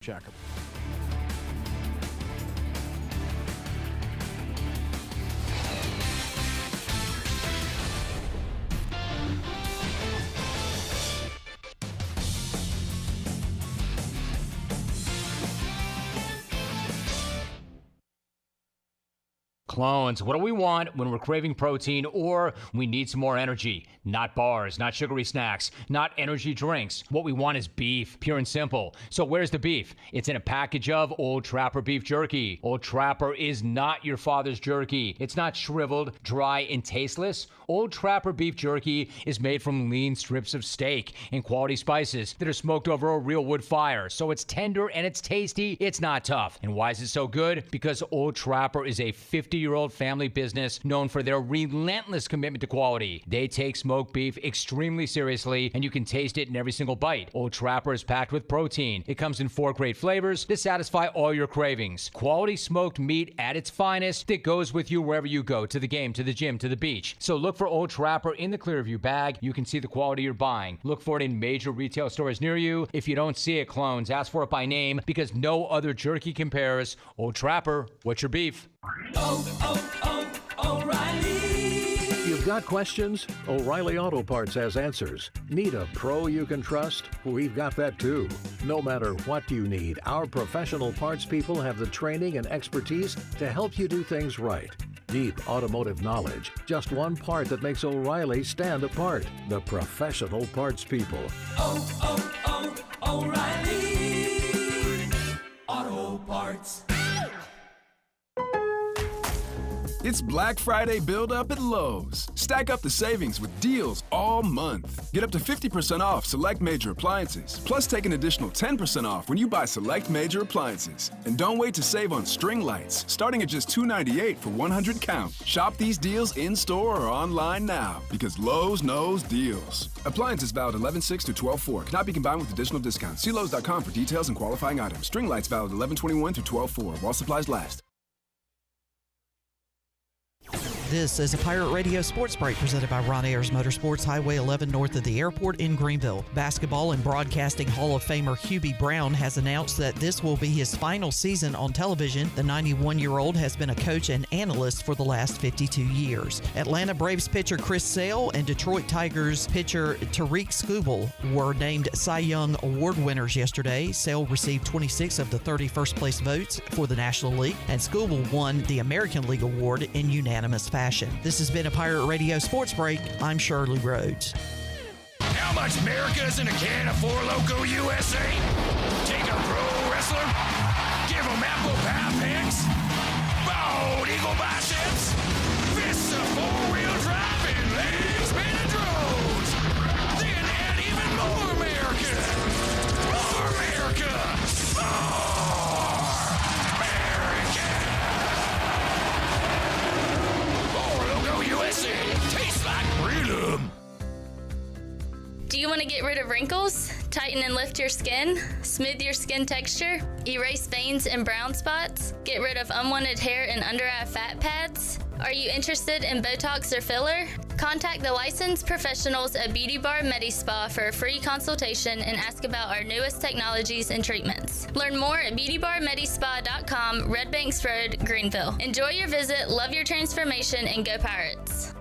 Check. Clones, what do we want when we're craving protein or we need some more energy? Not bars, not sugary snacks, not energy drinks. What we want is beef, pure and simple. So where's the beef? It's in a package of Old Trapper beef jerky. Old Trapper is not your father's jerky. It's not shriveled, dry, and tasteless. Old Trapper beef jerky is made from lean strips of steak and quality spices that are smoked over a real wood fire. So it's tender and it's tasty. It's not tough. And why is it so good? Because Old Trapper is a 50-year-old family business known for their relentless commitment to quality. They take smoked beef extremely seriously, and you can taste it in every single bite. Old Trapper is packed with protein. It comes in 4 great flavors to satisfy all your cravings. Quality smoked meat at its finest that goes with you wherever you go, to the game, to the gym, to the beach. So look for Old Trapper in the Clearview bag. You can see the quality you're buying. Look for it in major retail stores near you. If you don't see it, clones, ask for it by name because no other jerky compares. Old Trapper, what's your beef? O'Reilly. You've got questions? O'Reilly Auto Parts has answers. Need a pro you can trust? We've got that too. No matter what you need, our professional parts people have the training and expertise to help you do things right. Deep automotive knowledge. Just one part that makes O'Reilly stand apart. The professional parts people. O'Reilly Auto Parts. It's Black Friday build-up at Lowe's. Stack up the savings with deals all month. Get up to 50% off select major appliances, plus take an additional 10% off when you buy select major appliances. And don't wait to save on string lights, starting at just $2.98 for 100 count. Shop these deals in-store or online now, because Lowe's knows deals. Appliances valid 11/6 to 12/4. Cannot be combined with additional discounts. See Lowe's.com for details and qualifying items. String lights valid 11/21 through 12/4 while supplies last. This is a Pirate Radio Sports Break presented by Ron Ayers Motorsports, Highway 11 north of the airport in Greenville. Basketball and Broadcasting Hall of Famer Hubie Brown has announced that this will be his final season on television. The 91-year-old has been a coach and analyst for the last 52 years. Atlanta Braves pitcher Chris Sale and Detroit Tigers pitcher Tariq Skubal were named Cy Young Award winners yesterday. Sale received 26 of the 30 first-place votes for the National League, and Skubal won the American League Award in unanimous fashion. This has been a Pirate Radio Sports Break. I'm Shirley Rhodes. How much America is in a can of Four Loko USA? Take a pro wrestler, give him apple pie picks, bald eagle biceps, fists of four-wheel drive, and leg spinning drones. Then add even more America. More America. USA. Tastes like freedom. Do you want to get rid of wrinkles, tighten and lift your skin, smooth your skin texture, erase veins and brown spots, get rid of unwanted hair and under-eye fat pads? Are you interested in Botox or filler? Contact the licensed professionals at Beauty Bar MediSpa for a free consultation and ask about our newest technologies and treatments. Learn more at beautybarmedispa.com, Red Banks Road, Greenville. Enjoy your visit, love your transformation, and go Pirates.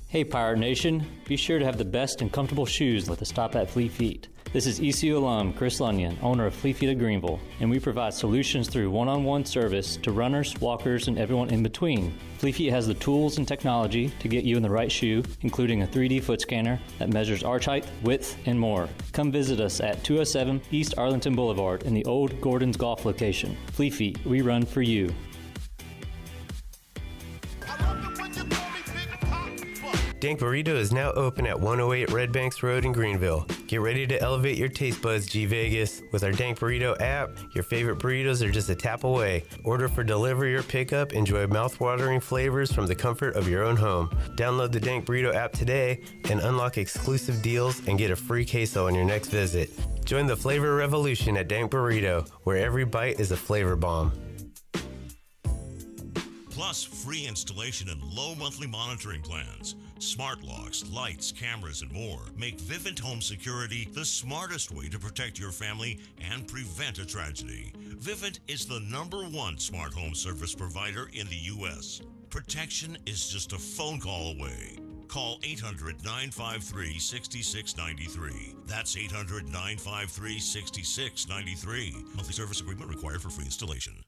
Hey Pirate Nation, be sure to have the best and comfortable shoes with a stop at Fleet Feet. This is ECU alum Chris Lunyon, owner of Fleet Feet of Greenville, and we provide solutions through one-on-one service to runners, walkers, and everyone in between. Fleet Feet has the tools and technology to get you in the right shoe, including a 3D foot scanner that measures arch height, width, and more. Come visit us at 207 East Arlington Boulevard in the old Gordon's Golf location. Fleet Feet, we run for you. Dank Burrito is now open at 108 Red Banks Road in Greenville. Get ready to elevate your taste buds, G Vegas. With our Dank Burrito app, your favorite burritos are just a tap away. Order for delivery or pickup. Enjoy mouth-watering flavors from the comfort of your own home. Download the Dank Burrito app today and unlock exclusive deals and get a free queso on your next visit. Join the flavor revolution at Dank Burrito, where every bite is a flavor bomb. Plus free installation and low monthly monitoring plans. Smart locks, lights, cameras, and more make Vivint Home Security the smartest way to protect your family and prevent a tragedy. Vivint is the #1 smart home service provider in the U.S. Protection is just a phone call away. Call 800-953-6693. That's 800-953-6693. Monthly service agreement required for free installation.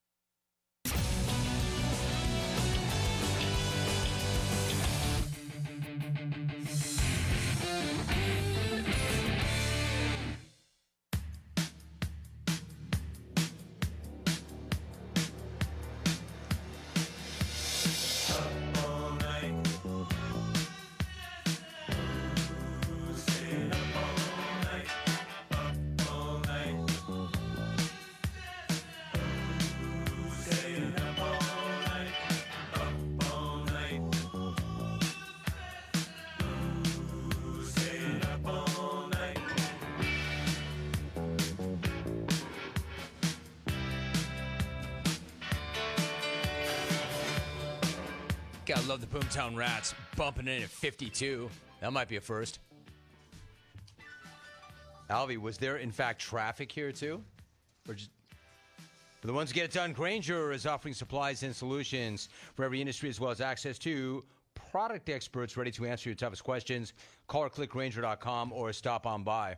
Gotta love the Boomtown Rats bumping in at 52. That might be a first. Alvy, was there in fact traffic here too? Or just for the ones who get it done, Grainger is offering supplies and solutions for every industry as well as access to product experts ready to answer your toughest questions. Call or click Grainger.com or stop on by.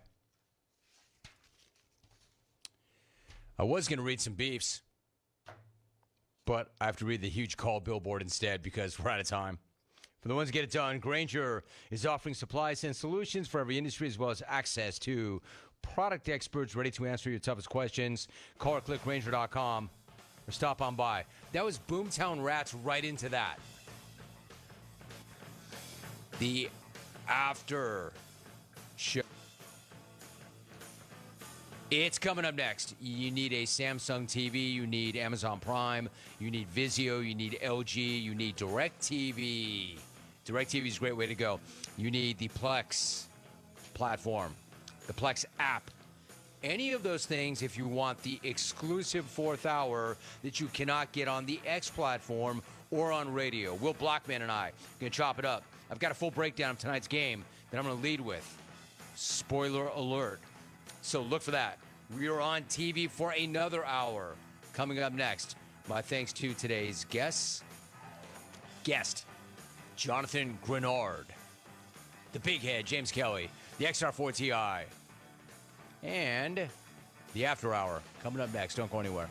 I was going to read some beefs, but I have to read the huge call billboard instead because we're out of time. For the ones who get it done, Grainger is offering supplies and solutions for every industry as well as access to product experts ready to answer your toughest questions. Call or click Grainger.com or stop on by. That was Boomtown Rats right into that. The after show. It's coming up next. You need a Samsung TV, you need Amazon Prime, you need Vizio, you need LG, you need DirecTV. DirecTV is a great way to go. You need the Plex platform, the Plex app. Any of those things if you want the exclusive fourth hour that you cannot get on the X platform or on radio. Will Blackman and I are going to chop it up. I've got a full breakdown of tonight's game that I'm going to lead with. Spoiler alert. So look for that. We are on TV for another hour. Coming up next, my thanks to today's guest, Jonathan Grenard, the Big Head, James Kelly, the XR4 Ti, and the After Hour. Coming up next. Don't go anywhere.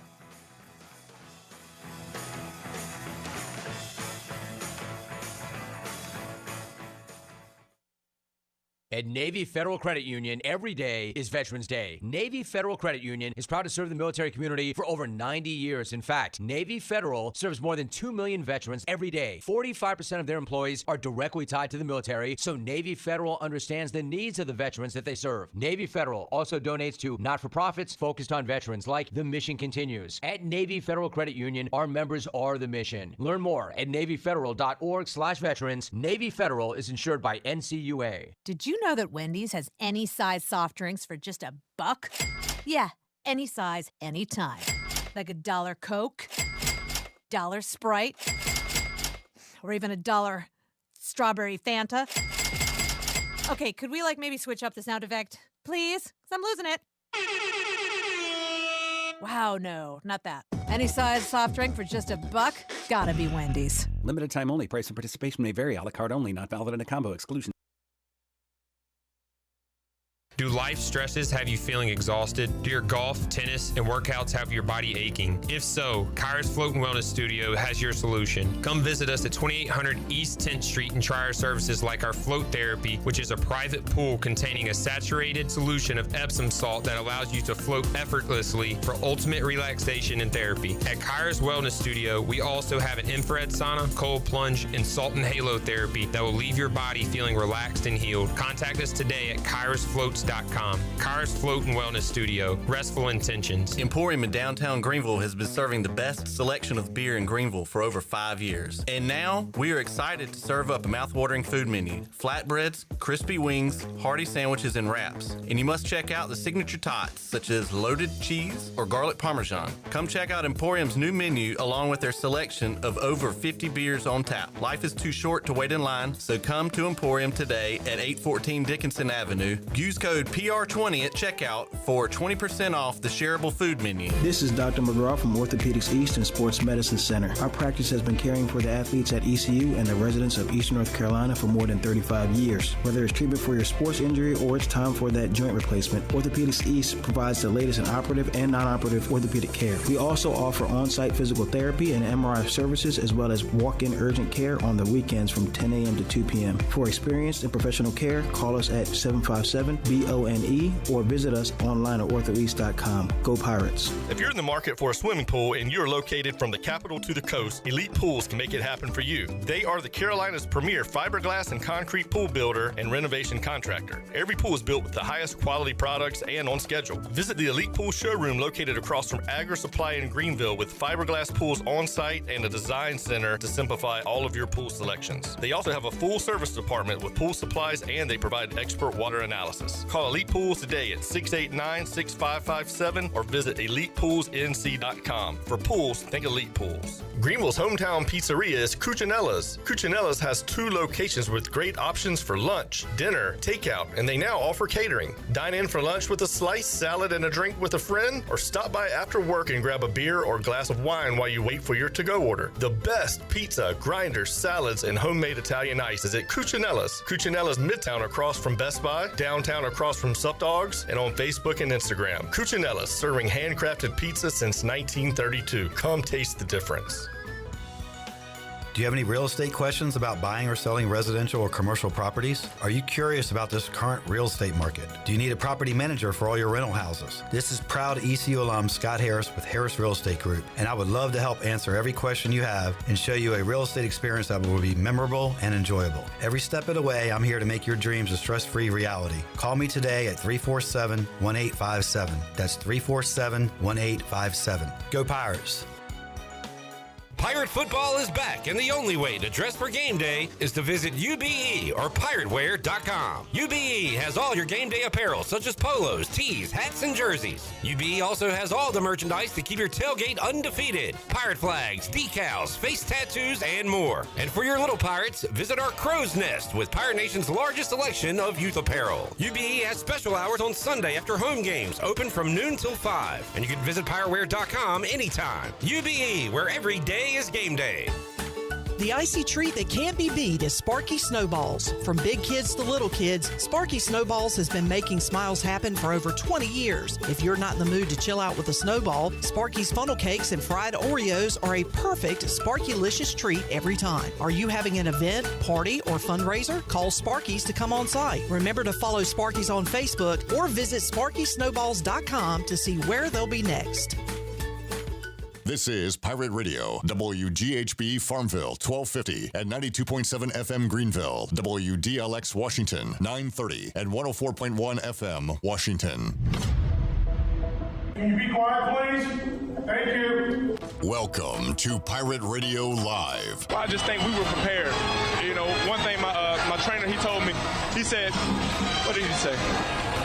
At Navy Federal Credit Union, every day is Veterans Day. Navy Federal Credit Union is proud to serve the military community for over 90 years. In fact, Navy Federal serves more than 2 million veterans every day. 45% of their employees are directly tied to the military, so Navy Federal understands the needs of the veterans that they serve. Navy Federal also donates to not-for-profits focused on veterans like The Mission Continues. At Navy Federal Credit Union, our members are the mission. Learn more at NavyFederal.org/veterans. Navy Federal is insured by NCUA. Did you know that Wendy's has any size soft drinks for just $1? Yeah, any size, anytime. Like $1 Coke, $1 Sprite, or even $1 strawberry Fanta. Okay, could we maybe switch up the sound effect, please? 'Cause I'm losing it. Wow, no, not that. Any size soft drink for just $1? Gotta be Wendy's. Limited time only. Price and participation may vary. A la carte only. Not valid in a combo. Exclusion. Do life stresses have you feeling exhausted? Do your golf, tennis, and workouts have your body aching? If so, Kairos Float and Wellness Studio has your solution. Come visit us at 2800 East 10th Street and try our services like our float therapy, which is a private pool containing a saturated solution of Epsom salt that allows you to float effortlessly for ultimate relaxation and therapy. At Kairos Wellness Studio, we also have an infrared sauna, cold plunge, and salt and halo therapy that will leave your body feeling relaxed and healed. Contact us today at kairosfloats.com EmporiumDowntown.com. Cars Float and Wellness Studio. Restful Intentions. Emporium in downtown Greenville has been serving the best selection of beer in Greenville for over 5 years. And now, we are excited to serve up a mouth-watering food menu. Flatbreads, crispy wings, hearty sandwiches, and wraps. And you must check out the signature tots, such as loaded cheese or garlic parmesan. Come check out Emporium's new menu along with their selection of over 50 beers on tap. Life is too short to wait in line, so come to Emporium today at 814 Dickinson Avenue. Use code PR20 at checkout for 20% off the shareable food menu. This is Dr. McGraw from Orthopedics East and Sports Medicine Center. Our practice has been caring for the athletes at ECU and the residents of Eastern North Carolina for more than 35 years. Whether it's treatment for your sports injury or it's time for that joint replacement, Orthopedics East provides the latest in operative and non-operative orthopedic care. We also offer on-site physical therapy and MRI services as well as walk-in urgent care on the weekends from 10 a.m. to 2 p.m. For experienced and professional care, call us at 757-BONE or visit us online at orthoeast.com. Go Pirates. If you're in the market for a swimming pool and you're located from the capital to the coast, Elite Pools can make it happen for you. They are the Carolina's premier fiberglass and concrete pool builder and renovation contractor. Every pool is built with the highest quality products and on schedule. Visit the Elite Pool showroom located across from Agri Supply in Greenville with fiberglass pools on site and a design center to simplify all of your pool selections. They also have a full service department with pool supplies and they provide expert water analysis. Call Elite Pools today at 689-6557 or visit elitepoolsnc.com. For pools, think Elite Pools. Greenville's hometown pizzeria is Cucinella's. Cucinella's has 2 locations with great options for lunch, dinner, takeout, and they now offer catering. Dine in for lunch with a slice, salad, and a drink with a friend, or stop by after work and grab a beer or glass of wine while you wait for your to-go order. The best pizza, grinders, salads, and homemade Italian ice is at Cucinella's. Cucinella's Midtown across from Best Buy, downtown across from Sup Dogs, and on Facebook and Instagram. Cucinella's, serving handcrafted pizza since 1932. Come taste the difference. Do you have any real estate questions about buying or selling residential or commercial properties? Are you curious about this current real estate market? Do you need a property manager for all your rental houses? This is proud ECU alum Scott Harris with Harris Real Estate Group, and I would love to help answer every question you have and show you a real estate experience that will be memorable and enjoyable. Every step of the way, I'm here to make your dreams a stress-free reality. Call me today at 347-1857. That's 347-1857. Go Pirates! Pirate football is back, and the only way to dress for game day is to visit UBE or pirateware.com. UBE has all your game day apparel, such as polos, tees, hats, and jerseys. UBE also has all the merchandise to keep your tailgate undefeated. Pirate flags, decals, face tattoos, and more. And for your little pirates, visit our Crow's Nest with Pirate Nation's largest selection of youth apparel. UBE has special hours on Sunday after home games, open from noon till 5. And you can visit pirateware.com anytime. UBE, where every day is game day. The icy treat that can't be beat is Sparky Snowballs. From big kids to little kids, Sparky Snowballs has been making smiles happen for over 20 years. If you're not in the mood to chill out with a snowball, Sparky's funnel cakes and fried Oreos are a perfect Sparky-licious treat every time. Are you having an event, party, or fundraiser? Call Sparky's to come on site. Remember to follow Sparky's on Facebook or visit SparkySnowballs.com to see where they'll be next. This is Pirate Radio, WGHB Farmville, 1250 at 92.7 FM Greenville, WDLX Washington, 930 at 104.1 FM Washington. Can you be quiet, please? Thank you. Welcome to Pirate Radio Live. Well, I just think we were prepared. You know, one thing my trainer, he told me, he said, what did he say?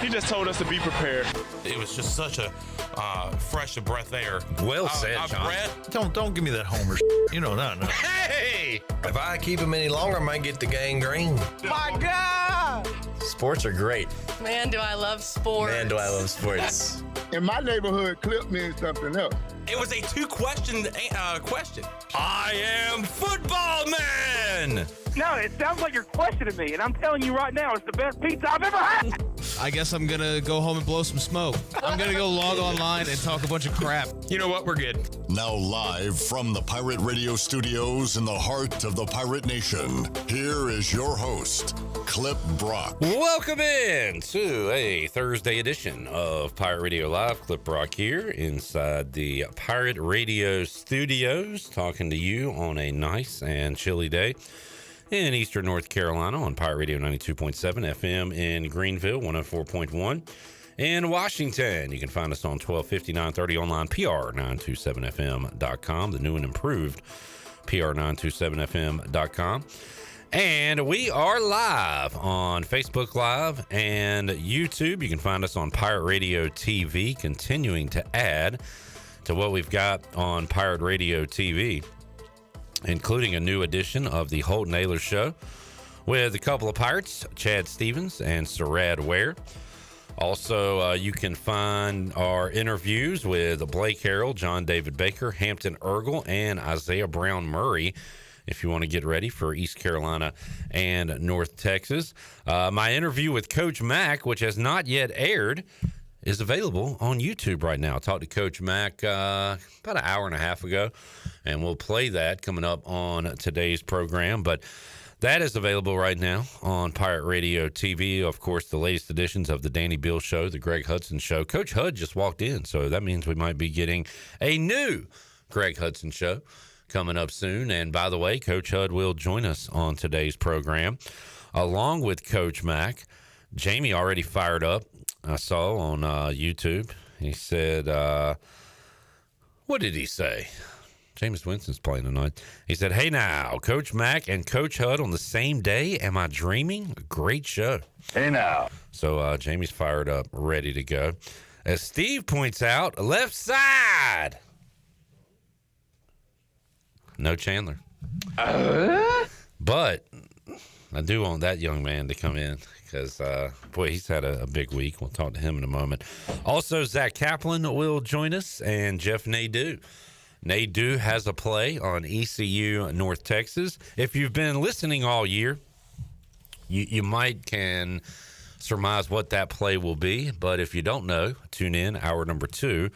He just told us to be prepared. It was just such a fresh of breath air. Well said, John. Don't give me that homer You know, no. Hey! If I keep him any longer, I might get the gangrene. My God! Sports are great. Man, do I love sports. Man, do I love sports. In my neighborhood, clip means something else. It was a 2-question question. I am football man! No, it sounds like you're questioning me, and I'm telling you right now, it's the best pizza I've ever had. I guess I'm going to go home and blow some smoke. I'm going to go log online and talk a bunch of crap. You know what? We're good. Now live from the Pirate Radio studios in the heart of the Pirate Nation, here is your host, Clip Brock. Welcome in to a Thursday edition of Pirate Radio Live. Clip Brock here inside the Pirate Radio studios, talking to you on a nice and chilly day. in Eastern North Carolina on Pirate Radio 92.7 FM in Greenville, 104.1. In Washington, you can find us on 1250, 930 online, PR927FM.com, the new and improved PR927FM.com. And we are live on Facebook Live and YouTube. You can find us on Pirate Radio TV, continuing to add to what we've got on Pirate Radio TV, including a new edition of the Holt Naylor Show with a couple of Pirates, Chad Stevens and Sarad Ware. Also, you can find our interviews with Blake Harrell, John David Baker, Hampton Ergel, and Isaiah Brown Murray if you want to get ready for East Carolina and North Texas. My interview with Coach Mack, which has not yet aired, is available on YouTube right now. I talked to Coach Mack about an hour and a half ago, and we'll play that coming up on today's program. But that is available right now on Pirate Radio TV. Of course, the latest editions of the Danny Beal Show, the Greg Hudson Show. Coach Hud just walked in, so that means we might be getting a new Greg Hudson Show coming up soon. And by the way, Coach Hud will join us on today's program, along with Coach Mack. Jamie already fired up, I saw on YouTube. He said, what did he say? Jameis Winston's playing tonight. He said, hey now, Coach Mack and Coach Hud on the same day. Am I dreaming? Great show. Hey now. So Jamie's fired up, ready to go. As Steve points out, left side. No Chandler. But I do want that young man to come in because, boy, he's had a big week. We'll talk to him in a moment. Also, Zach Kaplan will join us and Jeff Nadu. Nadu has a play on ECU North Texas. If you've been listening all year, you might can surmise what that play will be. But if you don't know, tune in hour number 2.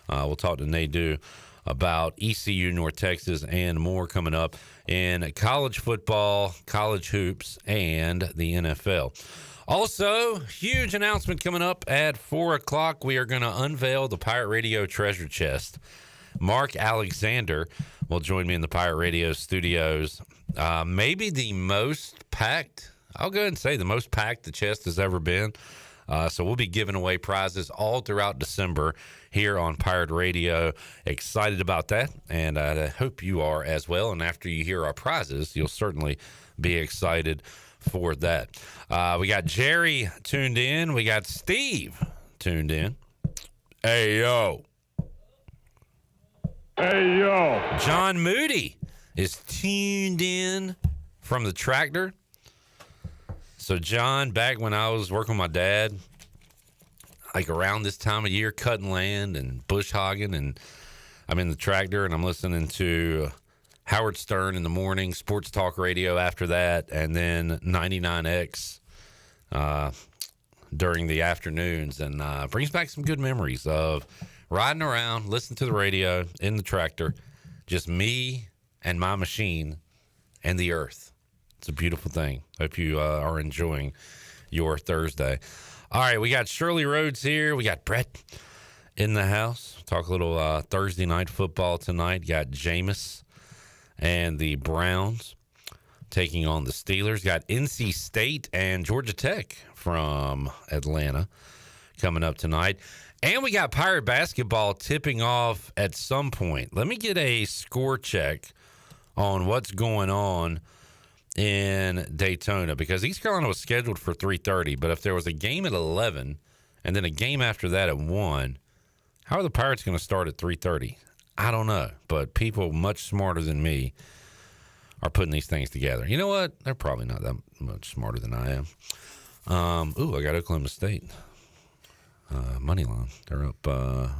We'll talk to Nadu about ECU North Texas and more coming up in college football, college hoops, and the NFL. Also, huge announcement coming up at 4 o'clock. We are going to unveil the Pirate Radio treasure chest. Mark Alexander will join me in the Pirate Radio studios. Maybe the most packed, I'll go ahead and say the most packed the chest has ever been. So we'll be giving away prizes all throughout December here on Pirate Radio. Excited about that, and I hope you are as well. And after you hear our prizes, you'll certainly be excited for that. We got Jerry tuned in. We got Steve tuned in. Hey, yo. Hey, yo. John Moody is tuned in from the tractor. So, John, back when I was working with my dad, like around this time of year, cutting land and bush hogging, and I'm in the tractor and I'm listening to Howard Stern in the morning, sports talk radio after that, and then 99X during the afternoons, and brings back some good memories of riding around, listening to the radio in the tractor, just me and my machine and the earth. It's a beautiful thing. Hope you are enjoying your Thursday. All right, we got Shirley Rhodes here. We got Brett in the house. Talk a little Thursday night football tonight. Got Jameis and the Browns taking on the Steelers. Got NC State and Georgia Tech from Atlanta coming up tonight. And we got Pirate basketball tipping off at some point. Let me get a score check on what's going on in Daytona, because East Carolina was scheduled for 3:30, but if there was a game at 11 and then a game after that at 1, how are the Pirates going to start at 3:30? I don't know, but people much smarter than me are putting these things together. You know what? They're probably not that much smarter than I am. I got Oklahoma State. Money line. They're up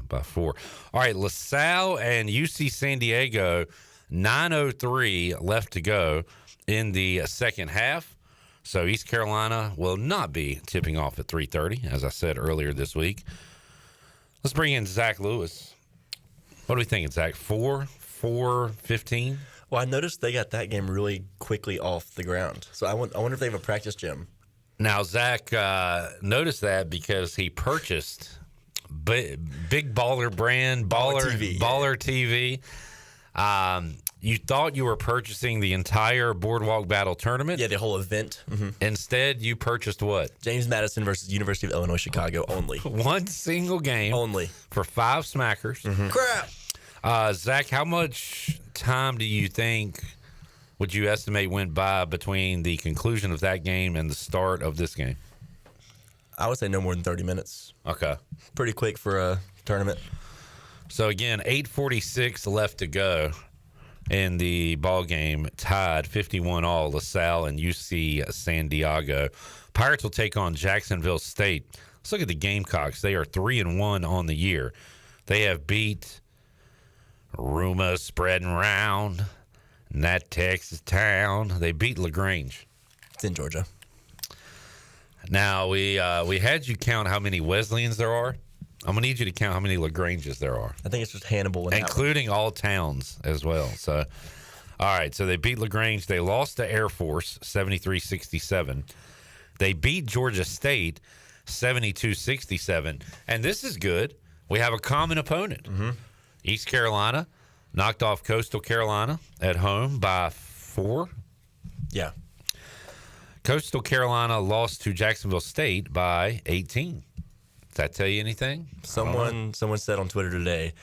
by 4. All right, LaSalle and UC San Diego, 9:03 left to go in the second half. So East Carolina will not be tipping off at 3:30, as I said earlier this week. Let's bring in Zach Lewis. What are we thinking, Zach? 4:15? Well, I noticed they got that game really quickly off the ground. So I wonder if they have a practice gym. Now, Zach noticed that because he purchased big baller brand, Baller TV. You thought you were purchasing the entire Boardwalk Battle tournament? Yeah, the whole event. Mm-hmm. Instead, you purchased what? James Madison versus University of Illinois Chicago only. One single game. Only. For 5 smackers. Mm-hmm. Crap! Zach, how much time do you think would you estimate went by between the conclusion of that game and the start of this game? I would say no more than 30 minutes. Okay. Pretty quick for a tournament. So, again, 8:46 left to go in the ball game. Tied 51-all, LaSalle and UC San Diego. Pirates will take on Jacksonville State. Let's look at the Gamecocks. They are 3-1 on the year. They have beat rumors spreading around in that Texas town. They beat LaGrange. It's in Georgia. Now, we had you count how many Wesleyans there are. I'm going to need you to count how many LaGranges there are. I think it's just Hannibal. Including all towns as well. So, all right. So they beat LaGrange. They lost to Air Force 73-67. They beat Georgia State 72-67. And this is good. We have a common opponent. Mm-hmm. East Carolina knocked off Coastal Carolina at home by 4. Yeah. Coastal Carolina lost to Jacksonville State by 18. Does that tell you anything? Someone said on Twitter today,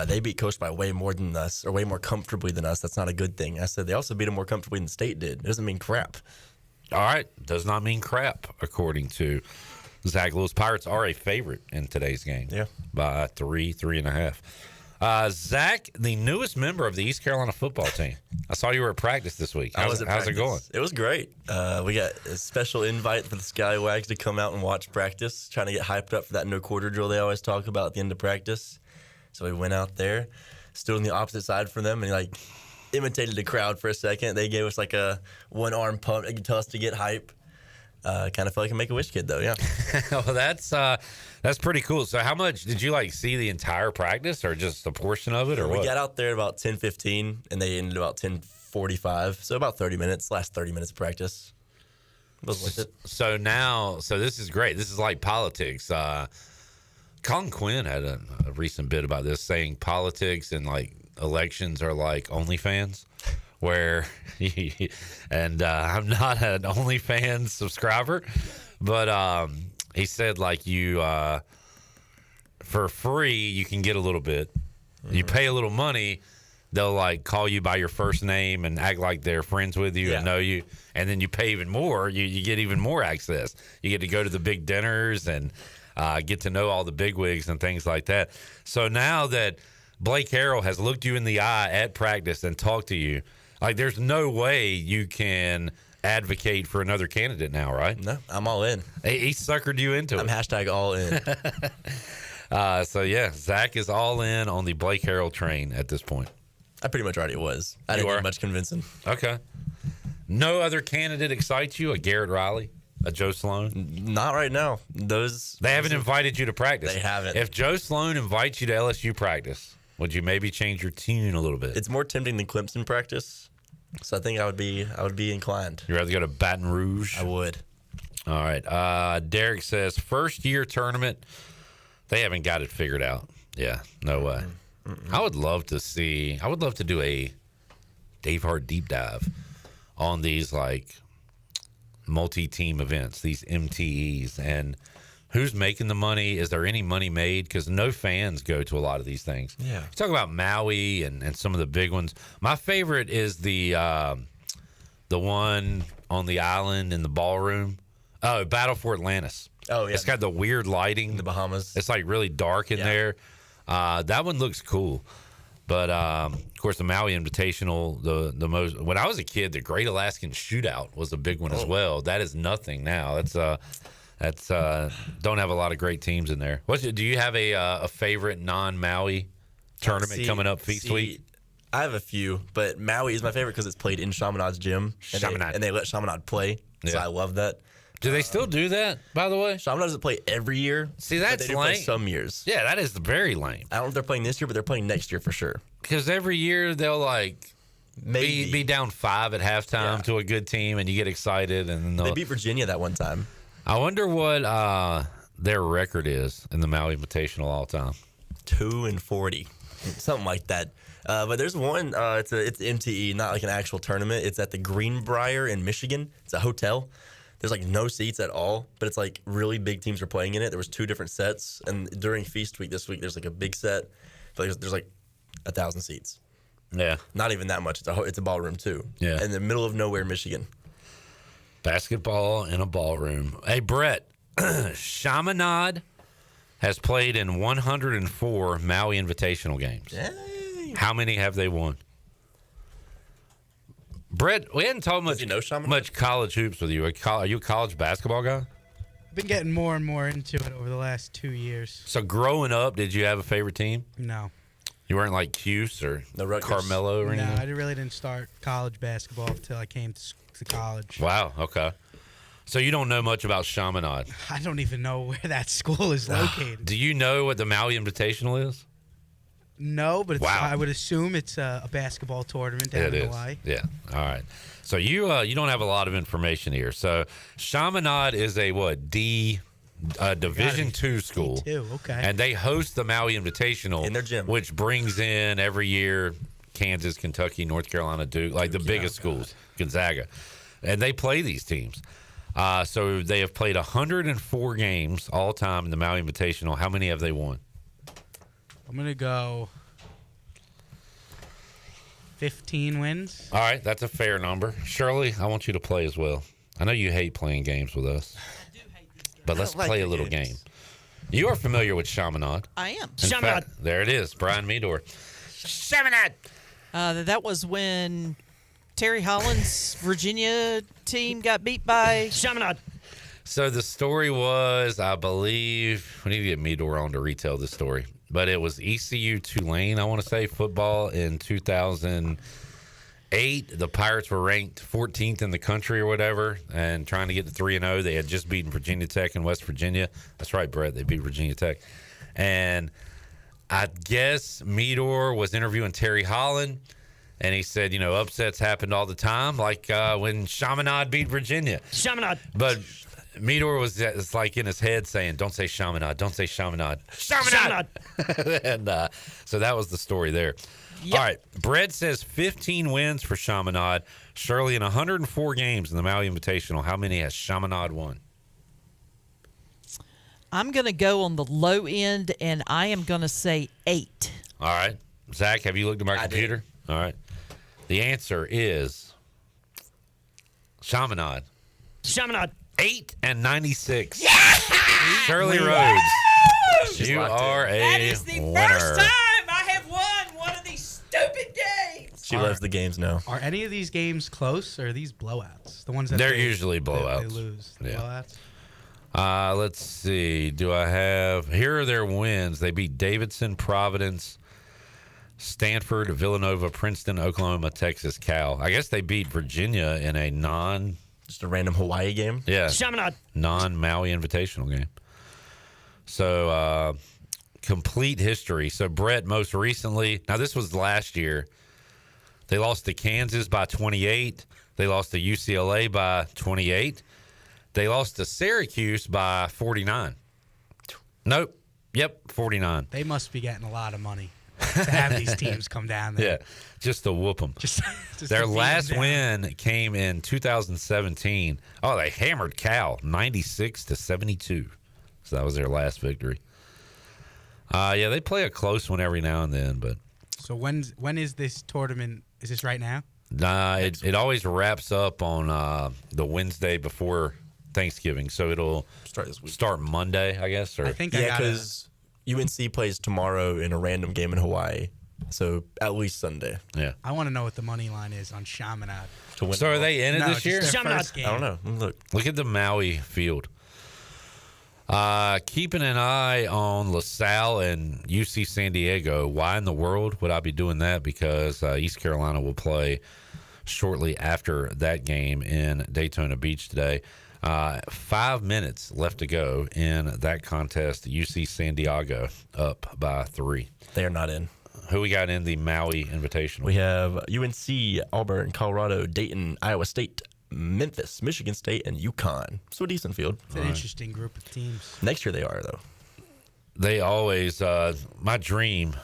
they beat Coast by way more than us, or way more comfortably than us. That's not a good thing. I said they also beat them more comfortably than State did. It doesn't mean crap. All right. Does not mean crap, according to Zach Lewis. Pirates are a favorite in today's game. Yeah. By 3.5. Zach, the newest member of the East Carolina football team. I saw you were at practice this week. How's it going? It was great. We got a special invite for the Scallywags to come out and watch practice, trying to get hyped up for that no quarter drill they always talk about at the end of practice. So we went out there, stood on the opposite side from them, and imitated the crowd for a second. They gave us like a one-arm pump to tell us to get hype. Kind of felt like a Make-A-Wish kid, though, yeah. Well, that's pretty cool. So how much did you see the entire practice or just a portion of it or what? We got out there at about 10:15, and they ended about 10:45, so about 30 minutes, last 30 minutes of practice. It was worth it. So this is great. This is like politics. Colin Quinn had a recent bit about this, saying politics and elections are like OnlyFans. Where and I'm not an OnlyFans subscriber, but he said you for free you can get a little bit. Mm-hmm. You pay a little money, they'll call you by your first name and act like they're friends with you and know you, and then you pay even more. You get even more access. You get to go to the big dinners and get to know all the bigwigs and things like that. So now that Blake Harrell has looked you in the eye at practice and talked to you, there's no way you can advocate for another candidate now, right? No, I'm all in. He suckered you into it. I'm hashtag all in. So, yeah, Zach is all in on the Blake Harrell train at this point. I pretty much already was. I didn't need much convincing. Okay. No other candidate excites you? A Garrett Riley? A Joe Sloan? Not right now. They haven't invited you to practice. They haven't. If Joe Sloan invites you to LSU practice, would you maybe change your tune a little bit? It's more tempting than Clemson practice, so I think I would be inclined. You'd rather go to Baton Rouge? I would. All right. Derek says first year tournament. They haven't got it figured out. Yeah, no way. I would love to do a Dave Hart deep dive on these multi-team events, these MTEs, and who's making the money? Is there any money made? Because no fans go to a lot of these things. Yeah. You talk about Maui and some of the big ones. My favorite is the one on the island in the ballroom. Oh, Battle for Atlantis. Oh, yeah. It's got the weird lighting. In the Bahamas. It's really dark in there. That one looks cool. But, of course, the Maui Invitational, the most – when I was a kid, the Great Alaskan Shootout was a big one as well. That is nothing now. That's don't have a lot of great teams in there. Do you have a favorite non-Maui tournament coming up Feast Week? I have a few, but Maui is my favorite because it's played in Chaminade's gym. And they let Chaminade play, so I love that. Do they still do that, by the way? Chaminade doesn't play every year. See, that's lame. Play some years. Yeah, that is very lame. I don't know if they're playing this year, but they're playing next year for sure. Because every year they'll be down 5 at halftime to a good team, and you get excited. And they beat Virginia that one time. I wonder what their record is in the Maui Invitational all time. 2-40. something like that. But there's one. It's MTE, not like an actual tournament. It's at the Greenbrier in Michigan. It's a hotel. There's like no seats at all, but it's like really big teams are playing in it. There was 2 different sets, and during Feast Week this week, there's like a big set. But there's like 1,000 seats. Yeah, not even that much. It's a ballroom too. Yeah, in the middle of nowhere, Michigan. Basketball in a ballroom. Hey, Brett, Chaminade has played in 104 Maui Invitational games. Yay. How many have they won? Brett, we hadn't talked much college hoops with you. Are you a college basketball guy? I've been getting more and more into it over the last 2 years. So growing up, did you have a favorite team? No. You weren't like Cuse or Carmelo or anything? No, I really didn't start college basketball until I came to college. Wow, okay. So you don't know much about Chaminade? I don't even know where that school is located. Do you know what the Maui Invitational is? No, but Wow. I would assume it's a basketball tournament down in Hawaii. Yeah, all right. So you don't have a lot of information here. So Chaminade is a Division II school. D2, okay. And they host the Maui Invitational in their gym, which brings in every year Kansas, Kentucky, North Carolina, Duke, like the biggest schools, Gonzaga. And they play these teams. So they have played 104 games all time in the Maui Invitational. How many have they won? I'm going to go 15 wins. All right, that's a fair number. Shirley, I want you to play as well. I know you hate playing games with us. I do hate these games. But let's play a little game. You are familiar with Chaminade. I am. Chaminade. There it is, Brian Meador. Chaminade. That was when Terry Holland's Virginia team got beat by Chaminade. So the story was, I believe, we need to get Meador on to retell the story. But it was ECU Tulane, I want to say, football in 2008. The Pirates were ranked 14th in the country or whatever and trying to get to 3-0. They had just beaten Virginia Tech in West Virginia. That's right, Brett. They beat Virginia Tech. And I guess Meador was interviewing Terry Holland, and he said, upsets happened all the time, like when Chaminade beat Virginia. Chaminade. But Meador was like in his head saying, don't say Chaminade, don't say Chaminade. Chaminade! And so that was the story there. Yep. All right. Brett says 15 wins for Chaminade. Shirley, in 104 games in the Maui Invitational, how many has Chaminade won? I'm going to go on the low end, and I am going to say 8. All right. Zach, have you looked at my computer? All right. The answer is Chaminade. Chaminade. 8 and 96. Yeah! Shirley Rhodes, you are a That is the winner. first time I have won one of these stupid games. She loves the games now. Are any of these games close, or are these blowouts? The ones that They're usually blowouts. They lose. Yeah. Blowouts. Let's see. Do I have... Here are their wins. They beat Davidson, Providence, Stanford, Villanova, Princeton, Oklahoma, Texas, Cal. I guess they beat Virginia in a just a random Hawaii game? Yeah. Chaminade. Non-Maui Invitational game. So, complete history. So, Brett, most recently, now this was last year, they lost to Kansas by 28. They lost to UCLA by 28. They lost to Syracuse by 49. Nope. Yep, 49. They must be getting a lot of money to have these teams come down there. Yeah, just to whoop them. Just Their to beat last them down. win came in 2017. Oh, they hammered Cal 96-72. So that was their last victory. Yeah, they play a close one every now and then, but So when is this tournament? Is this right now? nah, it always wraps up on the Wednesday before Thanksgiving. So it'll Start this week. start Monday, I guess. Or I think Yeah, because UNC plays tomorrow in a random game in Hawaii. So at least Sunday. yeah. I want to know what the money line is on Chaminade. To win So are they in it No, this just year? their Chaminade. first game. I don't know. Look at the Maui field. Keeping an eye on LaSalle and UC San Diego. Why in the world would I be doing that? Because East Carolina will play shortly after that game in Daytona Beach today. 5 minutes left to go in that contest. UC San Diego up by 3. They are not in. Who we got in the Maui Invitational? We have UNC, Auburn, Colorado, Dayton, Iowa State, Memphis, Michigan State, and UConn. So a decent field. It's an interesting group of teams. Next year they are, though. They always, my dream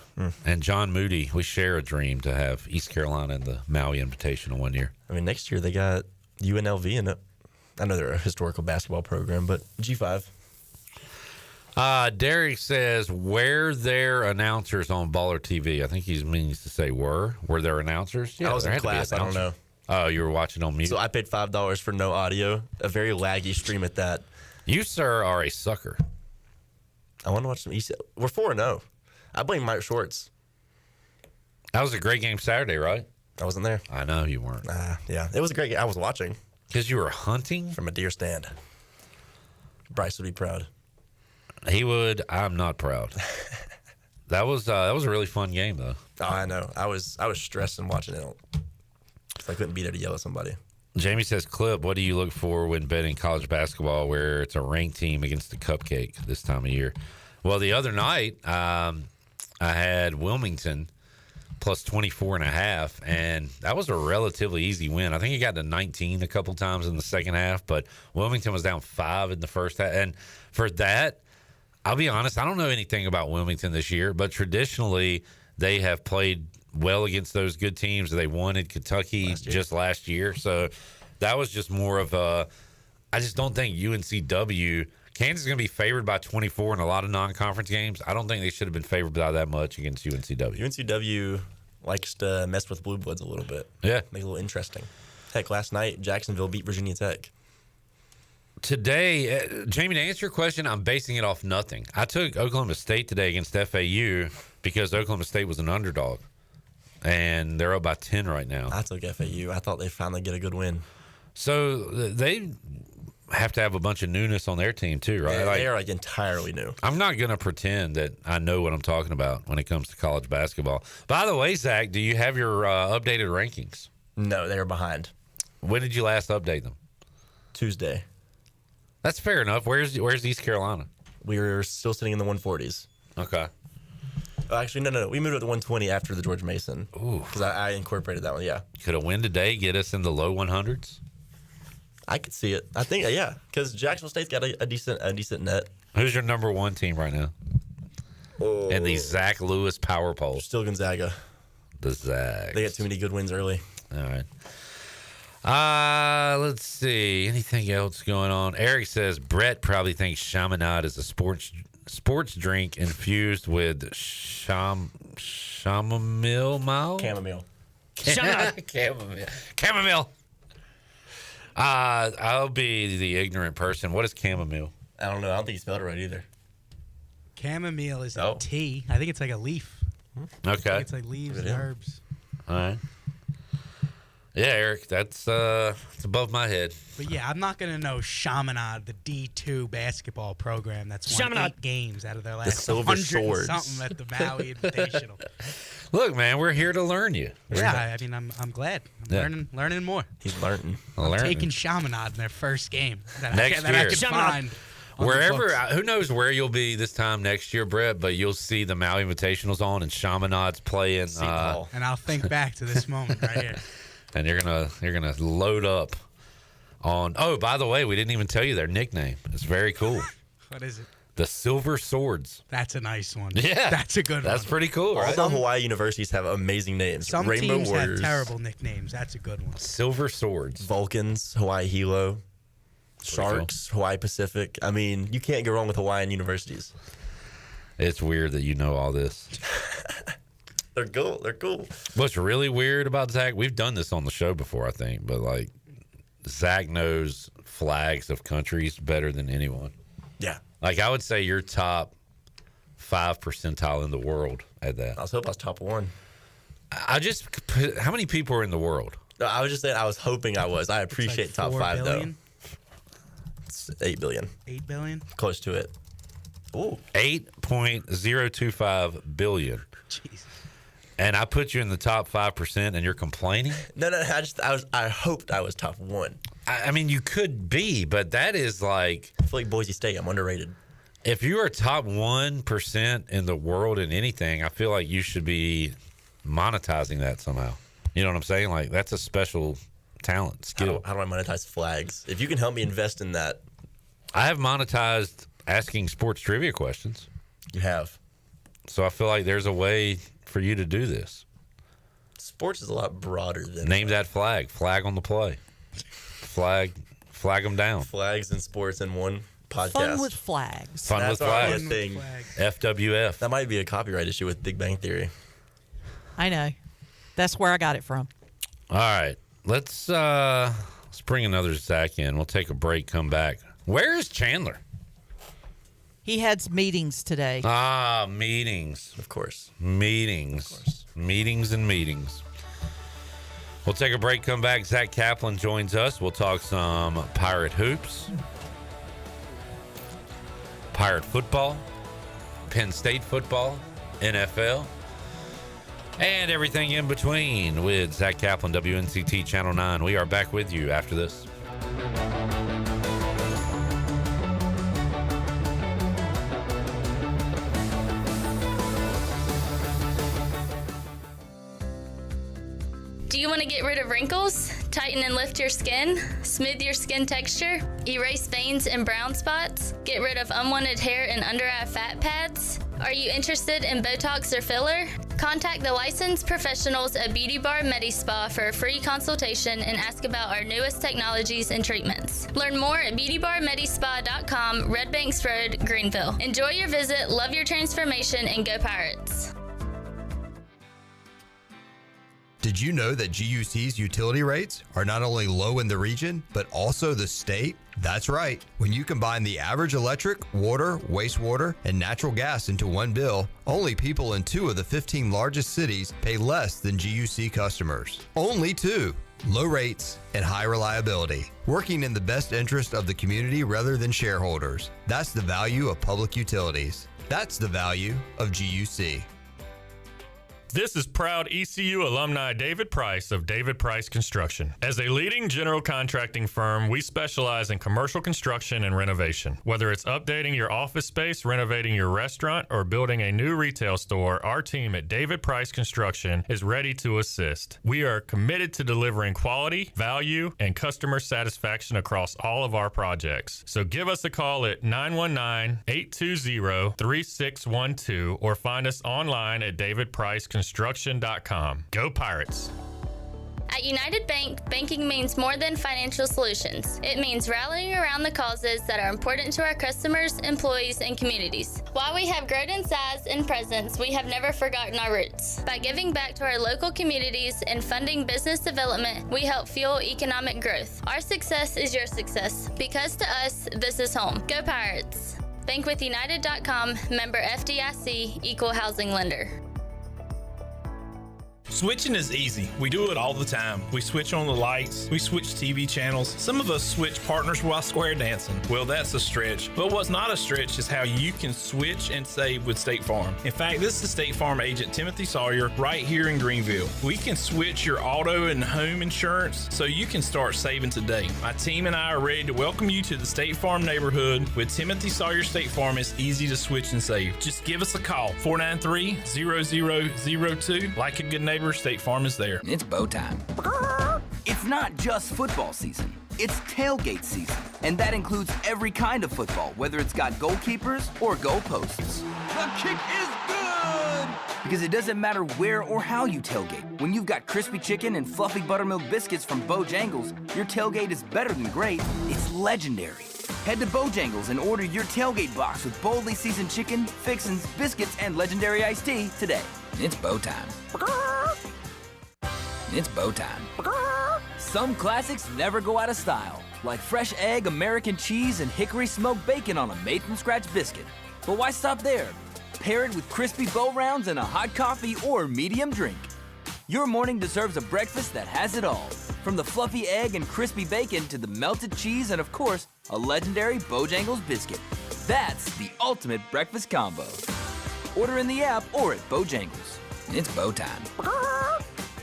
And John Moody, we share a dream to have East Carolina in the Maui Invitational one year. I mean, next year they got UNLV in it. I know they're a historical basketball program, but G5. Derek says, were there announcers on Baller TV? I think he means to say were. Were there announcers? I was in class. I don't know. Oh, you were watching on mute? So I paid $5 for no audio. A very laggy stream at that. You, sir, are a sucker. I want to watch some East. We're 4-0. I blame Mike Schwartz. That was a great game Saturday, right? I wasn't there. I know you weren't. Yeah, it was a great game. I was watching. Because you were hunting? From a deer stand. Bryce would be proud. He would. I'm not proud. That was a really fun game, though. Oh, I know. I was stressing watching it. I couldn't be there to yell at somebody. Jamie says, Clip, what do you look for when betting college basketball where it's a ranked team against a cupcake this time of year? Well, the other night, I had Wilmington plus 24.5, and that was a relatively easy win. I think it got to 19 a couple times in the second half, but Wilmington was down 5 in the first half. And for that, I'll be honest, I don't know anything about Wilmington this year, but traditionally they have played well against those good teams. They won in Kentucky just last year. So that was just more of a – I just don't think UNCW – Kansas is going to be favored by 24 in a lot of non-conference games. I don't think they should have been favored by that much against UNCW. UNCW likes to mess with Blue Bloods a little bit. Yeah. Make it a little interesting. Heck, last night, Jacksonville beat Virginia Tech. Today, Jamie, to answer your question, I'm basing it off nothing. I took Oklahoma State today against FAU because Oklahoma State was an underdog, and they're up by 10 right now. I took FAU. I thought they'd finally get a good win. So they have to have a bunch of newness on their team too, right? Yeah, they are entirely new. I'm not going to pretend that I know what I'm talking about when it comes to college basketball. By the way, Zach, do you have your updated rankings? No, they're behind. When did you last update them? Tuesday. That's fair enough. Where's East Carolina? We're still sitting in the 140s. Okay. Actually, no. We moved up to 120 after the George Mason. Ooh. Because I incorporated that one, yeah. Could a win today get us in the low 100s? I could see it. I think, yeah, because Jacksonville State's got a decent net. Who's your number one team right now? In the Zach Lewis power poll. Still Gonzaga. The Zags. They got too many good wins early. All right. Let's see. Anything else going on? Eric says Brett probably thinks chaminade is a sports drink infused with chamomile. Chamomile. Chamomile. I'll be the ignorant person. What is chamomile? I don't know. I don't think you spelled it right either. Chamomile is a tea. I think it's like a leaf. Okay. I think it's like leaves and herbs. All right. Yeah, Eric, that's it's above my head. But yeah, I'm not gonna know Chaminade, the D2 basketball program that's won 8 games out of their last Silver 100 Swords. and something at the Maui Invitational. Look, man, we're here to learn you. Yeah, I mean, I'm glad. I'm learning more. He's learning. I'm taking Chaminade in their first game Next that year. I can find. Wherever, who knows where you'll be this time next year, Brett, but you'll see the Maui Invitationals on and Chaminade's playing. And I'll think back to this moment right here. And you're gonna load up on. Oh, by the way, we didn't even tell you their nickname. It's very cool. What is it? The Silver Swords. That's a nice one. Yeah, that's a good one. That's pretty cool, right? All the Hawaii universities have amazing names. Some Rainbow teams Warriors. have terrible nicknames. That's a good one. Silver Swords. Vulcans, Hawaii Hilo, Sharks, Hawaii Pacific. I mean, you can't go wrong with Hawaiian universities. It's weird that you know all this. They're cool. They're cool. What's really weird about Zach, we've done this on the show before, I think, but like Zach knows flags of countries better than anyone. Yeah. Like I would say you're top 5 percentile in the world at that. I was hoping I was top 1. How many people are in the world? No, I was just saying I was hoping I was. I appreciate like top 4 5 billion? though. It's 8 billion. 8 billion? Close to it. Ooh. 8.025 billion. Jeez. And I put you in the top 5% and you're complaining? No. I hoped I was top 1. I mean, you could be, but that is like... I feel like Boise State, I'm underrated. If you are top 1% in the world in anything, I feel like you should be monetizing that somehow. You know what I'm saying? Like, that's a special talent, skill. How do I monetize flags? If you can help me invest in that. I have monetized asking sports trivia questions. You have. So I feel like there's a way for you to do this. Sports is a lot broader than Name that flag. Flag on the play. Flag them down. Flags and sports in one podcast. Fun with flags. Fun with flags. Thing. FWF. That might be a copyright issue with Big Bang Theory. I know. That's where I got it from. All right. Let's bring another Zach in. We'll take a break, come back. Where is Chandler? He had meetings today. Meetings. Of course. Meetings. Of course. Meetings and meetings. We'll take a break, come back. Zach Kaplan joins us. We'll talk some Pirate hoops, Pirate football, Penn State football, NFL, and everything in between with Zach Kaplan, WNCT Channel 9. We are back with you after this. Do you want to get rid of wrinkles, tighten and lift your skin, smooth your skin texture, erase veins and brown spots, get rid of unwanted hair and under-eye fat pads? Are you interested in Botox or filler? Contact the licensed professionals at Beauty Bar MediSpa for a free consultation and ask about our newest technologies and treatments. Learn more at beautybarmedispa.com, Red Banks Road, Greenville. Enjoy your visit, love your transformation, and go Pirates. Did you know that GUC's utility rates are not only low in the region, but also the state? That's right. When you combine the average electric, water, wastewater, and natural gas into one bill, only people in 2 of the 15 largest cities pay less than GUC customers. Only 2. Low rates and high reliability. Working in the best interest of the community rather than shareholders. That's the value of public utilities. That's the value of GUC. This is proud ECU alumni David Price of David Price Construction. As a leading general contracting firm, we specialize in commercial construction and renovation. Whether it's updating your office space, renovating your restaurant, or building a new retail store, our team at David Price Construction is ready to assist. We are committed to delivering quality, value, and customer satisfaction across all of our projects. So give us a call at 919-820-3612 or find us online at davidpriceconstruction.com. Go Pirates. At United Bank, banking means more than financial solutions. It means rallying around the causes that are important to our customers, employees, and communities. While we have grown in size and presence, we have never forgotten our roots. By giving back to our local communities and funding business development, we help fuel economic growth. Our success is your success, because to us, this is home. Go Pirates. Bankwithunited.com, member FDIC, equal housing lender. Switching is easy. We do it all the time. We switch on the lights. We switch TV channels. Some of us switch partners while square dancing. Well, that's a stretch. But what's not a stretch is how you can switch and save with State Farm. In fact, this is State Farm agent Timothy Sawyer right here in Greenville. We can switch your auto and home insurance so you can start saving today. My team and I are ready to welcome you to the State Farm neighborhood. With Timothy Sawyer State Farm, it's easy to switch and save. Just give us a call, 493-0002. Like a good neighbor, State Farm is there. It's bow time. It's not just football season. It's tailgate season. And that includes every kind of football, whether it's got goalkeepers or goalposts. The kick is good! Because it doesn't matter where or how you tailgate. When you've got crispy chicken and fluffy buttermilk biscuits from Bojangles, your tailgate is better than great. It's legendary. Head to Bojangles and order your tailgate box with boldly seasoned chicken, fixins, biscuits, and legendary iced tea today. It's bow time. It's bow time. Some classics never go out of style, like fresh egg, American cheese, and hickory smoked bacon on a made-from-scratch biscuit. But why stop there? Pair it with crispy bow rounds and a hot coffee or medium drink. Your morning deserves a breakfast that has it all. From the fluffy egg and crispy bacon to the melted cheese and, of course, a legendary Bojangles biscuit. That's the ultimate breakfast combo. Order in the app or at Bojangles. It's bow time.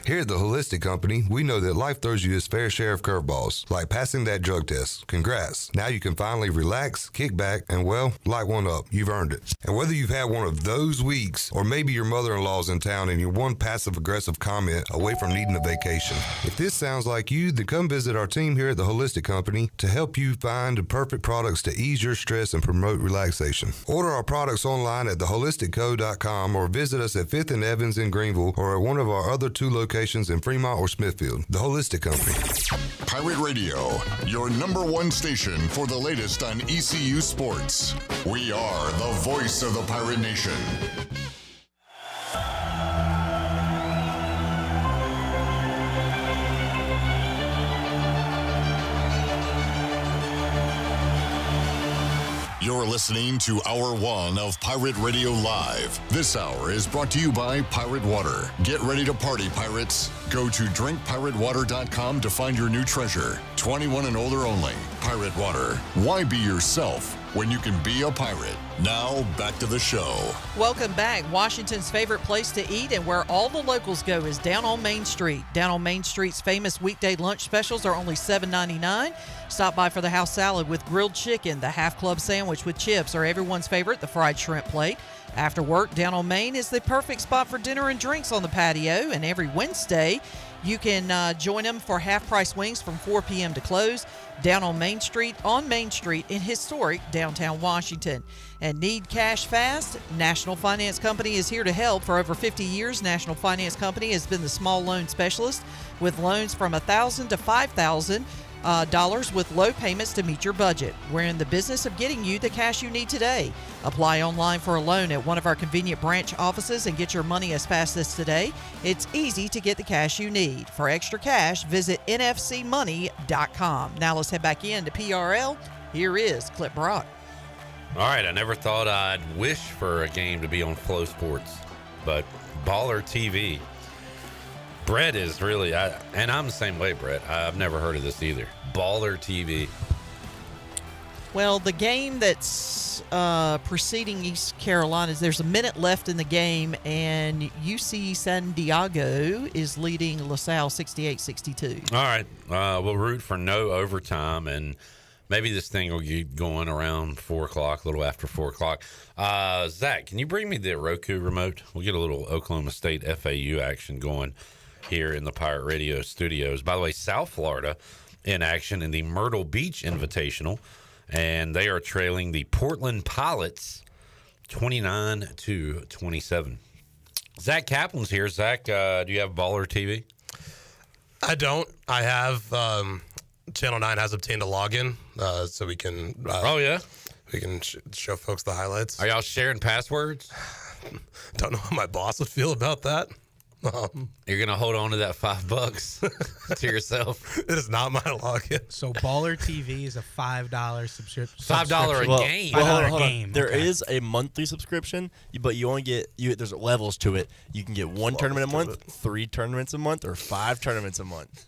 Here at the Holistic Company, we know that life throws you its fair share of curveballs, like passing that drug test. Congrats. Now you can finally relax, kick back, and well, light one up. You've earned it. And whether you've had one of those weeks, or maybe your mother-in-law's in town and you're one passive-aggressive comment away from needing a vacation. If this sounds like you, then come visit our team here at the Holistic Company to help you find the perfect products to ease your stress and promote relaxation. Order our products online at theholisticco.com or visit us at 5th and Evans in Greenville or at one of our other 2 locations in Fremont or Smithfield. The Holistic Company. Pirate Radio, your #1 station for the latest on ECU sports. We are the voice of the Pirate Nation. You're listening to Hour 1 of Pirate Radio Live. This hour is brought to you by Pirate Water. Get ready to party, pirates. Go to drinkpiratewater.com to find your new treasure. 21 and older only. Pirate Water. Why be yourself when you can be a pirate? Now, back to the show. Welcome back. Washington's favorite place to eat and where all the locals go is down on Main Street. Down on Main Street's famous weekday lunch specials are only $7.99. Stop by for the house salad with grilled chicken, the half club sandwich with chips, or everyone's favorite, the fried shrimp plate. After work, down on Main is the perfect spot for dinner and drinks on the patio. And every Wednesday, you can join them for half-price wings from 4 p.m. to close. Down on Main Street in historic downtown Washington. And need cash fast? National Finance Company is here to help. For over 50 years, National Finance Company has been the small loan specialist with loans from $1,000 to $5,000 with low payments to meet your budget. We're in the business of getting you the cash you need today. Apply online for a loan at one of our convenient branch offices and get your money as fast as today. It's easy to get the cash you need. For extra cash, visit nfcmoney.com. Now let's head back in to PRL. Here is Clip Brock. All right, I never thought I'd wish for a game to be on Flow Sports, but Baller TV. Brett is really, and I'm the same way, Brett. I've never heard of this either. Baller TV. Well, the game that's preceding East Carolina, there's a minute left in the game, and UC San Diego is leading LaSalle 68-62. All right, we'll root for no overtime, and maybe this thing will get going around 4 o'clock, a little after 4 o'clock. Zach, can you bring me the Roku remote? We'll get a little Oklahoma State FAU action going here in the Pirate Radio studios. By the way, South Florida in action in the Myrtle Beach Invitational, and they are trailing the Portland Pilots 29-27. Zach Kaplan's here. Zach, do you have Baller TV? I don't. I have Channel 9 has obtained a login, so we can. We can show folks the highlights. Are y'all sharing passwords? Don't know how my boss would feel about that. You're gonna hold on to that $5 to yourself. It is not my login. So Baller TV is a $5 subscription. $5 a game. Hold on. There is a monthly subscription, but you only get there's levels to it. You can get one tournament a month, 3 tournaments a month, or 5 tournaments a month.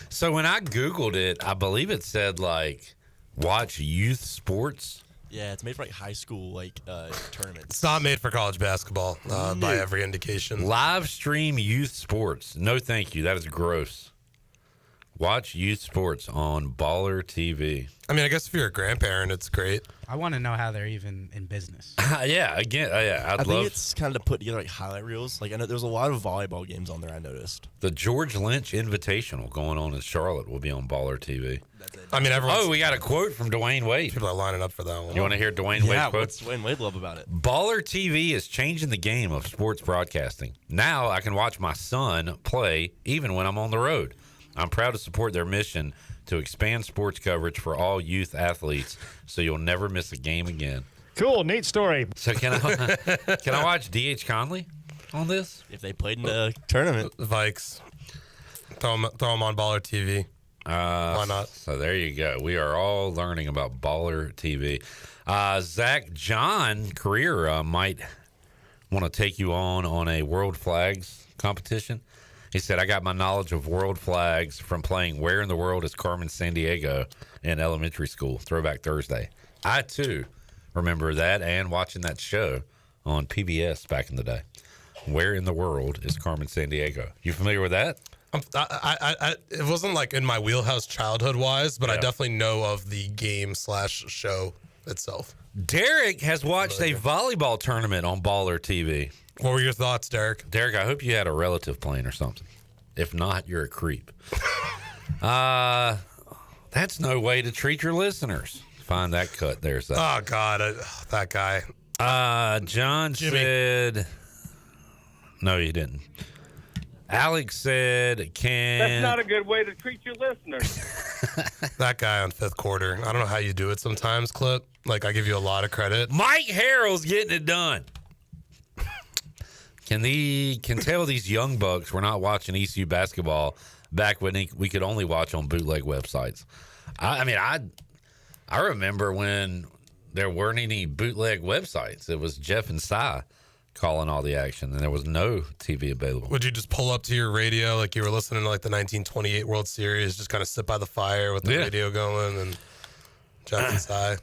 So when I Googled it, I believe it said like watch youth sports. Yeah, it's made for like high school tournaments. It's not made for college basketball by every indication. Live stream youth sports. No, thank you. That is gross. Watch youth sports on Baller TV. I mean, I guess if you're a grandparent, it's great. I want to know how they're even in business. Yeah, I think it's kind of to put together like highlight reels. Like I know there's a lot of volleyball games on there. I noticed the George Lynch Invitational going on in Charlotte will be on Baller TV. I mean, we got a quote from Dwayne Wade. People are lining up for that one. You want to hear Dwayne Wade's quote? What's Dwayne Wade love about it? Baller TV is changing the game of sports broadcasting. Now I can watch my son play even when I'm on the road. I'm proud to support their mission to expand sports coverage for all youth athletes, so you'll never miss a game again. Cool, neat story. So can I watch D.H. Conley on this? If they played in the tournament, Vikes, throw them on Baller TV. Why not? So there you go. We are all learning about Baller TV. Zach, John Career might want to take you on a World Flags competition. He said, I got my knowledge of world flags from playing Where in the World is Carmen Sandiego in elementary school, Throwback Thursday. I, too, remember that and watching that show on PBS back in the day. Where in the world is Carmen Sandiego? You familiar with that? It wasn't like in my wheelhouse childhood wise, but I definitely know of the game/show itself. Derek has watched a volleyball tournament on Baller TV. What were your thoughts, Derek? Derek, I hope you had a relative playing or something. If not, you're a creep. That's no way to treat your listeners. Find that cut there, Zach. Oh, God. That guy. John Jimmy said... No, you didn't. Alex said, That's not a good way to treat your listeners. That guy on fifth quarter. I don't know how you do it sometimes, Clip. Like, I give you a lot of credit. Mike Harrell's getting it done. Can tell these young bucks we're not watching ECU basketball back when we could only watch on bootleg websites. I remember when there weren't any bootleg websites. It was Jeff and Cy calling all the action, and there was no TV available. Would you just pull up to your radio like you were listening to like the 1928 World Series, just kind of sit by the fire with the radio going and Jeff and Cy?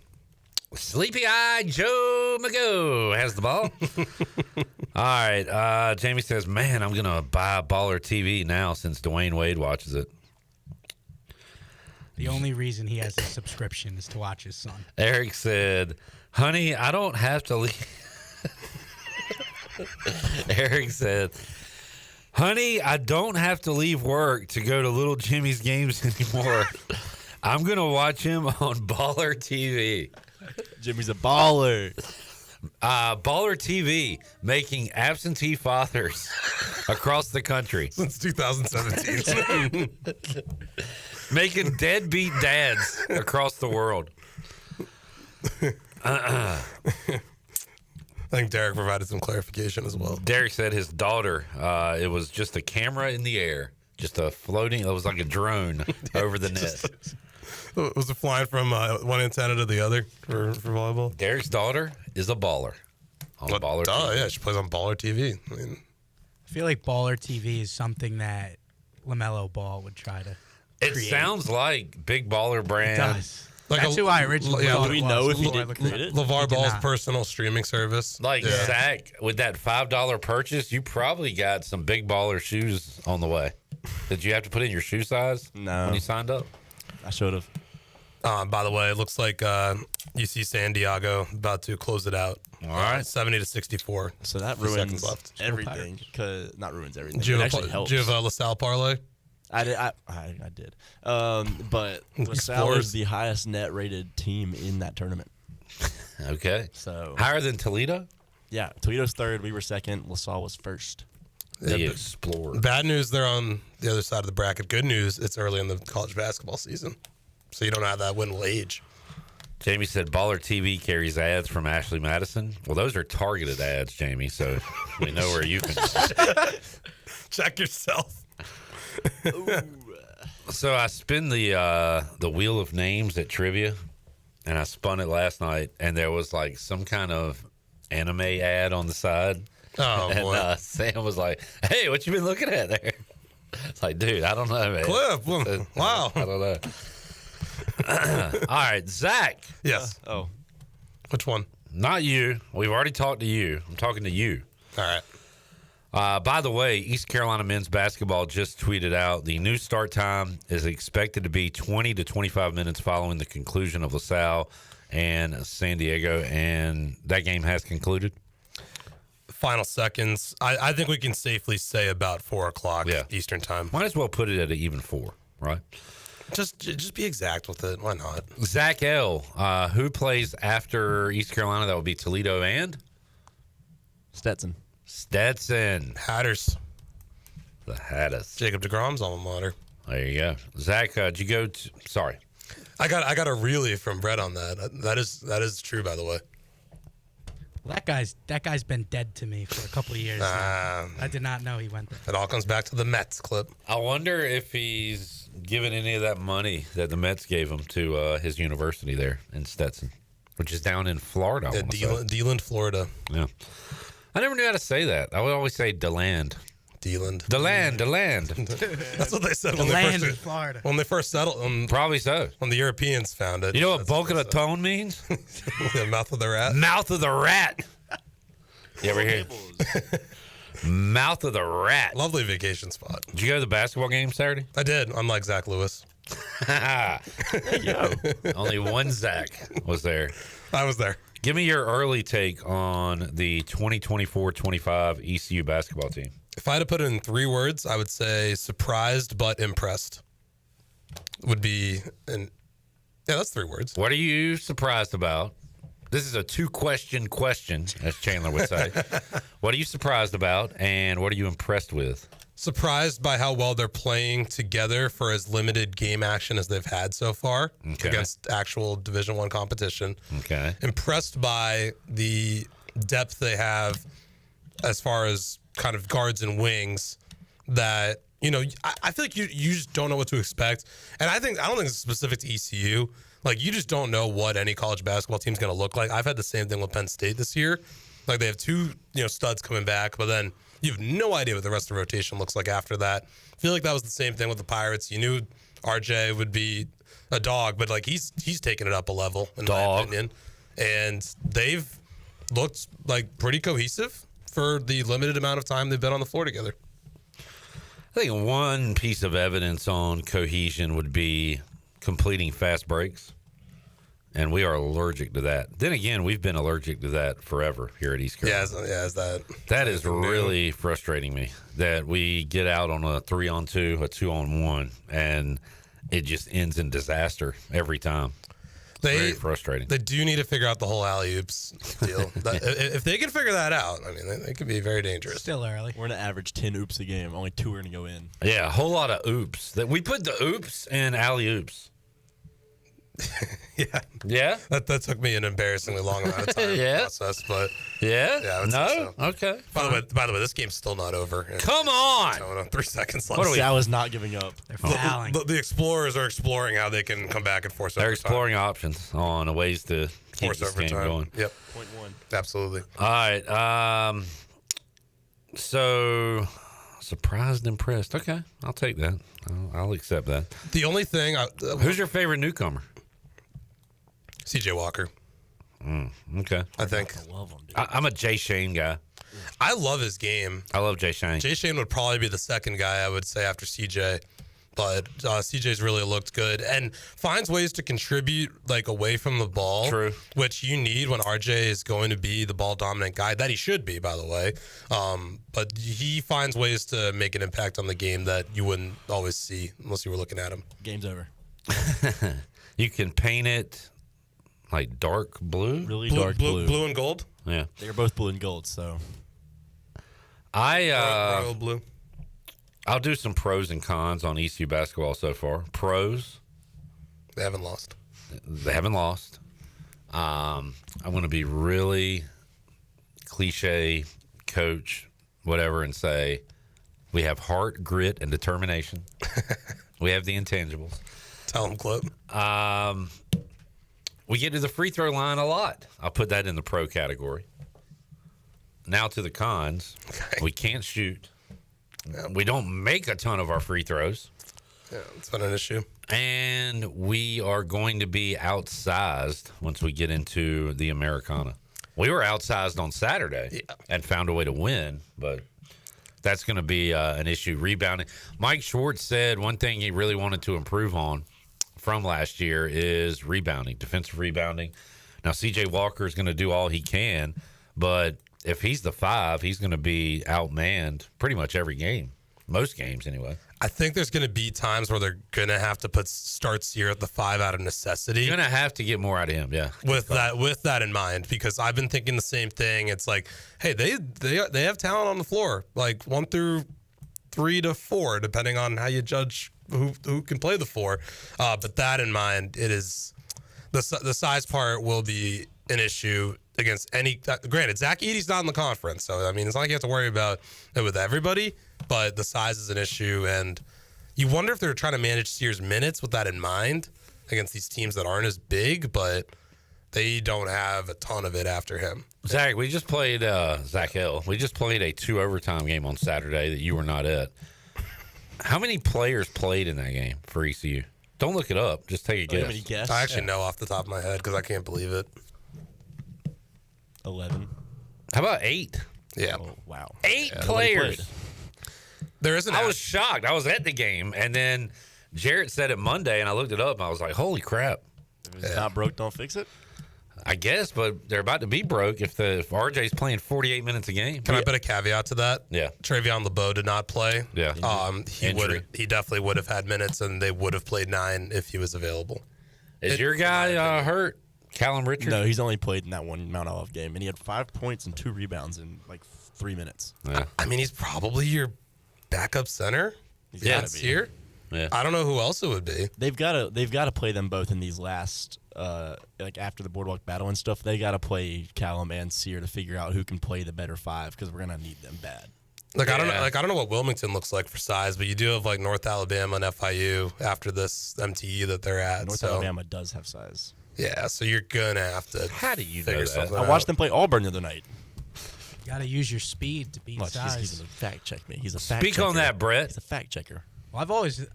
Sleepy-eyed Joe Mago has the ball. All right. Jamie says, man, I'm going to buy Baller TV now since Dwayne Wade watches it. The only reason he has a subscription is to watch his son. Eric said, honey, I don't have to leave. Eric said, honey, I don't have to leave work to go to Little Jimmy's games anymore. I'm going to watch him on Baller TV. Jimmy's a baller. Baller TV making absentee fathers across the country since 2017. Making deadbeat dads across the world. I think Derek provided some clarification as well. Derek said his daughter, it was just a camera in the air, just a floating, it was like a drone over the net. Was it flying from one antenna to the other for volleyball? Derek's daughter is a baller on Baller TV. Oh, yeah, she plays on Baller TV. I feel like Baller TV is something that LaMelo Ball would try to It create. sounds like Big Baller brand. It does. That's who I originally thought do we it was know if he before I did looked create it it? up. LeVar He did Ball's not. personal streaming service. Like Zach, with that $5 purchase, you probably got some Big Baller shoes on the way. Did you have to put in your shoe size when you signed up? I should have. By the way, it looks like UC San Diego about to close it out. All right, 70-64. So that Few seconds ruins left. everything. Not ruins everything. Do you It have actually helps. do you have a LaSalle parlay? I did. I did. But LaSalle is the highest net rated team in that tournament. Okay. So higher than Toledo? Yeah, Toledo's third. We were second. LaSalle was first. The Explorer. Bad news, they're on the other side of the bracket. Good news, it's early in the college basketball season. So you don't know how that win will age. Jamie said Baller TV carries ads from Ashley Madison. Well, those are targeted ads, Jamie, so we know where you can check yourself. So I spin the wheel of names at trivia, and I spun it last night, and there was like some kind of anime ad on the side. Oh, and boy. Sam was like, hey, what you been looking at there? It's like, dude, I don't know, man. Clip. Wow. I don't know. All right, Zach. Yes. Which one? Not you. We've already talked to you. I'm talking to you. All right. By the way, East Carolina men's basketball just tweeted out the new start time is expected to be 20 to 25 minutes following the conclusion of LaSalle and San Diego, and that game has concluded. Final seconds. I think we can safely say about 4 o'clock Eastern time. Might as well put it at an even 4, right? Just be exact with it. Why not? Zach L. Who plays after East Carolina? That would be Toledo and Stetson. Hatters. The Hatters. Jacob DeGrom's alma mater. There you go. Zach, did you go to... Sorry. I got a really from Brett on that. That is true, by the way. That guy's been dead to me for a couple of years now. I did not know he went there. It all comes back to the Mets clip. I wonder if he's given any of that money that the Mets gave him to his university there in Stetson, which is down in Florida. Yeah, DeLand, Florida. Yeah. I never knew how to say that. I would always say DeLand. DeLand. That's what they said when DeLand in Florida. When they first settled. Probably so. When the Europeans found it. You know what Boca Raton means? The mouth of the rat. Mouth of the rat. You ever hear? Mouth of the rat. Lovely vacation spot. Did you go to the basketball game Saturday? I did, unlike Zach Lewis. Only one Zach was there. I was there. Give me your early take on the 2024-25 ECU basketball team. If I had to put it in 3 words, I would say surprised but impressed. Would be, yeah, that's 3 words. What are you surprised about? This is a 2-question question, as Chandler would say. What are you surprised about, and what are you impressed with? Surprised by how well they're playing together for as limited game action as they've had so far against actual Division I competition. Okay. Impressed by the depth they have as far as kind of guards and wings that, you know, I feel like you just don't know what to expect. And I don't think it's specific to ECU. Like, you just don't know what any college basketball team's going to look like. I've had the same thing with Penn State this year. Like, they have 2, studs coming back, but then you have no idea what the rest of the rotation looks like after that. I feel like that was the same thing with the Pirates. You knew RJ would be a dog, but like he's taken it up a level in my opinion. And they've looked like pretty cohesive for the limited amount of time they've been on the floor together. I think one piece of evidence on cohesion would be completing fast breaks. And we are allergic to that. Then again, we've been allergic to that forever here at East Carolina. That is really frustrating me that we get out on a 3-on-2, a 2-on-1, and it just ends in disaster every time. Very frustrating. They do need to figure out the whole alley-oops deal. If they can figure that out, I mean, it could be very dangerous. Still early. We're going to average 10 oops a game. Only 2 are going to go in. Yeah, a whole lot of oops. We put the oops in alley-oops. Yeah. That took me an embarrassingly long amount of time to process, but I would say so. Okay. By the way, this game's still not over. Come on. So, 3 seconds left. What are we? Sal is not giving up. They're fouling. The Explorers are exploring how they can come back and force overtime. They're exploring options on ways to keep force this game overtime. going. Yep. Point 1. Absolutely. All right. So surprised, impressed. Okay, I'll take that. I'll accept that. The only thing, who's your favorite newcomer? CJ Walker. Okay. I think. I'm a Jay Shane guy. I love his game. I love Jay Shane. Jay Shane would probably be the second guy I would say after CJ. But CJ's really looked good and finds ways to contribute like away from the ball. True. Which you need when RJ is going to be the ball dominant guy that he should be, by the way. But he finds ways to make an impact on the game that you wouldn't always see unless you were looking at him. Game's over. You can paint it like dark blue? Really dark blue. Blue and gold? Yeah. They're both blue and gold, so. Royal blue. I'll do some pros and cons on ECU basketball so far. Pros. They haven't lost. I'm going to be really cliche, coach, whatever, and say we have heart, grit, and determination. We have the intangibles. Tell them, Clip. We get to the free throw line a lot. I'll put that in the pro category. Now to the cons. Okay. We can't shoot. We don't make a ton of our free throws. Yeah, it's been an issue. And we are going to be outsized once we get into the Americana. We were outsized on Saturday and found a way to win, but that's going to be an issue. Rebounding. Mike Schwartz said one thing he really wanted to improve on from last year is rebounding, defensive rebounding. Now, C.J. Walker is going to do all he can, but if he's the 5, he's going to be outmanned pretty much every game, most games anyway. I think there's going to be times where they're going to have to put starts here at the 5 out of necessity. You're going to have to get more out of him, yeah. With that in mind, because I've been thinking the same thing. It's like, hey, they have talent on the floor, like 1 through 3 to 4, depending on how you judge who can play the 4. But that in mind, it is the size part will be an issue against any. Granted, Zach Edey's not in the conference, so I mean it's not like you have to worry about it with everybody. But the size is an issue, and you wonder if they're trying to manage Sears' minutes with that in mind against these teams that aren't as big, but they don't have a ton of it after him. Zach, we just played Zach Hill. We just played a 2 overtime game on Saturday that you were not at. How many players played in that game for ECU? Don't look it up. Just take a guess. How many guess? I actually know off the top of my head because I can't believe it. 11. How about 8? Yeah. Oh, wow. 8 players. There isn't. I was shocked. I was at the game, and then Jarrett said it Monday, and I looked it up, and I was like, holy crap. If it's not broke, don't fix it? I guess, but they're about to be broke if RJ's playing 48 minutes a game. Can I put a caveat to that? Yeah. Travion LeBeau did not play. Yeah. He definitely would have had minutes, and they would have played 9 if he was available. Is your guy hurt? Callum Richards? No, he's only played in that one Mount Olive game, and he had 5 points and 2 rebounds in like 3 minutes. Yeah. I mean, he's probably your backup center. He's gotta be here. Yeah. I don't know who else it would be. They've got to play them both in these last like after the Boardwalk battle and stuff. They got to play Callum and Sear to figure out who can play the better 5 because we're gonna need them bad. I don't know what Wilmington looks like for size, but you do have like North Alabama and FIU after this MTE that they're at. North Alabama does have size. Yeah, so you're gonna have to. How do you figure know something I out. watched them play Auburn the other night. You got to use your speed to beat size. He's gonna fact check me. He's a fact Speak checker. on that, Brett. He's a fact checker. Well, I've always,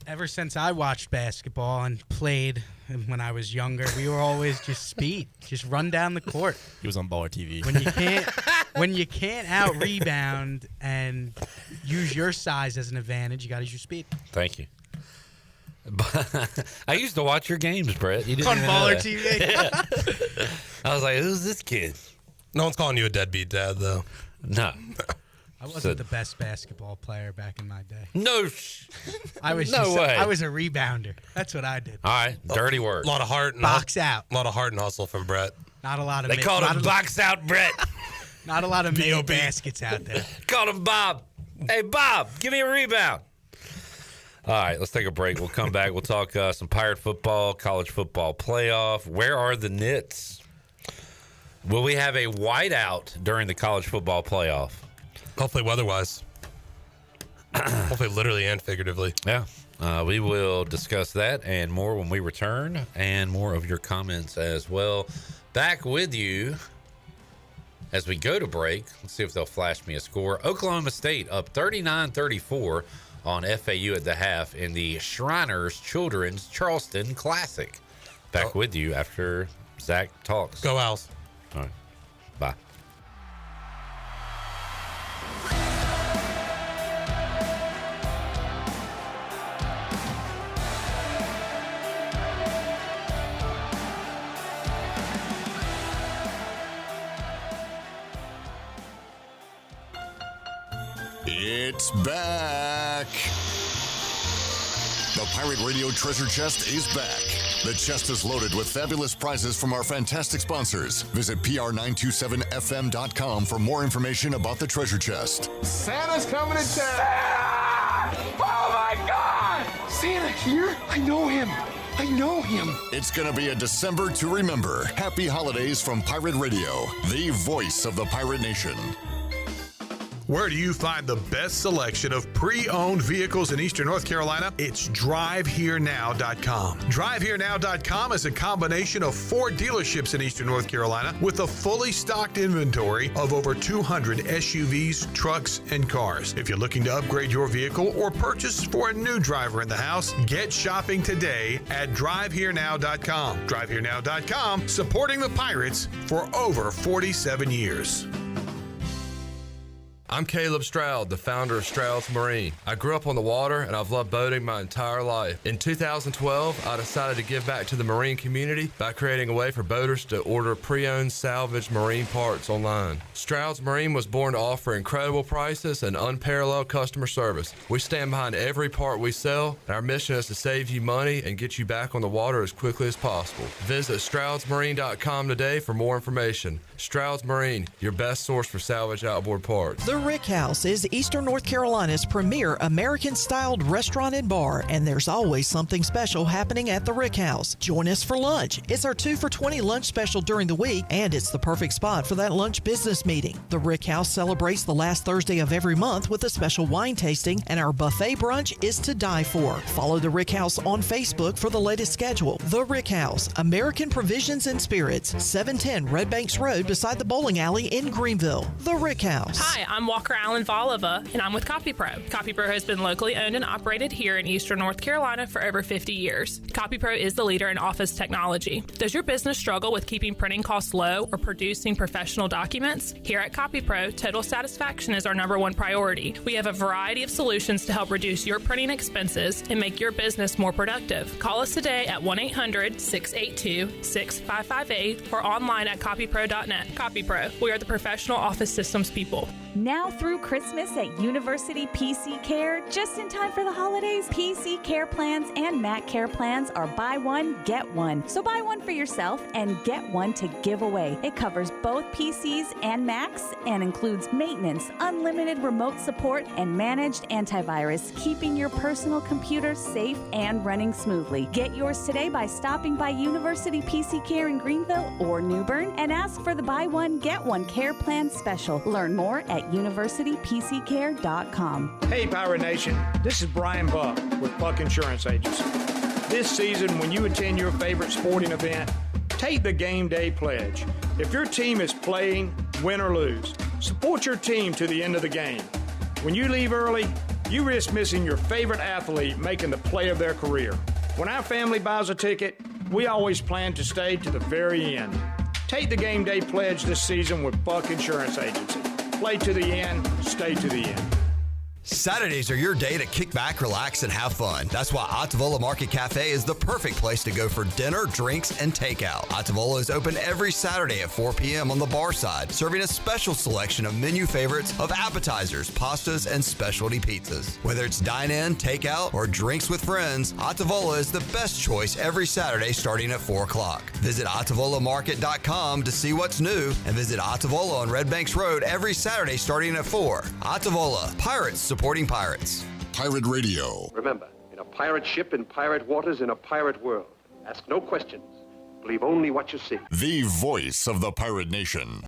ever since I watched basketball and played when I was younger, we were always just speed, just run down the court. He was on Baller TV. When you can't out rebound and use your size as an advantage, you got to use your speed. Thank you. I used to watch your games, Brett. You didn't On even know Baller that. TV. Yeah. I was like, who's this kid? No one's calling you a deadbeat dad, though. No. I wasn't the best basketball player back in my day. No. I was No way. I was a rebounder. That's what I did. All right, dirty work. A lot of heart and Box out. A lot of heart and hustle from Brett. Not a lot of. They called him Box Out Brett. Not a lot of made baskets out there. Called him Bob. Hey, Bob, give me a rebound. All right, let's take a break. We'll come back. We'll talk some Pirate football, college football playoff. Where are the Knits? Will we have a whiteout during the college football playoff? Hopefully weather-wise. Hopefully literally and figuratively. Yeah. We will discuss that and more when we return, and more of your comments as well. Back with you as we go to break. Let's see if they'll flash me a score. Oklahoma State up 39-34 on FAU at the half in the Shriners Children's Charleston Classic. Back with you after Zach talks. Go Owls. All right. Bye. It's back. The Pirate Radio Treasure Chest is back. The chest is loaded with fabulous prizes from our fantastic sponsors. Visit pr927fm.com for more information about the treasure chest. Santa's coming to town! Oh my God! Santa here? I know him. I know him. It's going to be a December to remember. Happy holidays from Pirate Radio, the voice of the Pirate Nation. Where do you find the best selection of pre-owned vehicles in Eastern North Carolina? It's DriveHereNow.com. DriveHereNow.com is a combination of 4 dealerships in Eastern North Carolina with a fully stocked inventory of over 200 SUVs, trucks, and cars. If you're looking to upgrade your vehicle or purchase for a new driver in the house, get shopping today at DriveHereNow.com. DriveHereNow.com, supporting the Pirates for over 47 years. I'm Caleb Stroud, the founder of Stroud's Marine. I grew up on the water and I've loved boating my entire life. In 2012, I decided to give back to the marine community by creating a way for boaters to order pre-owned salvage marine parts online. Stroud's Marine was born to offer incredible prices and unparalleled customer service. We stand behind every part we sell, and our mission is to save you money and get you back on the water as quickly as possible. Visit StroudsMarine.com today for more information. Stroud's Marine, your best source for salvage outboard parts. The Rick House is Eastern North Carolina's premier American-styled restaurant and bar, and there's always something special happening at the Rick House. Join us for lunch. It's our 2 for $20 lunch special during the week, and it's the perfect spot for that lunch business meeting. The Rick House celebrates the last Thursday of every month with a special wine tasting, and our buffet brunch is to die for. Follow the Rick House on Facebook for the latest schedule. The Rick House, American Provisions and Spirits, 710 Red Banks Road, beside the bowling alley in Greenville. The Rick House. Hi, I'm Walker Allen Volova, and I'm with CopyPro. CopyPro has been locally owned and operated here in Eastern North Carolina for over 50 years. CopyPro is the leader in office technology. Does your business struggle with keeping printing costs low or producing professional documents? Here at CopyPro, total satisfaction is our #1 priority. We have a variety of solutions to help reduce your printing expenses and make your business more productive. Call us today at 1-800-682-6558 or online at copypro.net. CopyPro, we are the professional office systems people. Now through Christmas at University PC Care, just in time for the holidays, PC Care Plans and Mack Care Plans are buy one, get one. So buy one for yourself and get one to give away. It covers both PCs and Macs and includes maintenance, unlimited remote support, and managed antivirus, keeping your personal computer safe and running smoothly. Get yours today by stopping by University PC Care in Greenville or New Bern and ask for the buy one, get one care plan special. Learn more at universitypccare.com. Hey, Pirate Nation. This is Brian Buck with Buck Insurance Agency. This season, when you attend your favorite sporting event, take the game day pledge. If your team is playing, win or lose, support your team to the end of the game. When you leave early, you risk missing your favorite athlete making the play of their career. When our family buys a ticket, we always plan to stay to the very end. Take the game day pledge this season with Buck Insurance Agency. Play to the end, stay to the end. Saturdays are your day to kick back, relax, and have fun. That's why Ottavola Market Cafe is the perfect place to go for dinner, drinks, and takeout. Ottavola is open every Saturday at 4 p.m. on the bar side, serving a special selection of menu favorites of appetizers, pastas, and specialty pizzas. Whether it's dine-in, takeout, or drinks with friends, Ottavola is the best choice every Saturday starting at 4 o'clock. Visit OttavolaMarket.com to see what's new, and visit Ottavola on Red Banks Road every Saturday starting at 4. Ottavola, Pirates supporting pirates. Pirate Radio. Remember, in a pirate ship, in pirate waters, in a pirate world, ask no questions. Believe only what you see. The voice of the pirate nation.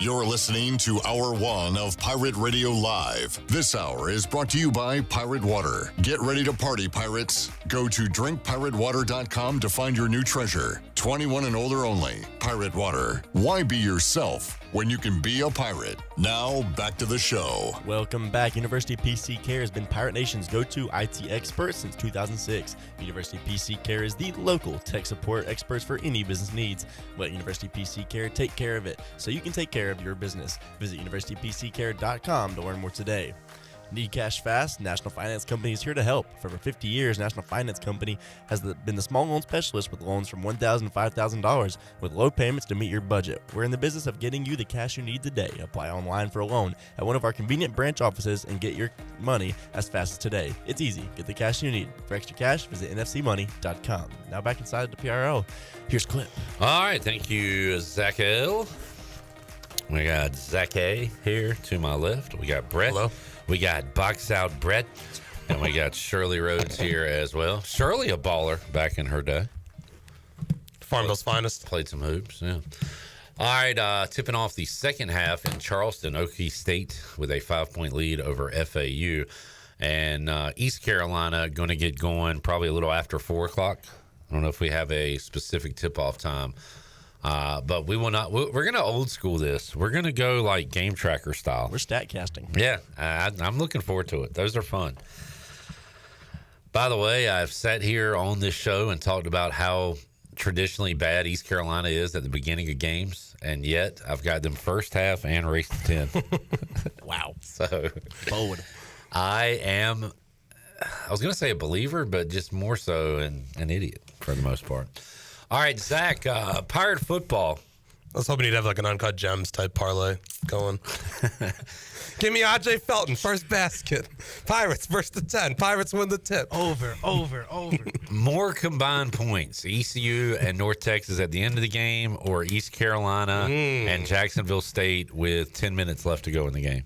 You're listening to Hour 1 of Pirate Radio Live. This hour is brought to you by Pirate Water. Get ready to party, pirates. Go to drinkpiratewater.com to find your new treasure. 21 and older only. Pirate Water. Why be yourself when you can be a pirate? Now, back to the show. Welcome back. University PC Care has been Pirate Nation's go-to IT expert since 2006. University PC Care is the local tech support experts for any business needs. Let University PC Care take care of it so you can take care of your business. Visit universitypccare.com to learn more today. Need cash fast? National Finance Company is here to help. For over 50 years, National Finance Company has been the small loan specialist with loans from $1,000 to $5,000 with low payments to meet your budget. We're in the business of getting you the cash you need today. Apply online for a loan at one of our convenient branch offices and get your money as fast as today. It's easy. Get the cash you need. For extra cash, visit nfcmoney.com. Now back inside the PRO. Here's Clip. All right. Thank you, Zach L. We got Zach A here to my left. We got Brett. Hello. We got Box Out Brett. And we got Shirley Rhodes here as well. Shirley, a baller back in her day. Farmville's finest. Played some hoops, yeah. All right, tipping off the second half in Charleston, Okie State with a 5-point lead over FAU. And East Carolina going to get going probably a little after 4 o'clock. I don't know if we have a specific tip-off time. But we will not. We're going to old school this. We're going to go like game tracker style. We're stat casting. Yeah, I'm looking forward to it. Those are fun. By the way, I've sat here on this show and talked about how traditionally bad East Carolina is at the beginning of games, and yet I've got them first half and race to 10. Wow. So bold. I was going to say a believer, but just more so an idiot for the most part. All right, Zach, Pirate football. I was hoping you'd have like an Uncut Gems type parlay going. Give me AJ Felton, first basket. Pirates, first to 10. Pirates win the tip. Over. More combined points. ECU and North Texas at the end of the game, or East Carolina and Jacksonville State with 10 minutes left to go in the game.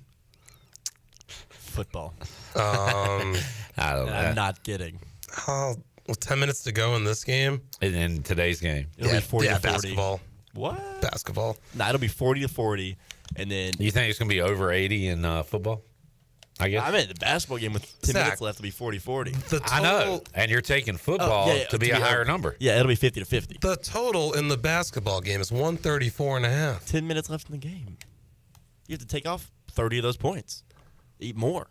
Football. I don't know. I'm not kidding. Well, 10 minutes to go in this game. In today's game. It'll be 40 to 40. Basketball. What? Basketball. Nah, it'll be 40-40, and then You think it's going to be over 80 in football? I guess. I mean, the basketball game with 10 Zach, minutes left will be 40-40. I know. And you're taking football to be a higher number. Yeah, it'll be 50-50. The total in the basketball game is 134.5. 10 minutes left in the game. You have to take off 30 of those points. Eat more.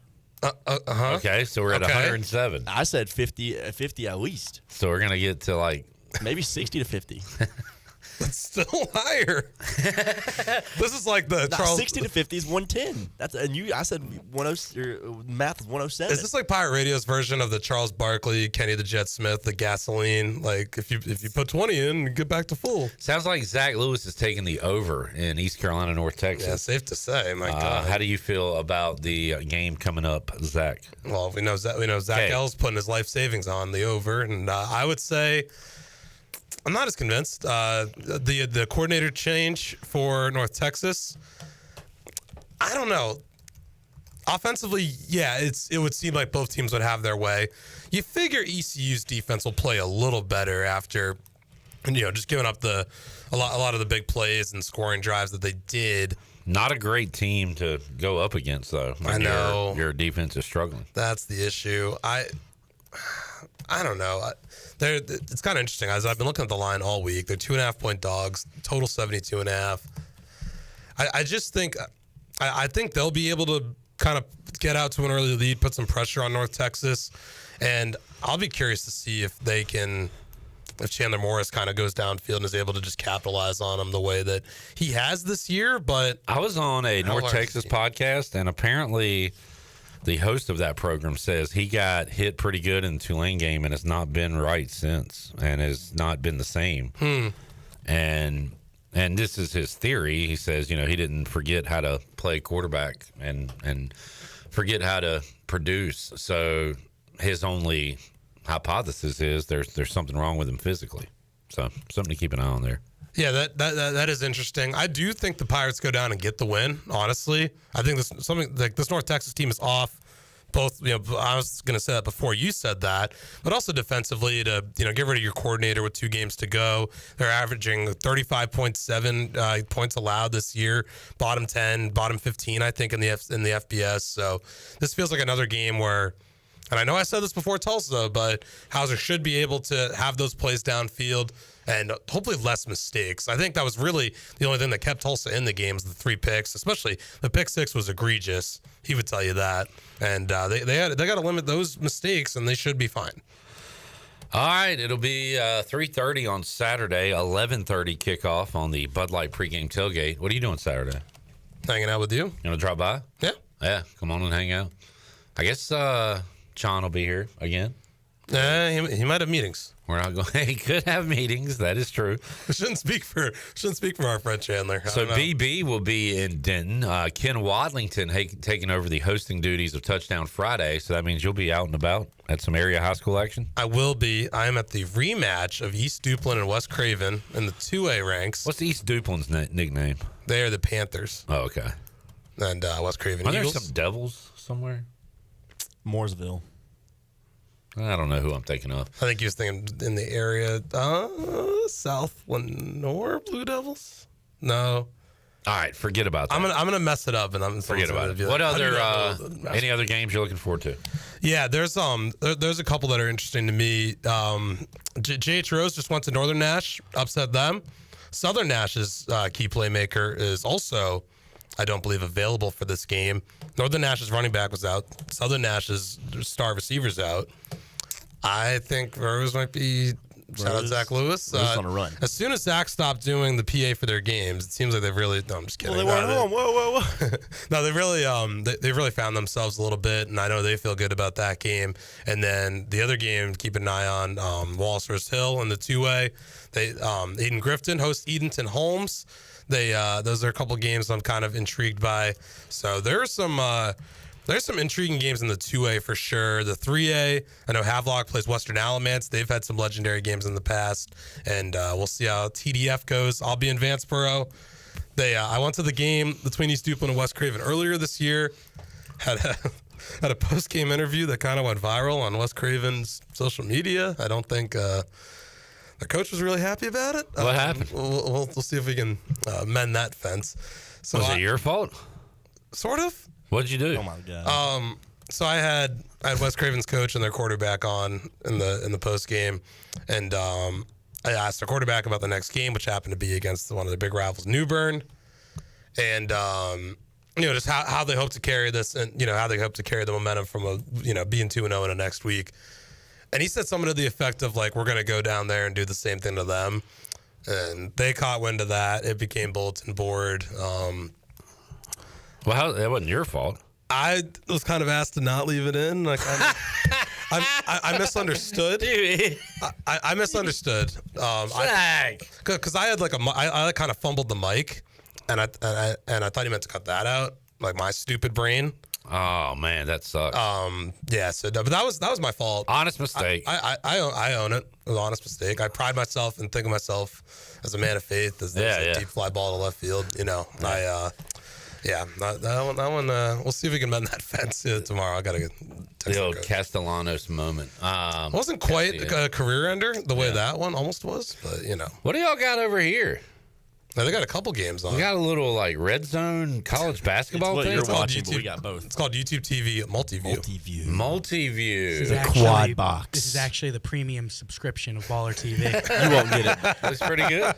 Okay, so we're at 107. I said 50 at least. So we're going to get to like maybe 60-50. That's still higher. This is like the Charles. 60-50 is 110. That's and you. I said 10. Your math is 107. Is this like Pirate Radio's version of the Charles Barkley, Kenny the Jet Smith, the gasoline? Like if you put 20 in, you get back to full. Sounds like Zach Lewis is taking the over in East Carolina, North Texas. Yeah, safe to say. My God. How do you feel about the game coming up, Zach? Well, we know Zach L's putting his life savings on the over, and I would say. I'm not as convinced. The coordinator change for North Texas, I don't know. Offensively, yeah, it would seem like both teams would have their way. You figure ECU's defense will play a little better after, just giving up a lot of the big plays and scoring drives that they did. Not a great team to go up against, though. I know. Your defense is struggling. That's the issue. I don't know. It's kind of interesting. I've been looking at the line all week. They're 2.5-point dogs, total 72.5. I just think I think they'll be able to kind of get out to an early lead, put some pressure on North Texas, and I'll be curious to see if Chandler Morris kind of goes downfield and is able to just capitalize on them the way that he has this year. But I was on a North Texas podcast, and apparently the host of that program says he got hit pretty good in the Tulane game and has not been right since and has not been the same. And this is his theory. He says, he didn't forget how to play quarterback and forget how to produce. So his only hypothesis is there's something wrong with him physically. So something to keep an eye on there. Yeah, that is interesting. I do think the Pirates go down and get the win. Honestly, I think this North Texas team is off. Both, I was going to say that before you said that, but also defensively to get rid of your coordinator with 2 games to go. They're averaging 35.7 points allowed this year, bottom 10, bottom 15, I think in the FBS. So this feels like another game where. And I know I said this before Tulsa, but Hauser should be able to have those plays downfield and hopefully less mistakes. I think that was really the only thing that kept Tulsa in the game was the 3 picks, especially the pick 6 was egregious. He would tell you that. And they got to limit those mistakes, and they should be fine. All right, it'll be 3:30 on Saturday, 11:30 kickoff on the Bud Light pregame tailgate. What are you doing Saturday? Hanging out with you. You want to drop by? Yeah. Yeah, come on and hang out. I guess John will be here again. He might have meetings. We're not going. He could have meetings. That is true. Shouldn't speak for our friend Chandler. So BB will be in Denton. Ken Wadlington taking over the hosting duties of Touchdown Friday. So that means you'll be out and about at some area high school action. I will be. I am at the rematch of East Duplin and West Craven in the 2A ranks. What's East Duplin's nickname? They are the Panthers. Oh, okay. And West Craven Are Eagles. there some Devils somewhere? Mooresville. I don't know who I'm thinking of. I think he was thinking in the area South Lenore Blue Devils. No. All right, forget about that. I'm gonna mess it up, and I'm forget about it. What other any other games you're looking forward to? Yeah, there's a couple that are interesting to me. JH Rose just went to Northern Nash, upset them. Southern Nash's key playmaker is also, I don't believe, available for this game. Northern Nash's running back was out. Southern Nash's star receiver's out. I think Rose might be. Shout out Zach Lewis. On a run. As soon as Zach stopped doing the PA for their games, it seems like they've really. No, I'm just kidding. Well, they weren't home. Whoa. No, they really they've really found themselves a little bit, and I know they feel good about that game. And then the other game, keep an eye on Walshurst Hill in the 2A. Eden Grifton hosts Edenton Holmes. Those are a couple games I'm kind of intrigued by. So there's some intriguing games in the 2A for sure. The 3A, I know Havelock plays Western Alamance. They've had some legendary games in the past, and we'll see how TDF goes. I'll be in Vanceboro. I went to the game between East Duplin and West Craven earlier this year. Had a post-game interview that kind of went viral on West Craven's social media. I don't think The coach was really happy about it. What happened? We'll see if we can mend that fence. So was it your fault? Sort of. What did you do? Oh my god. So I had Wes Craven's coach and their quarterback on in the post game, and I asked the quarterback about the next game, which happened to be against one of the big rivals, New Bern, and just how they hope to carry this, and how they hope to carry the momentum from being 2-0 in the next week. And he said something to the effect of like, we're going to go down there and do the same thing to them, and they caught wind of that. It became bulletin board. Well, that wasn't your fault. I was kind of asked to not leave it in. Like I misunderstood. I misunderstood. Because I had I kind of fumbled the mic, and I thought he meant to cut that out, like my stupid brain. Oh man, that sucks. Yeah. So, but that was my fault. Honest mistake. I own it. It was an honest mistake. I pride myself and think of myself as a man of faith. As a deep fly ball to left field. That one. We'll see if we can mend that fence tomorrow. I gotta get the old Castellanos moment. It wasn't quite a career ender the way that one almost was, but What do y'all got over here? They got a couple games on. We got a little like red zone college basketball thing. You're watching, but we got both. It's called YouTube TV Multiview. Multiview. This is quad box. This is actually the premium subscription of Baller TV. You won't get it. That's pretty good.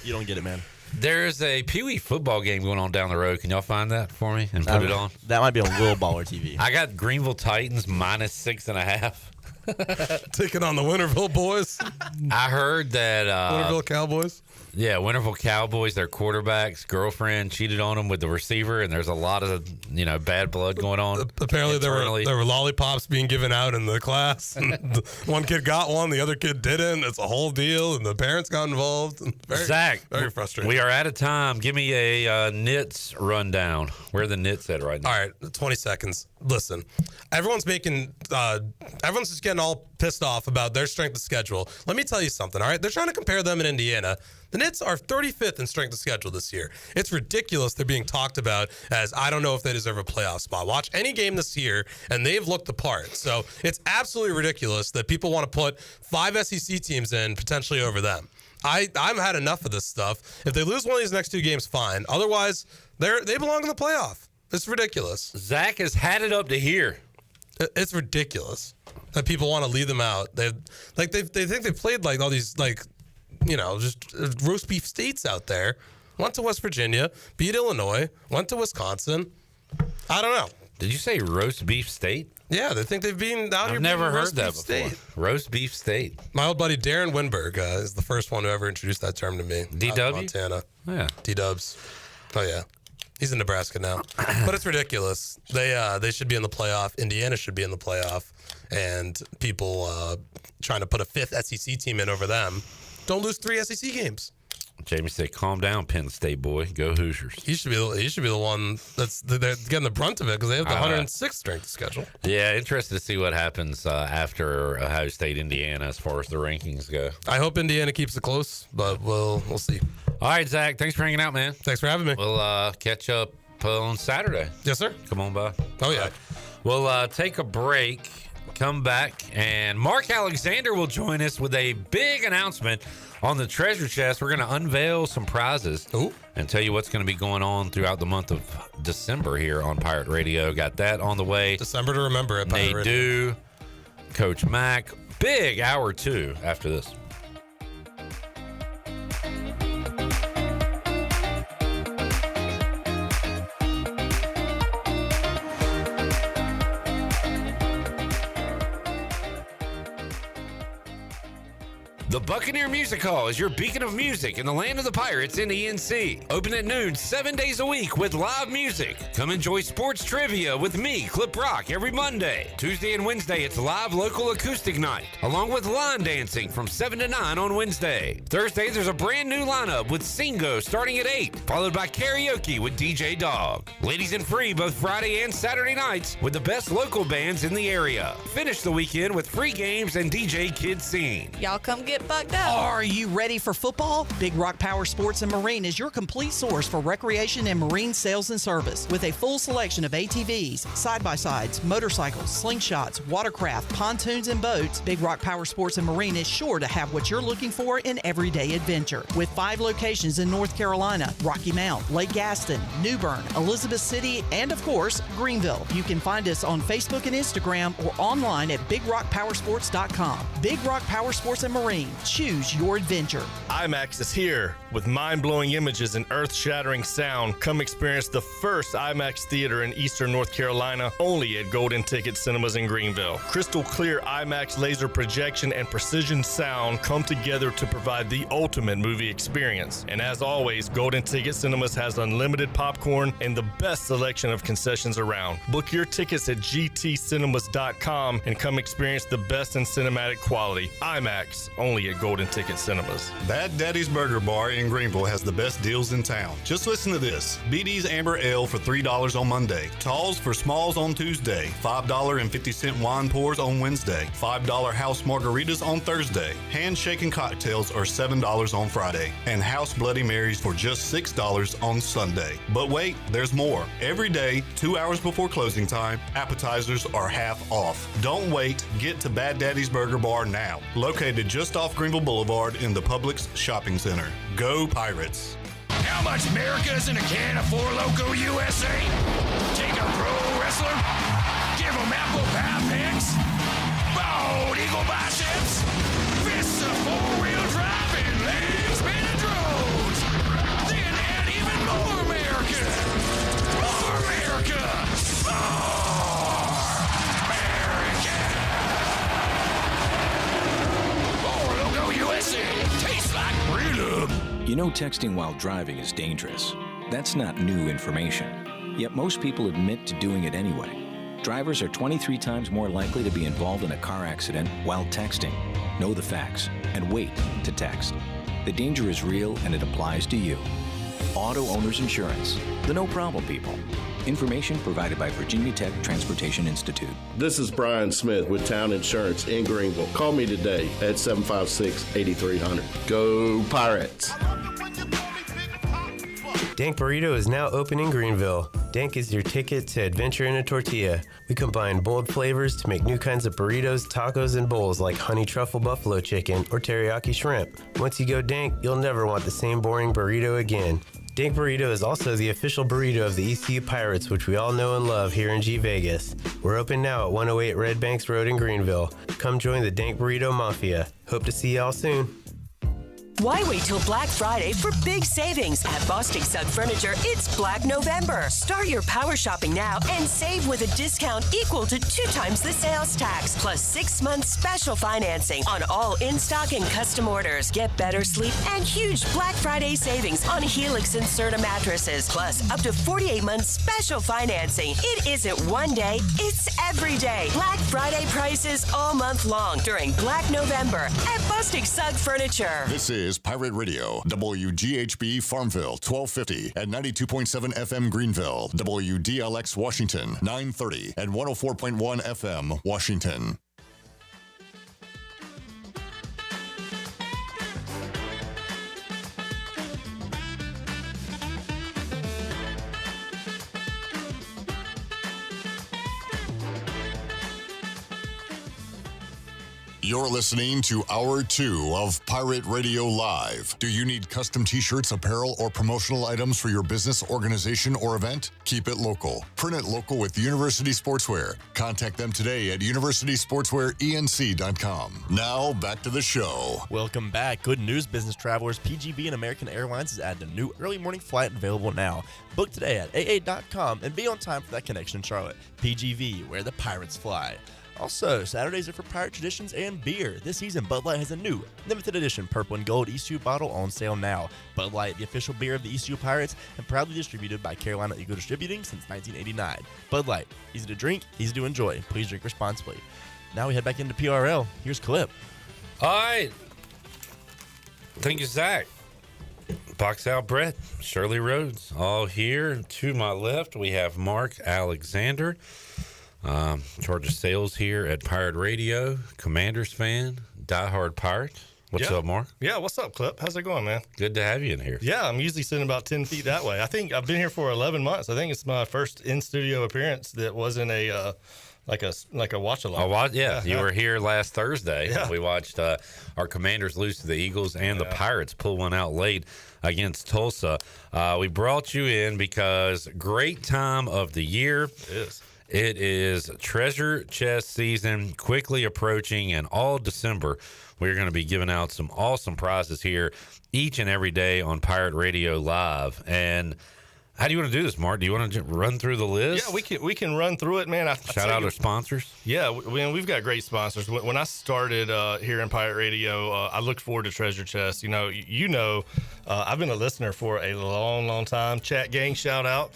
You don't get it, man. There's a Pee Wee football game going on down the road. Can y'all find that for me and put it on? That might be on Will Baller TV. I got Greenville Titans -6.5. Taking on the Winterville boys. I heard that Winterville Cowboys. Yeah, Winterville Cowboys, their quarterback's girlfriend cheated on them with the receiver, and there's a lot of bad blood going on. Apparently, there were lollipops being given out in the class. And one kid got one, the other kid didn't. It's a whole deal, and the parents got involved. Zach, very frustrating. We are out of time. Give me a Knits rundown. Where are the Knits at right now? All right, 20 seconds. Listen, everyone's just getting all pissed off about their strength of schedule. Let me tell you something, all right? They're trying to compare them in Indiana. The Knits are 35th in strength of schedule this year. It's ridiculous they're being talked about as I don't know if they deserve a playoff spot. Watch any game this year, and they've looked the part. So it's absolutely ridiculous that people want to put 5 SEC teams in potentially over them. I've had enough of this stuff. If they lose one of these next 2 games, fine. Otherwise, they belong in the playoff. It's ridiculous. Zach has had it up to here. It's ridiculous that people want to leave them out. They think they played like all these just roast beef states out there. Went to West Virginia, beat Illinois, went to Wisconsin. I don't know. Did you say roast beef state? Yeah, they think they've been out here. I've never heard that before. State. Roast beef state. My old buddy Darren Winberg is the first one who ever introduced that term to me. DW? Montana. Yeah. D-Dubs. Oh, yeah. He's in Nebraska now. But it's ridiculous. They should be in the playoff. Indiana should be in the playoff. And people trying to put a 5th SEC team in over them. Don't lose 3 SEC games. Jamie said, "Calm down, Penn State boy. Go Hoosiers." He should be the one they're getting the brunt of it because they have the 106th strength schedule. Yeah, interested to see what happens after Ohio State, Indiana, as far as the rankings go. I hope Indiana keeps it close, but we'll see. All right, Zach. Thanks for hanging out, man. Thanks for having me. We'll catch up on Saturday. Yes, sir. Come on by. Oh yeah. Right. We'll take a break. Come back, and Mark Alexander will join us with a big announcement on the treasure chest. We're going to unveil some prizes and tell you what's going to be going on throughout the month of December here on Pirate Radio. Got that on the way. December to remember at Pirate Radio. Nadu, Coach Mack. Big hour 2 after this. The Buccaneer Music Hall is your beacon of music in the land of the Pirates in the NC. Open at noon 7 days a week with live music. Come enjoy sports trivia with me, Clip Rock, every Monday. Tuesday and Wednesday, it's live local acoustic night, along with line dancing from 7 to 9 on Wednesday. Thursday, there's a brand new lineup with Singo starting at 8, followed by karaoke with DJ Dog. Ladies and free both Friday and Saturday nights with the best local bands in the area. Finish the weekend with free games and DJ Kid Scene. Y'all come get get bucked up. Are you ready for football? Big Rock Power Sports and Marine is your complete source for recreation and marine sales and service. With a full selection of ATVs, side-by-sides, motorcycles, slingshots, watercraft, pontoons, and boats, Big Rock Power Sports and Marine is sure to have what you're looking for in everyday adventure. With 5 locations in North Carolina, Rocky Mount, Lake Gaston, New Bern, Elizabeth City, and of course, Greenville. You can find us on Facebook and Instagram or online at BigRockPowersports.com. Big Rock Power Sports and Marine. Choose your adventure. IMAX is here with mind-blowing images and earth-shattering sound. Come experience the first IMAX theater in Eastern North Carolina, only at Golden Ticket Cinemas in Greenville. Crystal clear IMAX laser projection and precision sound come together to provide the ultimate movie experience. And as always, Golden Ticket Cinemas has unlimited popcorn and the best selection of concessions around. Book your tickets at gtcinemas.com and come experience the best in cinematic quality. IMAX, only at Golden Ticket Cinemas. Bad Daddy's Burger Bar in Greenville has the best deals in town. Just listen to this. BD's Amber Ale for $3 on Monday. Talls for smalls on Tuesday. $5.50 wine pours on Wednesday. $5 house margaritas on Thursday. Handshaking cocktails are $7 on Friday. And House Bloody Marys for just $6 on Sunday. But wait, there's more. Every day, 2 hours before closing time, appetizers are half off. Don't wait. Get to Bad Daddy's Burger Bar now. Located just off Greenville Boulevard in the Publix Shopping Center. Go Pirates. How much America is in a can of Four Loko USA? Take a pro wrestler, give him apple pie picks, bald eagle biceps, fists of four-wheel drive, and leg spinning drones. Then add even more America. More America. More America. Four Loko USA. Tastes like freedom. You know, texting while driving is dangerous. That's not new information. Yet most people admit to doing it anyway. Drivers are 23 times more likely to be involved in a car accident while texting. Know the facts and wait to text. The danger is real and it applies to you. Auto Owners Insurance. The no problem people. Information provided by Virginia Tech Transportation Institute. This is Brian Smith with Town Insurance in Greenville. Call me today at 756-8300. Go Pirates! Dank Burrito is now open in Greenville. Dank is your ticket to adventure in a tortilla. We combine bold flavors to make new kinds of burritos, tacos, and bowls like honey truffle buffalo chicken or teriyaki shrimp. Once you go Dank, you'll never want the same boring burrito again. Dank Burrito is also the official burrito of the ECU Pirates, which we all know and love here in G Vegas. We're open now at 108 Red Banks Road in Greenville. Come join the Dank Burrito Mafia. Hope to see y'all soon. Why wait till Black Friday for big savings? At Bostic Sugg Furniture, it's Black November. Start your power shopping now and save with a discount equal to 2 times the sales tax, plus 6 months special financing on all in-stock and custom orders. Get better sleep and huge Black Friday savings on Helix and Serta mattresses, plus up to 48 months special financing. It isn't one day, it's every day. Black Friday prices all month long during Black November at Bostic Sugg Furniture. This is Pirate Radio, WGHB Farmville, 1250 and 92.7 FM Greenville, WDLX Washington, 930 and 104.1 FM Washington. You're listening to Hour 2 of Pirate Radio Live. Do you need custom t-shirts, apparel, or promotional items for your business, organization, or event? Keep it local. Print it local with University Sportswear. Contact them today at universitysportswearenc.com. Now, back to the show. Welcome back. Good news, business travelers. PGV and American Airlines has added a new early morning flight available now. Book today at aa.com and be on time for that connection in Charlotte. PGV, where the pirates fly. Also, Saturdays are for pirate traditions and beer. This season, Bud Light has a new limited edition purple and gold ECU bottle on sale now. Bud Light, the official beer of the ECU Pirates, and proudly distributed by Carolina Eagle Distributing since 1989. Bud Light, easy to drink, easy to enjoy. Please drink responsibly. Now we head back into PRL. Here's Clip. All right. Thank you, Zach. Box out Brett, Shirley Rhodes, all here. To my left, we have Mark Alexander. Charge of sales here at Pirate Radio, Commanders fan, diehard Pirate. What's up, Mark? Yeah, what's up, Clip? How's it going, man? Good to have you in here. Yeah, I'm usually sitting about 10 feet that way. I think I've been here for 11 months. I think it's my first in-studio appearance that wasn't a like a watch-along. You were here last Thursday. Yeah. We watched our Commanders lose to the Eagles and the Pirates pull one out late against Tulsa. We brought you in because great time of the year. It is. It is treasure chest season quickly approaching, and all December we're going to be giving out some awesome prizes here each and every day on Pirate Radio Live. And how do you want to do this, Mark? Do you want to run through the list? Yeah, we can run through it, man. Shout out our sponsors. Yeah, we've got great sponsors. When I started here in Pirate Radio, I looked forward to Treasure Chest. I've been a listener for a long time. Chat Gang, shout out.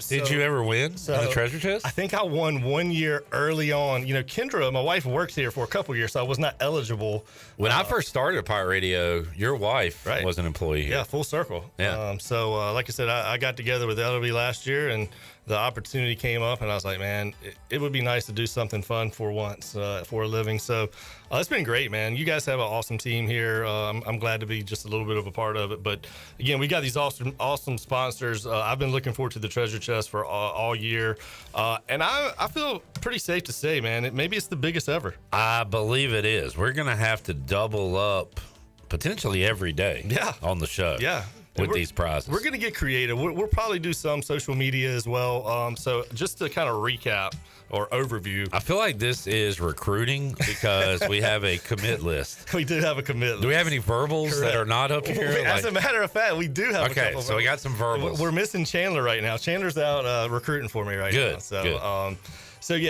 Did you ever win in the Treasure Chest? I think I won 1 year early on. Kendra, my wife, worked here for a couple years, so I was not eligible. When I first started at Pirate Radio, your wife was an employee here. Yeah, full circle. Yeah. Like I said, I got together with LB last year, and the opportunity came up, and I was like, man, it would be nice to do something fun for once for a living. So it's been great, man. You guys have an awesome team here. I'm glad to be just a little bit of a part of it. But again, we got these awesome sponsors. I've been looking forward to the Treasure Chest for all year, and I feel pretty safe to say, man, maybe it's the biggest ever. I believe it is. We're gonna have to double up potentially every day. On the show. Yeah. With these prizes. We're going to get creative. We'll probably do some social media as well. So just to kind of recap or overview. I feel like this is recruiting because we have a commit list. We do have a commit list. Do we have any verbals that are not up here? As a matter of fact, we do have a couple. So we got some verbals. We're missing Chandler right now. Chandler's out recruiting for me right now. Good.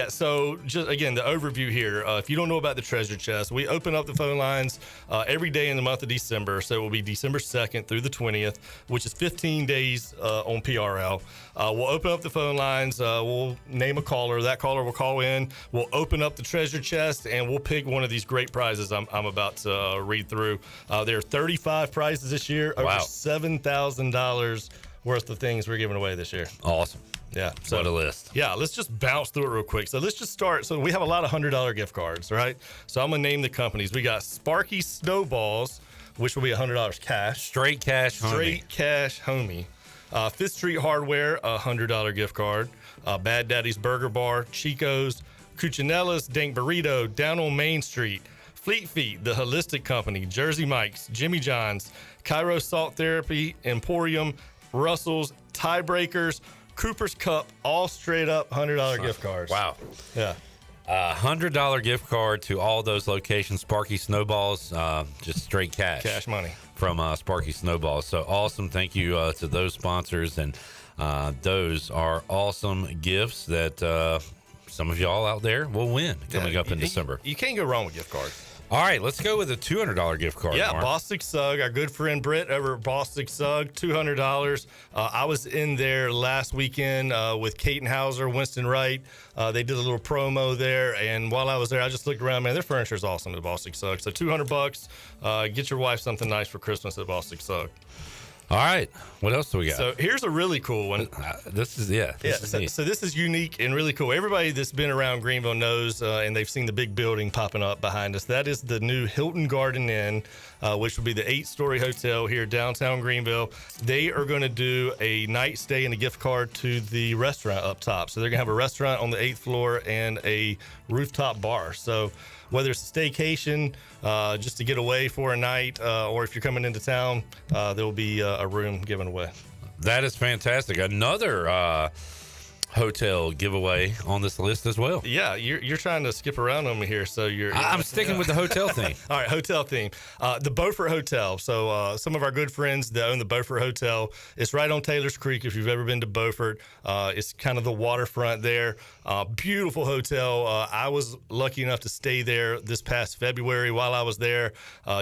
So just again, the overview here. If you don't know about the Treasure Chest, we open up the phone lines every day in the month of December. So it will be December 2nd through the 20th, which is 15 days on PRL. We'll open up the phone lines. We'll name a caller. That caller will call in. We'll open up the Treasure Chest, and we'll pick one of these great prizes I'm about to read through. There are 35 prizes this year. Over $7,000 worth of things we're giving away this year. Awesome. Yeah. What a list. Yeah, let's just bounce through it real quick. So let's just start. So we have a lot of $100 gift cards, right? So I'm going to name the companies. We got Sparky Snowballs, which will be $100 cash. Straight cash homie. Fifth Street Hardware, $100 gift card. Bad Daddy's Burger Bar, Chico's, Cucinella's Dank Burrito, down on Main Street. Fleet Feet, the Holistic Company, Jersey Mike's, Jimmy John's, Cairo Salt Therapy, Emporium, Russell's, Tiebreakers, Cooper's Cup, all straight up $100 gift cards. Wow. Yeah. $100 gift card to all those locations. Sparky Snowballs, just straight cash. Cash money. From Sparky Snowballs. So awesome. Thank you to those sponsors. And those are awesome gifts that some of y'all out there will win coming up in December. You can't go wrong with gift cards. All right, let's go with a $200 gift card. Yeah, Mark. Bostic Sug, our good friend Britt over at Bostic Sug, $200. I was in there last weekend with Caton Hauser, Winston Wright. They did a little promo there, and while I was there, I just looked around. Man, their furniture is awesome at Bostic Sug. So $200. Get your wife something nice for Christmas at Bostic Sug. All right. What else do we got? So here's a really cool one. This is neat. So this is unique and really cool. Everybody that's been around Greenville knows, and they've seen the big building popping up behind us. That is the new Hilton Garden Inn, which will be the 8-story hotel here downtown Greenville. They are going to do a night stay and a gift card to the restaurant up top. So they're going to have a restaurant on the 8th floor and a rooftop bar. So whether it's a staycation, just to get away for a night, or if you're coming into town, there will be a room given away. That is fantastic. Another hotel giveaway on this list as well. Yeah, you're trying to skip around on me here, so I'm sticking with the hotel theme. All right, hotel theme. The Beaufort Hotel. So some of our good friends that own the Beaufort Hotel. It's right on Taylor's Creek. If you've ever been to Beaufort, it's kind of the waterfront there. Beautiful hotel. I was lucky enough to stay there this past February. While I was there,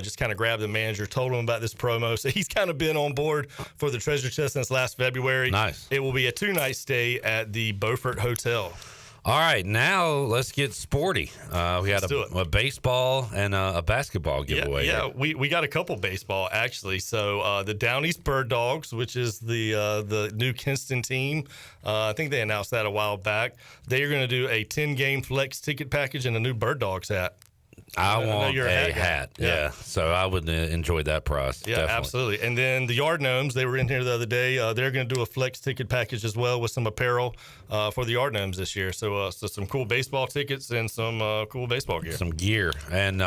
just kind of grabbed the manager, told him about this promo. So he's kind of been on board for the Treasure Chest since last February. Nice. It will be a 2-night stay at the Beaufort Hotel. All right, now let's get sporty. We had a baseball and a basketball giveaway. Yeah, we got a couple baseball actually. So the Down East Bird Dogs, which is the new Kinston team, I think they announced that a while back. They are going to do a 10-game flex ticket package and a new Bird Dogs hat. I know want you're a guy. hat. Yeah. So I would enjoy that price. Yeah, definitely. absolutely. And then the Yard Gnomes, they were in here the other day. They're going to do a flex ticket package as well with some apparel for the Yard Gnomes this year. So some cool baseball tickets and some cool baseball gear. Some gear. And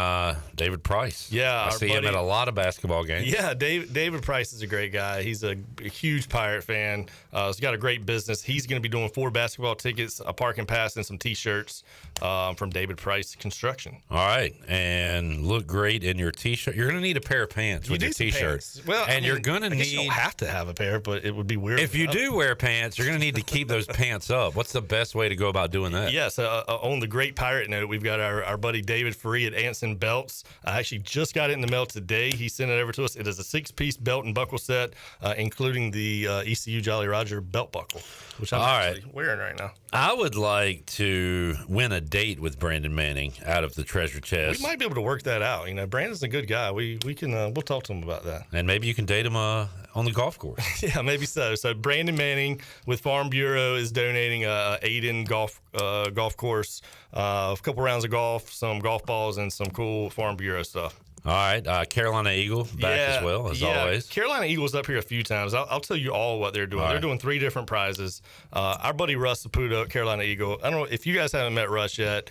David Price. Yeah. I see him at a lot of basketball games. Yeah, David Price is a great guy. He's a huge Pirate fan. He's got a great business. He's going to be doing 4 basketball tickets, a parking pass, and some T-shirts from David Price Construction. All right. And look great in your T-shirt. You're going to need a pair of pants with your T-shirt. Well, and you're going to need. You don't have to have a pair, but it would be weird. If you do wear pants, you're going to need to keep those pants up. What's the best way to go about doing that? Yes, on the Great Pirate note, we've got our buddy David Free at Anson Belts. I actually just got it in the mail today. He sent it over to us. It is a 6-piece belt and buckle set, including the ECU Jolly Roger belt buckle, which I'm actually wearing right now. I would like to win a date with Brandon Manning out of the treasure chest. We might be able to work that out. You know, Brandon's a good guy. We can we'll talk to him about that. And maybe you can date him on the golf course. Yeah, maybe so. So Brandon Manning with Farm Bureau is donating a Aiden golf course, a couple rounds of golf, some golf balls, and some cool Farm Bureau stuff. All right, Carolina Eagle back as well, as always. Carolina Eagle's up here a few times. I'll tell you all what they're doing. All They're right. doing 3 different prizes. Our buddy Russ Saputo at Carolina Eagle. I don't know if you guys haven't met Russ yet.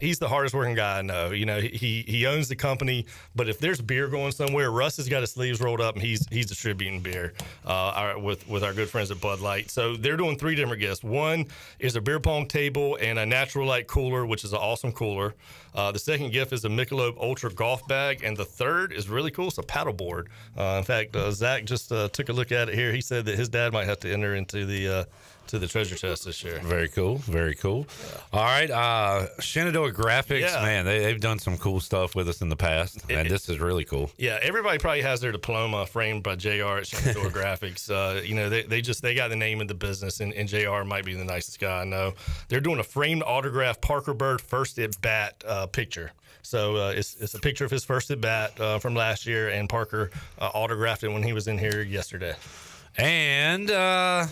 He's the hardest working guy I know. You know, he owns the company, but if there's beer going somewhere, Russ has got his sleeves rolled up and he's distributing beer with our good friends at Bud Light. So they're doing 3 different gifts. One is a beer pong table and a Natural Light cooler, which is an awesome cooler. The second gift is a Michelob Ultra golf bag, and the third is really cool. It's a paddle board. In fact, Zach just took a look at it here. He said that his dad might have to enter into the treasure chest this year. Very cool. Very cool. All right. Shenandoah Graphics, man, they've done some cool stuff with us in the past, and this is really cool. Yeah, everybody probably has their diploma framed by JR at Shenandoah Graphics. You know, they got the name of the business, and JR might be the nicest guy I know. They're doing a framed autograph Parker Bird first at bat picture. So it's a picture of his first at bat from last year, and Parker autographed it when he was in here yesterday. And how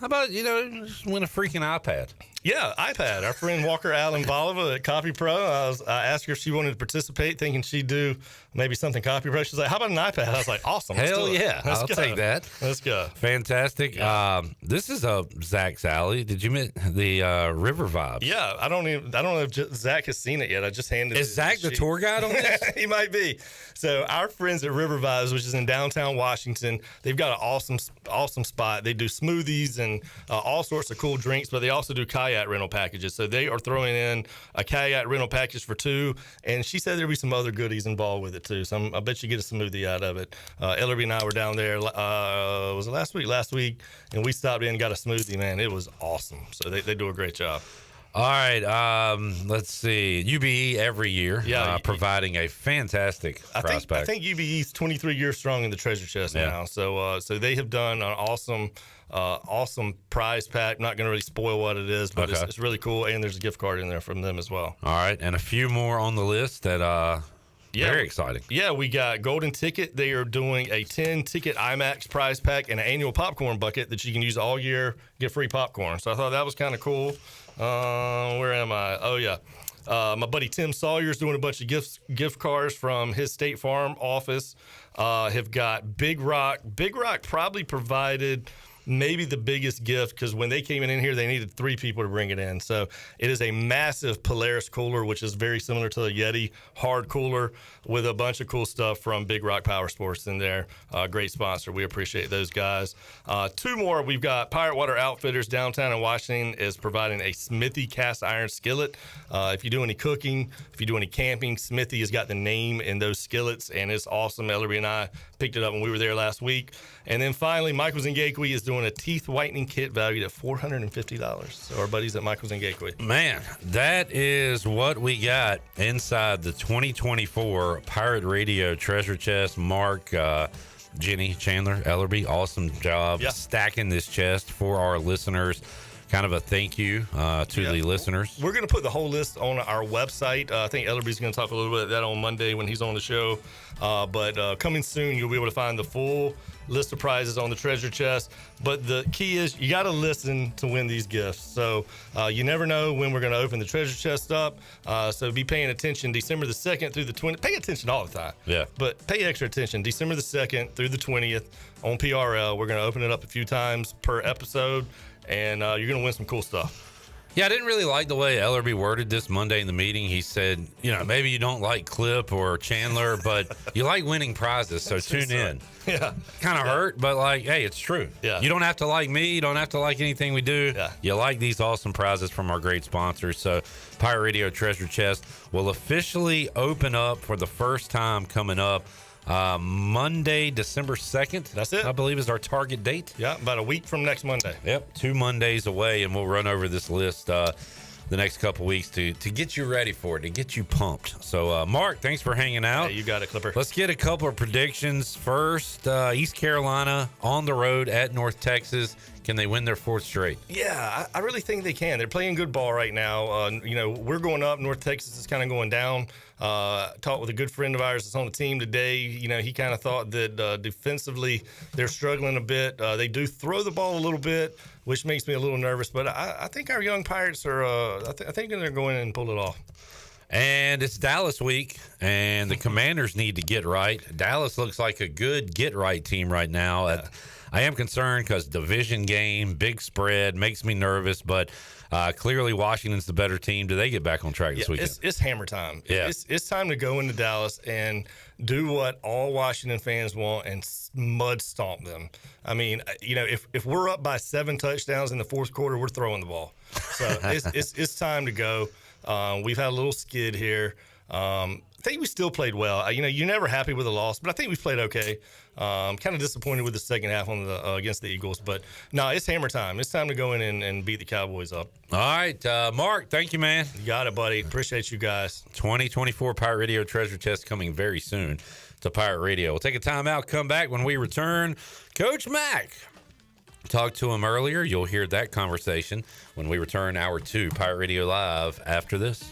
about, just win a freaking iPad? Yeah, iPad. Our friend Walker Allen Bolivar at Copy Pro. I asked her if she wanted to participate, thinking she'd do maybe something Copy Pro. She's like, "How about an iPad?" I was like, "Awesome! Hell yeah, I'll take that. Let's go." Fantastic. Yeah. This is up Zach's alley. Did you meet the River Vibes? Yeah, I don't know if Zach has seen it yet. I just handed. Is Zach the tour guide on this? He might be. So our friends at River Vibes, which is in downtown Washington, they've got an awesome spot. They do smoothies and all sorts of cool drinks, but they also do kayak rental packages. So they are throwing in a kayak rental package for 2, and she said there'll be some other goodies involved with it too. So I bet you get a smoothie out of it. Ellerby and I were down there. Was it last week? Last week, and we stopped in and got a smoothie. Man, it was awesome. So they do a great job. All right, let's see. UBE every year, providing a fantastic prize pack. I think UBE's 23 years strong in the treasure chest now. So they have done an awesome prize pack. Not going to really spoil what it is, but it's really cool. And there's a gift card in there from them as well. All right, and a few more on the list that very exciting. Yeah, we got Golden Ticket. They are doing a 10-ticket IMAX prize pack and an annual popcorn bucket that you can use all year, get free popcorn. So I thought that was kind of cool. Where am I? Oh, yeah. My buddy Tim Sawyer is doing a bunch of gift cards from his State Farm office. Have got Big Rock. Big Rock probably provided maybe the biggest gift, because when they came in here, they needed 3 people to bring it in. So it is a massive Polaris cooler, which is very similar to a Yeti hard cooler, with a bunch of cool stuff from Big Rock Power Sports in there. Great sponsor. We appreciate those guys. 2 more. We've got Pirate Water Outfitters downtown in Washington is providing a Smithy cast iron skillet. If you do any cooking, if you do any camping, Smithy has got the name in those skillets, and it's awesome. Ellery and I picked it up when we were there last week. And then finally, Michael's and Gateway is doing a teeth whitening kit valued at $450. So our buddies at Michael's and Gateway. Man, that is what we got inside the 2024 Pirate Radio Treasure Chest. Mark, Jenny, Chandler, Ellerby, awesome job stacking this chest for our listeners. kind of a thank you to the listeners. We're going to put the whole list on our website. I think Ellerby's going to talk a little bit of that on Monday when he's on the show. But coming soon, you'll be able to find the full list of prizes on the treasure chest. But the key is you got to listen to win these gifts. So you never know when we're going to open the treasure chest up. So be paying attention December the 2nd through the 20th. Pay attention all the time. Yeah. But pay extra attention December the 2nd through the 20th on PRL. We're going to open it up a few times per episode, and you're going to win some cool stuff. Yeah, I didn't really like the way Ellerby worded this Monday in the meeting. He said, maybe you don't like Clip or Chandler, but you like winning prizes, so tune in. Yeah. Kind of hurt, but hey, it's true. Yeah. You don't have to like me. You don't have to like anything we do. Yeah. You like these awesome prizes from our great sponsors. So Pirate Radio Treasure Chest will officially open up for the first time coming up Monday, December 2nd. That's it. I believe is our target date. Yeah, about a week from next Monday. Yep, 2 Mondays away, and we'll run over this list the next couple weeks to get you ready for it, to get you pumped. So, Mark, thanks for hanging out. Yeah, you got it, Clipper. Let's get a couple of predictions. First, East Carolina on the road at North Texas. Can they win their 4th straight? Yeah, I really think they can. They're playing good ball right now. We're going up. North Texas is kind of going down. Talked with a good friend of ours that's on the team today. He kind of thought that defensively they're struggling a bit. They do throw the ball a little bit, which makes me a little nervous. But I think our young Pirates are I think they're going in and pull it off. And it's Dallas week, and the Commanders need to get right. Dallas looks like a good get-right team right now. Yeah. I am concerned because division game, big spread, makes me nervous, but clearly Washington's the better team. Do they get back on track this weekend? It's hammer time. Yeah. It's time to go into Dallas and do what all Washington fans want and mud stomp them. I mean, if we're up by 7 touchdowns in the 4th quarter, we're throwing the ball. So it's time to go. We've had a little skid here. I think we still played well. You're never happy with a loss, but I think we played okay. Kind of disappointed with the second half on the against the Eagles, but no, it's hammer time. It's time to go in and beat the Cowboys up. All right, Mark, thank you, man. You got it, buddy. Appreciate you guys. 2024 Pirate Radio Treasure Chest coming very soon to Pirate Radio. We'll take a time out, come back. When we return, Coach Mack. Talked to him earlier. You'll hear that conversation when we return hour 2 Pirate Radio Live after this.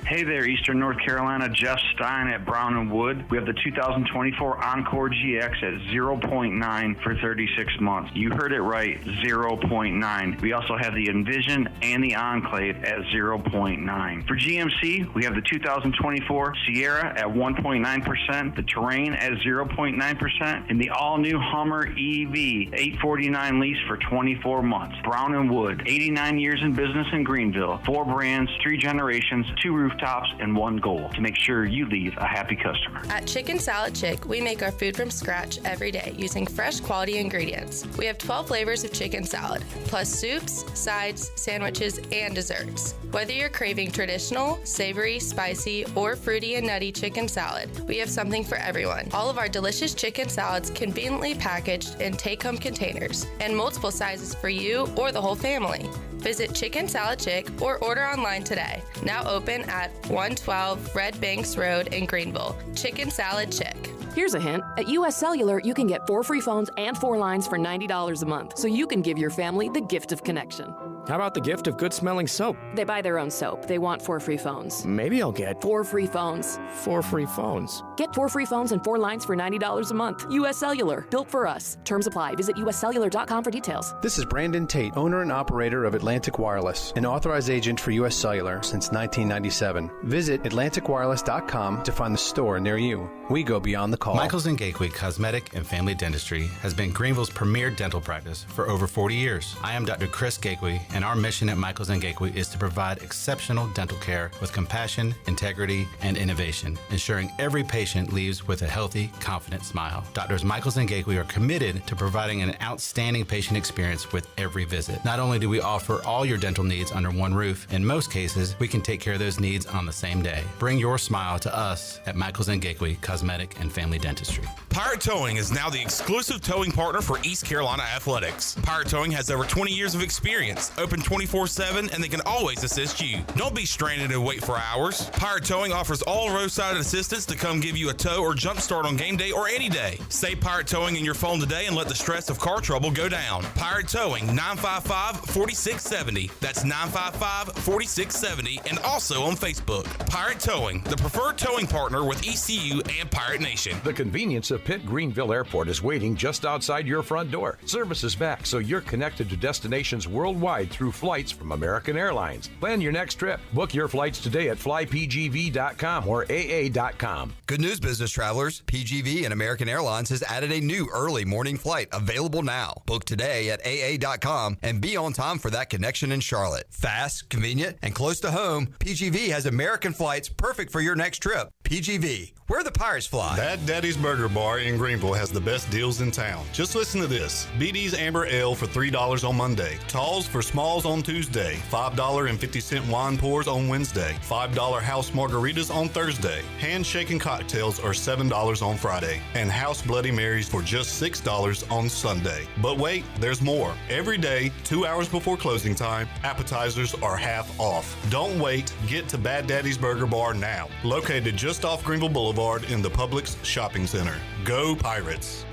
Hey there, Eastern North Carolina. Jeff Stein at Brown and Wood. We have the 2024 Encore GX at 0.9 for 36 months. You heard it right, 0.9. We also have the Envision and the Enclave at 0.9. For GMC, we have the 2024 Sierra at 1.9%, the Terrain at 0.9%, and the all-new Hummer EV 849 lease for 24 months. Brown and Wood, 89 years in business in Greenville. 4 brands, 3 generations, 2 rooftops, and 1 goal: to make sure you leave a happy customer. At Chicken Salad Chick, we make our food from scratch every day using fresh quality ingredients. We have 12 flavors of chicken salad, plus soups, sides, sandwiches, and desserts. Whether you're craving traditional, savory, spicy, or fruity and nutty chicken salad, we have something for everyone. All of our delicious chicken salads conveniently packaged in take-home containers and multiple sizes for you or the whole family. Visit Chicken Salad Chick or order online today. Now open at 112 Red Banks Road in Greenville. Chicken Salad Chick. Here's a hint. At US Cellular, you can get 4 free phones and 4 lines for $90 a month, so you can give your family the gift of connection. How about the gift of good-smelling soap? They buy their own soap. They want 4 free phones. Maybe I'll get 4 free phones. 4 free phones. Get 4 free phones and 4 lines for $90 a month. US Cellular. Built for us. Terms apply. Visit uscellular.com for details. This is Brandon Tate, owner and operator of Atlantic Wireless, an authorized agent for US Cellular since 1997. Visit atlanticwireless.com to find the store near you. We go beyond the call. Michaels & Gateway Cosmetic and Family Dentistry has been Greenville's premier dental practice for over 40 years. I am Dr. Chris Gateway, and our mission at Michaels & Gateway is to provide exceptional dental care with compassion, integrity, and innovation, ensuring every patient leaves with a healthy, confident smile. Doctors Michaels & Gateway are committed to providing an outstanding patient experience with every visit. Not only do we offer all your dental needs under one roof, in most cases, we can take care of those needs on the same day. Bring your smile to us at Michaels & Gateway Cosmetic and Family Dentistry. Pirate Towing is now the exclusive towing partner for East Carolina Athletics. Pirate Towing has over 20 years of experience, open 24/7, and they can always assist you. Don't be stranded and wait for hours. Pirate Towing offers all roadside assistance to come give you a tow or jump start on game day or any day. Say Pirate Towing in your phone today and let the stress of car trouble go down. Pirate Towing, 955-4670. That's 955-4670, and also on Facebook. Pirate Towing, the preferred towing partner with ECU and Pirate Nation. The convenience of Pitt Greenville Airport is waiting just outside your front door. Service is back, so you're connected to destinations worldwide through flights from American Airlines. Plan your next trip. Book your flights today at flypgv.com or aa.com. Good news, business travelers. PGV and American Airlines has added a new early morning flight available now. Book today at aa.com and be on time for that connection in Charlotte. Fast, convenient, and close to home, PGV has American flights perfect for your next trip. PGV, where the Pirates fly. Bad Daddy's Burger Bar in Greenville has the best deals in town. Just listen to this. BD's Amber Ale for $3 on Monday. Talls for smalls on Tuesday. $5.50 wine pours on Wednesday. $5 house margaritas on Thursday. Handshaking cocktails are $7 on Friday. And house Bloody Marys for just $6 on Sunday. But wait, there's more. Every day, 2 hours before closing time, appetizers are half off. Don't wait. Get to Bad Daddy's Burger Bar now. Located just off Greenville Boulevard in the Publix Shopping Center. Go Pirates!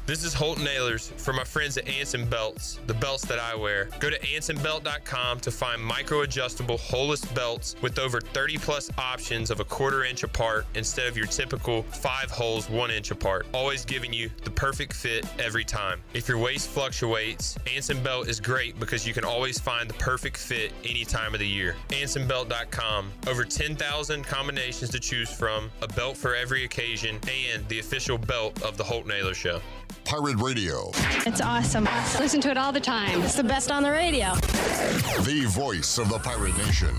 This is Holt Nailers for my friends at Anson Belts, the belts that I wear. Go to ansonbelt.com to find micro-adjustable holeless belts with over 30 plus options of a 1/4 inch apart instead of your typical 5 holes 1 inch apart, always giving you the perfect fit every time. If your waist fluctuates, Anson Belt is great because you can always find the perfect fit any time of the year. ansonbelt.com, over 10,000 combinations to choose from, a belt for every occasion, and the official belt of the Holt Nailers Show. Pirate Radio. It's awesome. Listen to it all the time. It's the best on the radio. The voice of the Pirate Nation.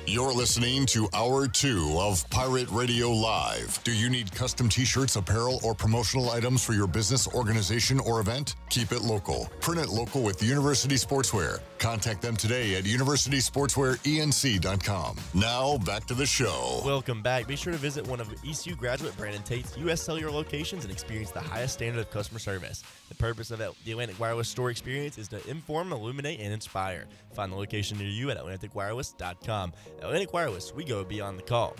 You're listening to Hour 2 of Pirate Radio Live. Do you need custom t-shirts, apparel, or promotional items for your business, organization, or event? Keep it local. Print it local with University Sportswear. Contact them today at universitysportswearenc.com. Now, back to the show. Welcome back. Be sure to visit one of ECU graduate Brandon Tate's U.S. Cellular locations and experience the highest standard of customer service. The purpose of the Atlantic Wireless store experience is to inform, illuminate, and inspire. Find the location near you at atlanticwireless.com. Atlantic Wireless, we go beyond the call.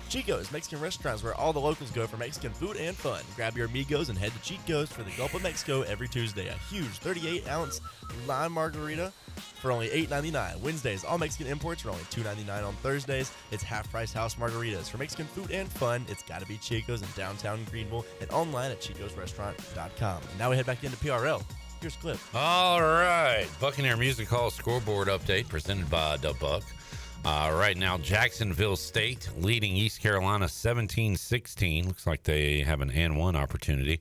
Chico's Mexican restaurants where all the locals go for Mexican food and fun. Grab your amigos and head to Chico's for the Gulf of Mexico every Tuesday. A huge 38-ounce lime margarita for only $8.99. Wednesdays, all Mexican imports for only $2.99 on Thursdays. It's half-price house margaritas. For Mexican food and fun, it's got to be Chico's in downtown Greenville and online at chicosrestaurant.com. Now we head back into PRL. Here's Cliff. All right. Buccaneer Music Hall scoreboard update presented by the Buck. Right now, Jacksonville State leading East Carolina 17-16. Looks like they have an and one opportunity.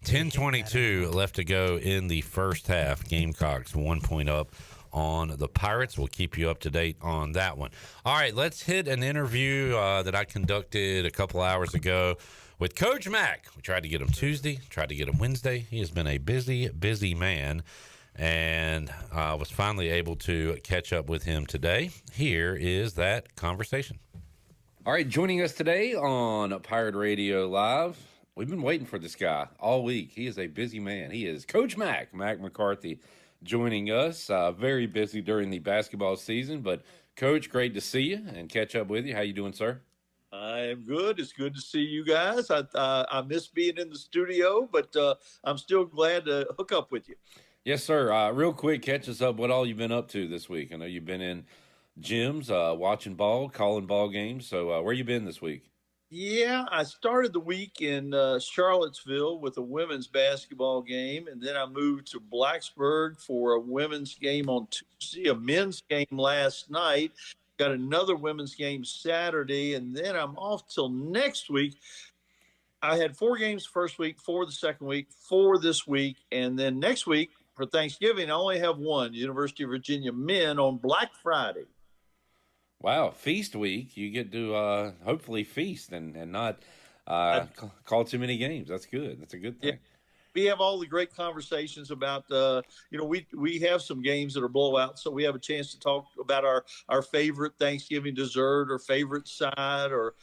10:22 left to go in the first half. Gamecocks 1 point up on the Pirates. We'll keep you up to date on that one. All right, let's hit an interview that I conducted a couple hours ago with Coach Mack. We tried to get him Tuesday, tried to get him Wednesday. He has been a busy man, and I was finally able to catch up with him today. Here is that conversation. All right, joining us today on Pirate Radio Live. We've been waiting for this guy all week. He is a busy man. He is Coach Mack McCarthy, joining us. Very busy during the basketball season, but Coach, great to see you and catch up with you. How you doing, sir? I am good. It's good to see you guys. I miss being in the studio, but I'm still glad to hook up with you. Yes, sir. Real quick, catch us up. What all you've been up to this week? I know you've been in gyms, watching ball, calling ball games. So where you been this week? Yeah, I started the week in Charlottesville with a women's basketball game, and then I moved to Blacksburg for a women's game on Tuesday, a men's game last night. Got another women's game Saturday, and then I'm off till next week. I had 4 games first week, 4 the second week, 4 this week, and then next week for Thanksgiving, I only have 1, University of Virginia men on Black Friday. Wow, feast week. You get to hopefully feast and not call too many games. That's good. That's a good thing. We have all the great conversations about, we have some games that are blowouts, so we have a chance to talk about our favorite Thanksgiving dessert or favorite side or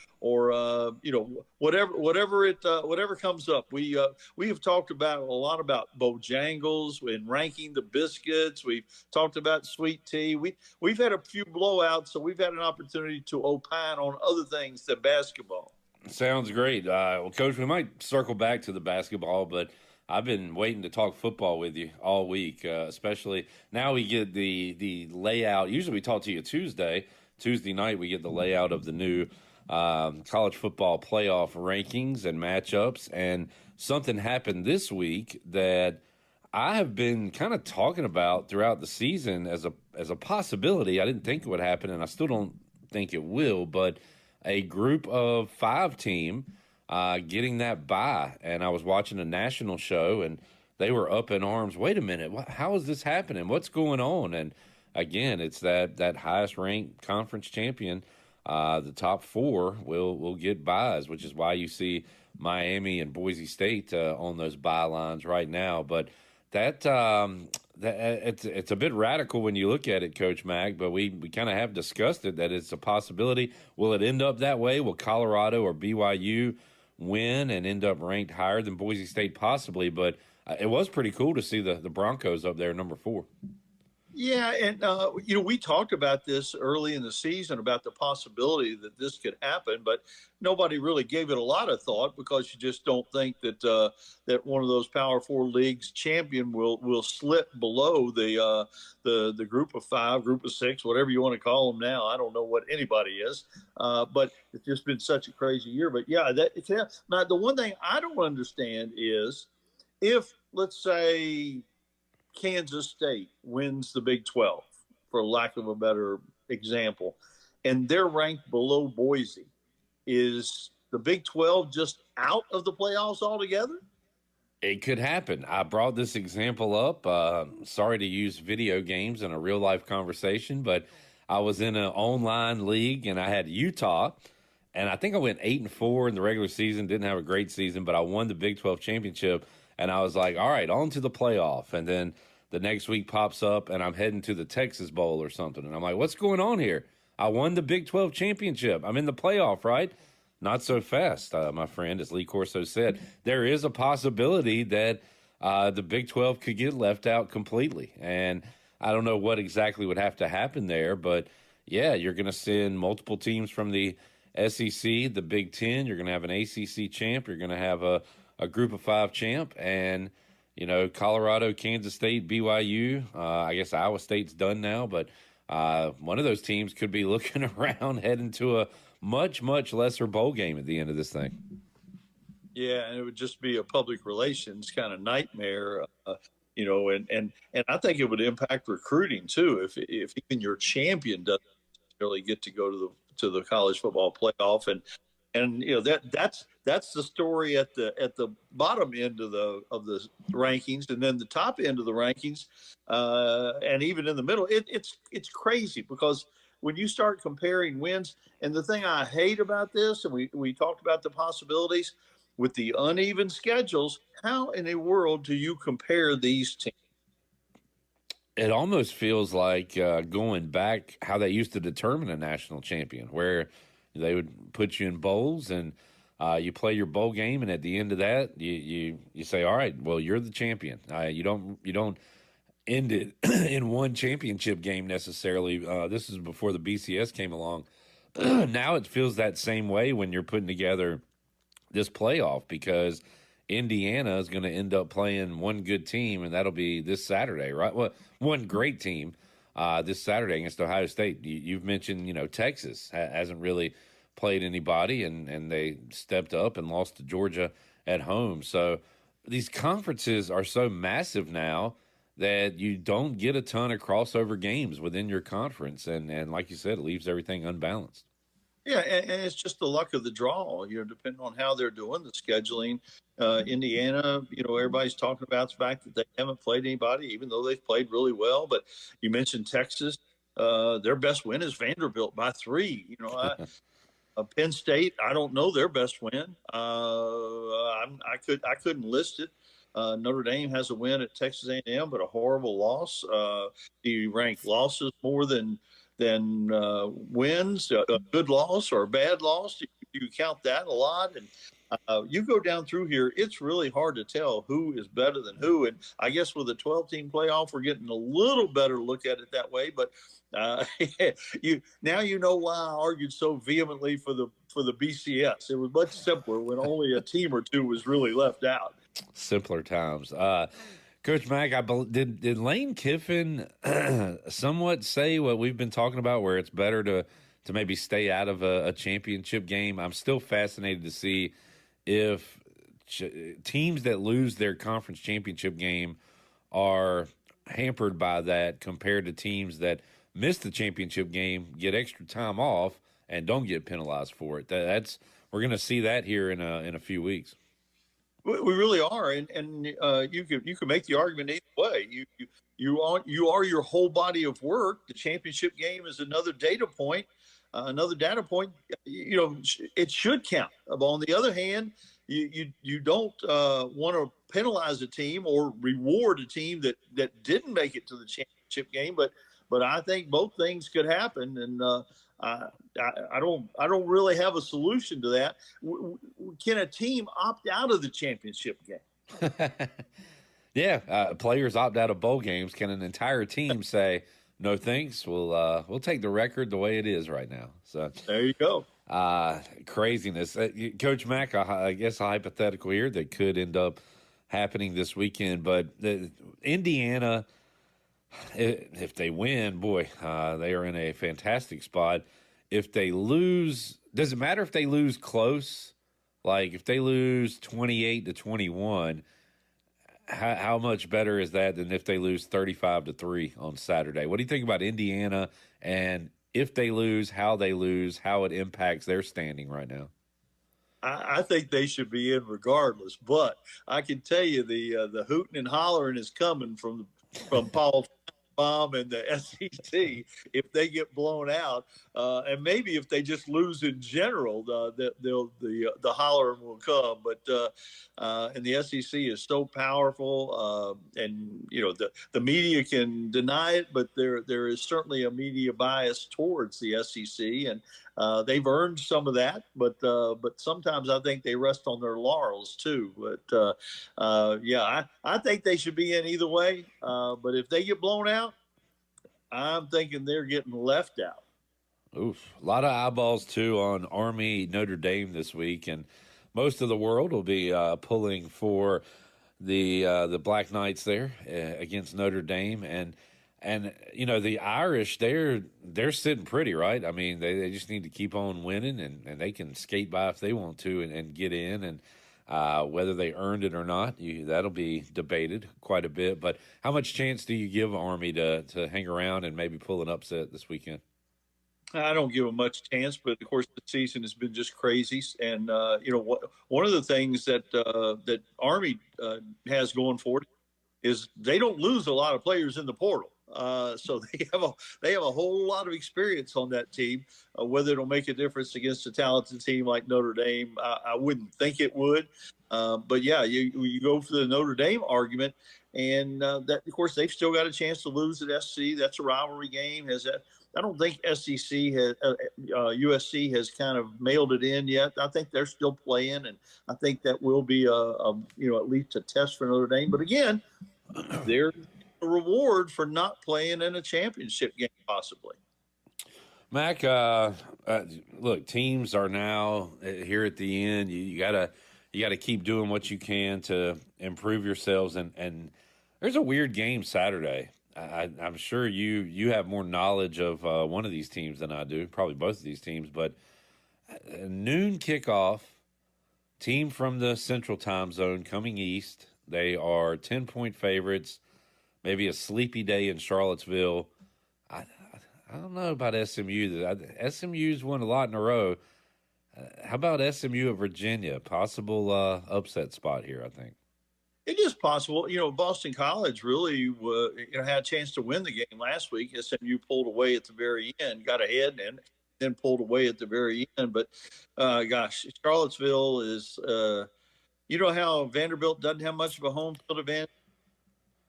whatever comes up. We have talked about a lot about Bojangles and ranking the biscuits. We've talked about sweet tea. We've had a few blowouts, so we've had an opportunity to opine on other things than basketball. Sounds great. Well, Coach, we might circle back to the basketball, but I've been waiting to talk football with you all week, especially now we get the layout. Usually we talk to you Tuesday night. We get the layout of the new college football playoff rankings and matchups. And something happened this week that I have been kind of talking about throughout the season as a possibility. I didn't think it would happen, and I still don't think it will, but a group of 5 team getting that bye. And I was watching a national show, and they were up in arms. Wait a minute, how is this happening? What's going on? And again, it's that highest ranked conference champion. The top 4 will get byes, which is why you see Miami and Boise State on those bye lines right now. But that it's a bit radical when you look at it, Coach Mack, but we kind of have discussed it, that it's a possibility. Will it end up that way? Will Colorado or BYU win and end up ranked higher than Boise State? Possibly, but it was pretty cool to see the Broncos up there, number 4. Yeah, and we talked about this early in the season about the possibility that this could happen, but nobody really gave it a lot of thought because you just don't think that that one of those Power 4 leagues champion will slip below the group of 5, group of 6, whatever you want to call them now. I don't know what anybody is, but it's just been such a crazy year. But yeah, now the one thing I don't understand is if, let's say, Kansas State wins the Big 12, for lack of a better example, and they're ranked below Boise. Is the Big 12 just out of the playoffs altogether? It could happen. I brought this example up. Sorry to use video games in a real-life conversation, but I was in an online league, and I had Utah, and I think I went 8-4 in the regular season, didn't have a great season, but I won the Big 12 championship. And I was like, all right, on to the playoff. And then the next week pops up, and I'm heading to the Texas Bowl or something. And I'm like, what's going on here? I won the Big 12 championship. I'm in the playoff, right? Not so fast, my friend, as Lee Corso said. There is a possibility that the Big 12 could get left out completely. And I don't know what exactly would have to happen there. But, yeah, you're going to send multiple teams from the SEC, the Big 10. You're going to have an ACC champ. You're going to have a group of 5 champ, and Colorado, Kansas State, BYU. I guess Iowa State's done now, but one of those teams could be looking around heading to a much, much lesser bowl game at the end of this thing. Yeah, and it would just be a public relations kind of nightmare, and I think it would impact recruiting too if even your champion doesn't really get to go to the college football playoff, and that's the story at the bottom end of the rankings, and then the top end of the rankings, and even in the middle, it's crazy because when you start comparing wins, and the thing I hate about this, and we talked about the possibilities with the uneven schedules, how in the world do you compare these teams? It almost feels like going back how they used to determine a national champion, where they would put you in bowls and you play your bowl game, and at the end of that, you say, "All right, well, you're the champion." You don't end it in one championship game necessarily. This is before the BCS came along. Now it feels that same way when you're putting together this playoff, because Indiana is going to end up playing one good team, and that'll be this Saturday, right? Well, one great team this Saturday against Ohio State. You've mentioned, Texas hasn't really played anybody, and they stepped up and lost to Georgia at home. So these conferences are so massive now that you don't get a ton of crossover games within your conference. And like you said, it leaves everything unbalanced. Yeah, and it's just the luck of the draw, depending on how they're doing the scheduling. Indiana, everybody's talking about the fact that they haven't played anybody, even though they've played really well. But you mentioned Texas. Their best win is Vanderbilt by 3. Penn State, I don't know their best win. I couldn't list it. Notre Dame has a win at Texas A&M, but a horrible loss. Do you rank losses more than wins? A good loss or a bad loss? Do you count that a lot? And you go down through here, it's really hard to tell who is better than who. And I guess with a 12-team playoff, we're getting a little better look at it that way. But now you know why I argued so vehemently for the BCS. It was much simpler when only a team or two was really left out. Simpler times. Coach Mack, did Lane Kiffin somewhat say what we've been talking about, where it's better to maybe stay out of a championship game? I'm still fascinated to see if teams that lose their conference championship game are hampered by that compared to teams that miss the championship game, get extra time off, and don't get penalized for it. We're going to see that here in a few weeks. We really are, and you can make the argument either way. You are your whole body of work. The championship game is another data point. Another data point, it should count. But on the other hand, you don't want to penalize a team or reward a team that didn't make it to the championship game. But I think both things could happen, and I don't really have a solution to that. Can a team opt out of the championship game? Yeah, players opt out of bowl games. Can an entire team say, no thanks, we'll take the record the way it is right now? So there you go. Craziness. Coach Mack, I guess a hypothetical here that could end up happening this weekend, but Indiana, if they win, boy, they are in a fantastic spot. If they lose, does it matter if they lose close? Like if they lose 28-21, how much better is that than if they lose 35-3 on Saturday? What do you think about Indiana, and if they lose, how it impacts their standing right now? I think they should be in regardless, but I can tell you the hooting and hollering is coming from Paul Baum and the SEC if they get blown out, and maybe if they just lose in general, the hollering will come. But and the SEC is so powerful, and the media can deny it, but there is certainly a media bias towards the SEC, and they've earned some of that. But sometimes I think they rest on their laurels too. But I think they should be in either way. But if they get blown out, I'm thinking they're getting left out. Oof. A lot of eyeballs, too, on Army Notre Dame this week, and most of the world will be pulling for the Black Knights there against Notre Dame. And the Irish, they're sitting pretty, right? I mean, they just need to keep on winning, and they can skate by if they want to and get in. And whether they earned it or not, that'll be debated quite a bit. But how much chance do you give Army to hang around and maybe pull an upset this weekend? I don't give them much chance, but of course the season has been just crazy. And one of the things that Army has going for it is they don't lose a lot of players in the portal. So they have a whole lot of experience on that team. Whether it'll make a difference against a talented team like Notre Dame, I wouldn't think it would. But yeah, you go for the Notre Dame argument, and that of course they've still got a chance to lose at SC. That's a rivalry game. I don't think SEC has USC has kind of mailed it in yet. I think they're still playing, and I think that will be at least a test for Notre Dame. But again, they're a reward for not playing in a championship game, possibly. Mack, look, teams are now here at the end. You gotta keep doing what you can to improve yourselves. And there's a weird game Saturday. I'm sure you have more knowledge of one of these teams than I do, probably both of these teams. But a noon kickoff, team from the Central Time Zone coming east. They are 10-point favorites. Maybe a sleepy day in Charlottesville. I don't know about SMU. SMU's won a lot in a row. How about SMU at Virginia? Possible upset spot here, I think. It is possible. Boston College really had a chance to win the game last week. SMU pulled away at the very end, got ahead, and then pulled away at the very end. But, gosh, Charlottesville is how Vanderbilt doesn't have much of a home field advantage?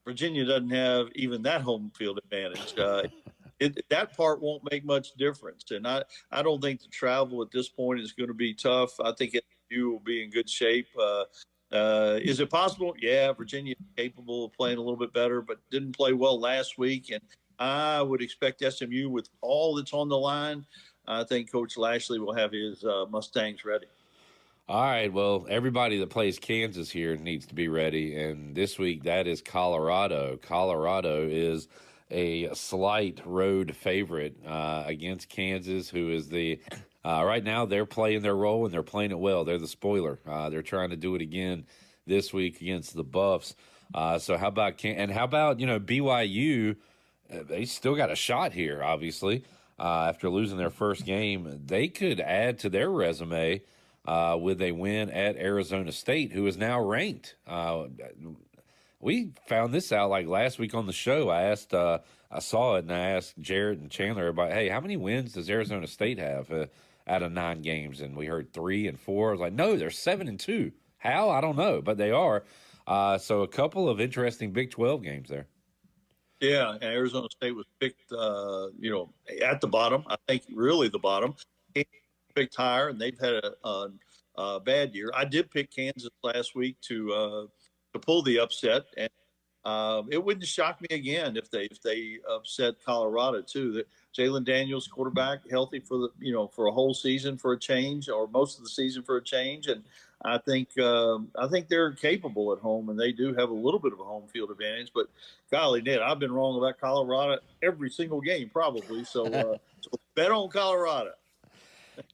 Virginia doesn't have even that home field advantage. That part won't make much difference. And I don't think the travel at this point is going to be tough. I think SMU will be in good shape. Is it possible? Yeah, Virginia is capable of playing a little bit better, but didn't play well last week. And I would expect SMU, with all that's on the line, I think Coach Lashley will have his Mustangs ready. All right, well, everybody that plays Kansas here needs to be ready, and this week that is Colorado. Colorado is a slight road favorite against Kansas, who is right now they're playing their role, and they're playing it well. They're the spoiler. They're trying to do it again this week against the Buffs. So how about BYU? They still got a shot here, obviously, after losing their first game. They could add to their resume with a win at Arizona State, who is now ranked. We found this out like last week on the show. I saw it, and I asked Jared and Chandler about, hey, how many wins does Arizona State have out of 9 games? And we heard 3 and 4. I was like, no, they're 7-2. How? I don't know, but they are. So a couple of interesting Big 12 games there. Yeah, and Arizona State was picked, at the bottom. I think really the bottom. Picked higher, and they've had a bad year. I did pick Kansas last week to pull the upset, and it wouldn't shock me again if they upset Colorado too. That Jalen Daniels, quarterback, healthy for for a whole season for a change, or most of the season for a change, and I think they're capable at home, and they do have a little bit of a home field advantage. But golly, Ned, I've been wrong about Colorado every single game probably. So, so bet on Colorado.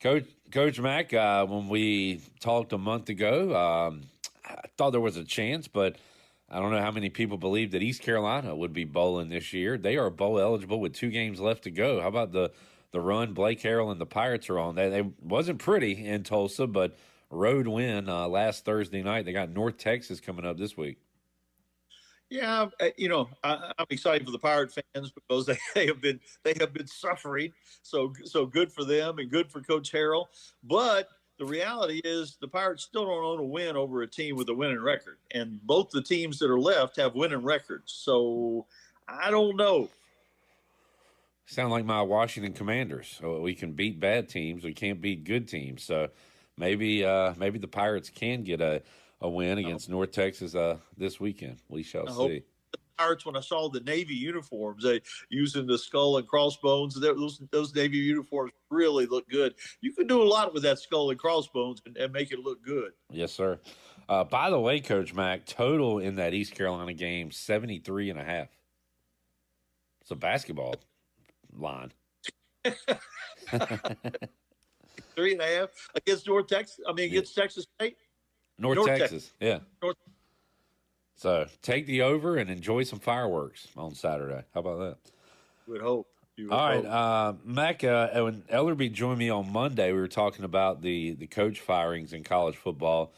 Coach Mack, when we talked a month ago, I thought there was a chance, but I don't know how many people believed that East Carolina would be bowling this year. They are bowl eligible with 2 games left to go. How about the run Blake Harrell and the Pirates are on? They wasn't pretty in Tulsa, but road win last Thursday night. They got North Texas coming up this week. Yeah, I'm excited for the Pirate fans because they have been suffering. So good for them and good for Coach Harrell. But the reality is the Pirates still don't own a win over a team with a winning record, and both the teams that are left have winning records. So I don't know. Sound like my Washington Commanders. So we can beat bad teams, we can't beat good teams. So maybe the Pirates can get a win against North Texas this weekend. We shall see. The Pirates, when I saw the Navy uniforms, they using the skull and crossbones, those Navy uniforms really look good. You can do a lot with that skull and crossbones and make it look good. Yes, sir. By the way, Coach Mack, total in that East Carolina game, 73.5. It's a basketball line. 3.5 against North Texas. Against Texas State. North Texas, yeah. So take the over and enjoy some fireworks on Saturday. How about that? Would hope. All right, Mack, when Ellerby joined me on Monday, we were talking about the coach firings in college football.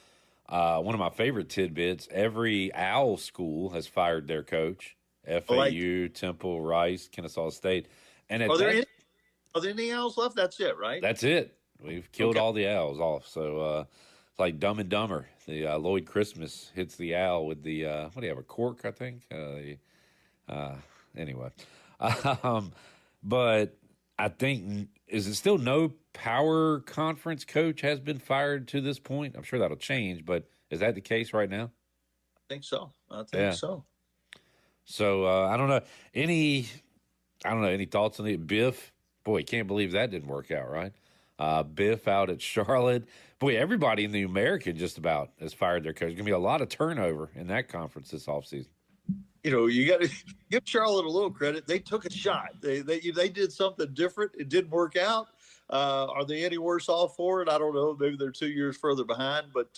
One of my favorite tidbits, every Owl school has fired their coach. FAU, Temple, Rice, Kennesaw State. And are there any Owls left? That's it, right? That's it. We've killed all the Owls off. So it's like Dumb and Dumber. The Lloyd Christmas hits the owl with the what do you have, a cork, I think? Anyway. But I think, is it still no power conference coach has been fired to this point? I'm sure that'll change, but is that the case right now? I think so. So. So I don't know. Any thoughts on it? Biff, boy, can't believe that didn't work out, right? Biff out at Charlotte. Boy, everybody in the American just about has fired their coach. There's going to be a lot of turnover in that conference this offseason. You got to give Charlotte a little credit. They took a shot. They did something different. It didn't work out. Are they any worse off for it? I don't know. Maybe they're 2 years further behind. But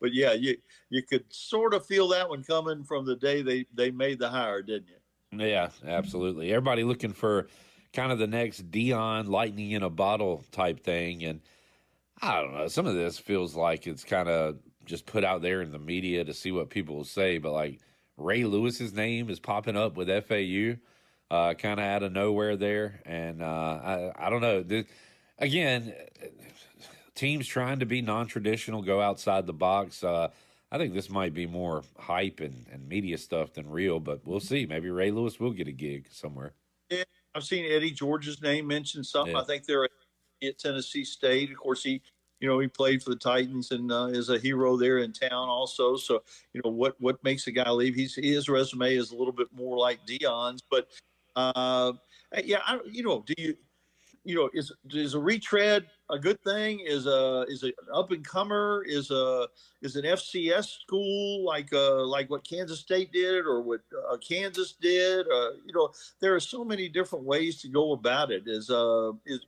yeah, you could sort of feel that one coming from the day they made the hire, didn't you? Yeah, absolutely. Everybody looking for kind of the next Dion lightning in a bottle type thing. And I don't know, some of this feels like it's kind of just put out there in the media to see what people will say, but like Ray Lewis's name is popping up with FAU, kind of out of nowhere there, and I don't know. Again, teams trying to be non-traditional, go outside the box. I think this might be more hype and media stuff than real, but we'll see. Maybe Ray Lewis will get a gig somewhere. Yeah, I've seen Eddie George's name mentioned something. Yeah. I think they're at Tennessee State. Of course, he played for the Titans and is a hero there in town also. So, what makes a guy leave? His resume is a little bit more like Dion's, but is a retread a good thing? Is an up and comer? Is an FCS school like what Kansas State did or what Kansas did? There are so many different ways to go about it. Is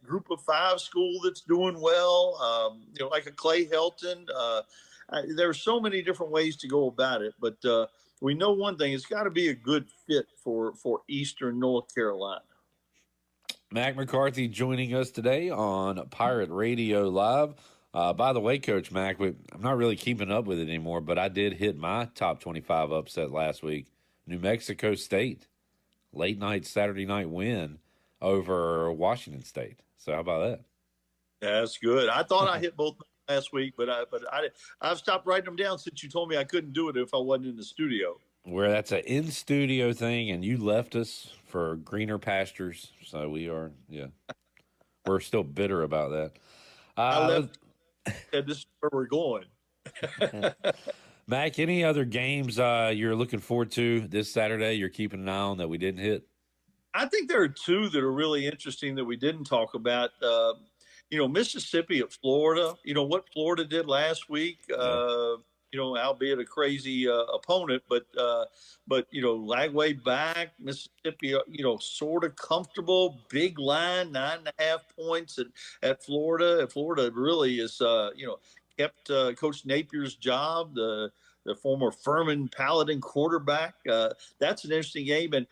Group of Five school that's doing well? Like a Clay Helton. There are so many different ways to go about it, but we know one thing: it's got to be a good fit for Eastern North Carolina. Mack McCarthy joining us today on Pirate Radio Live. By the way, Coach Mack, I'm not really keeping up with it anymore, but I did hit my top 25 upset last week. New Mexico State, late night Saturday night win over Washington State. So how about that? That's good. I thought I hit both last week, but I've stopped writing them down since you told me I couldn't do it if I wasn't in the studio. Where that's an in-studio thing, and you left us for greener pastures. So we're still bitter about that. I left, and this is where we're going. Mack, any other games you're looking forward to this Saturday you're keeping an eye on that we didn't hit? I think there are two that are really interesting that we didn't talk about. Mississippi at Florida. What Florida did last week. Albeit a crazy opponent, but Lagway back, Mississippi, sort of comfortable, big line, 9.5 points at Florida. Florida really is, kept Coach Napier's job, the former Furman Paladin quarterback. That's an interesting game. And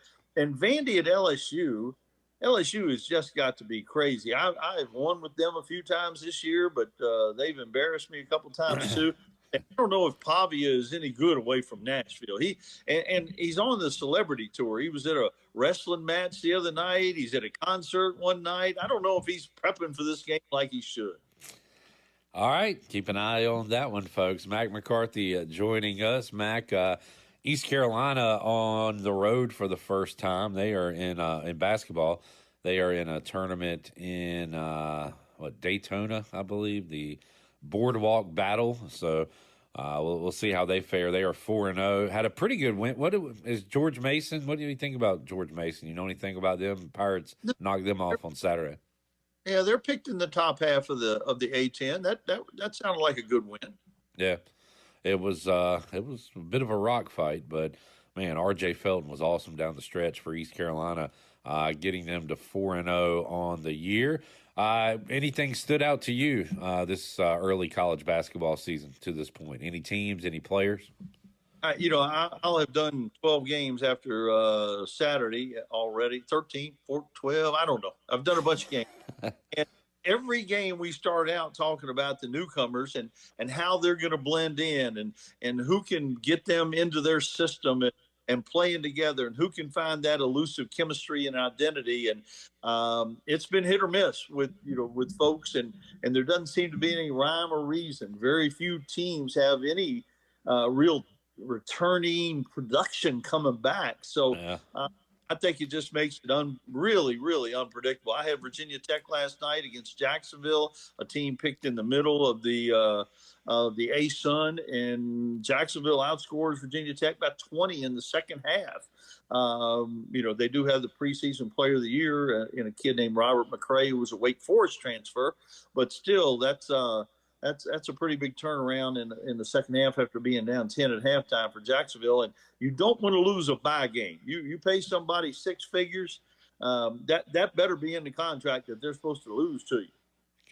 Vandy at LSU. LSU has just got to be crazy. I've won with them a few times this year, but they've embarrassed me a couple times too. I don't know if Pavia is any good away from Nashville. He's on the celebrity tour. He was at a wrestling match the other night. He's at a concert one night. I don't know if he's prepping for this game like he should. All right. Keep an eye on that one, folks. Mack McCarthy joining us. Mack, East Carolina on the road for the first time. They are in basketball. They are in a tournament in Daytona, I believe, the Boardwalk Battle. So we'll see how they fare. They are 4-0. Had a pretty good win. What is George Mason? What do you think about George Mason? You know anything about them? Pirates knocked them off on Saturday. Yeah, they're picked in the top half of the A10. That sounded like a good win. Yeah, it was a bit of a rock fight, but man, R.J. Felton was awesome down the stretch for East Carolina, getting them to 4-0 on the year. Anything stood out to you this early college basketball season to this point? Any teams, any players? I'll have done 12 games after Saturday already, 13, 14, 12. I don't know. I've done a bunch of games. And every game we start out talking about the newcomers and how they're going to blend in and who can get them into their system and playing together and who can find that elusive chemistry and identity. And it's been hit or miss with folks and there doesn't seem to be any rhyme or reason. Very few teams have any real returning production coming back. So I think it just makes it really, really unpredictable. I had Virginia Tech last night against Jacksonville, a team picked in the middle of the A-Sun, and Jacksonville outscores Virginia Tech by 20 in the second half. They do have the preseason player of the year in a kid named Robert McCray, who was a Wake Forest transfer, but still that's a pretty big turnaround in the second half after being down 10 at halftime for Jacksonville. And you don't want to lose a bye game. You pay somebody six figures, that better be in the contract that they're supposed to lose to you.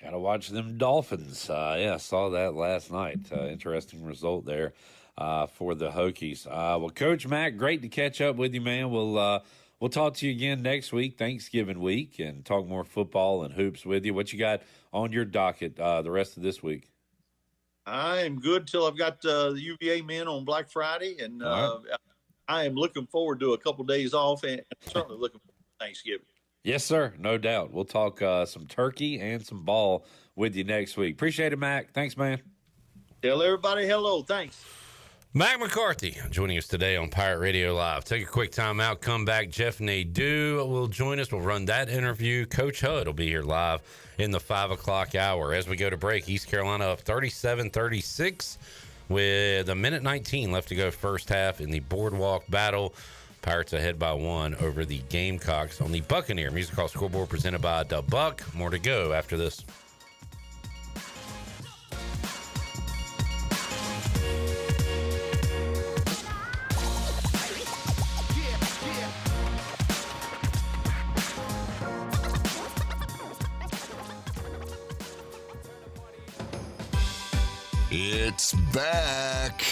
Got to watch them Dolphins. I saw that last night. Interesting result there for the Hokies. Well, Coach Mack, great to catch up with you, man. We'll talk to you again next week, Thanksgiving week, and talk more football and hoops with you. What you got on your docket the rest of this week? I am good till I've got the UVA men on Black Friday, and I am looking forward to a couple days off, and certainly looking forward to Thanksgiving. Yes, sir. No doubt. We'll talk some turkey and some ball with you next week. Appreciate it, Mac. Thanks, man. Tell everybody hello. Thanks. Mac McCarthy joining us today on Pirate Radio Live. Take a quick time out, come back. Jeff Nadu will join us. We'll run that interview. Coach Hud will be here live in the 5 o'clock hour. As we go to break, East Carolina up 37-36 with a minute 19 left to go first half in the Boardwalk battle. Pirates ahead by 1 over the Gamecocks on the Buccaneer Music Hall scoreboard presented by the Buck. More to go after this. It's back.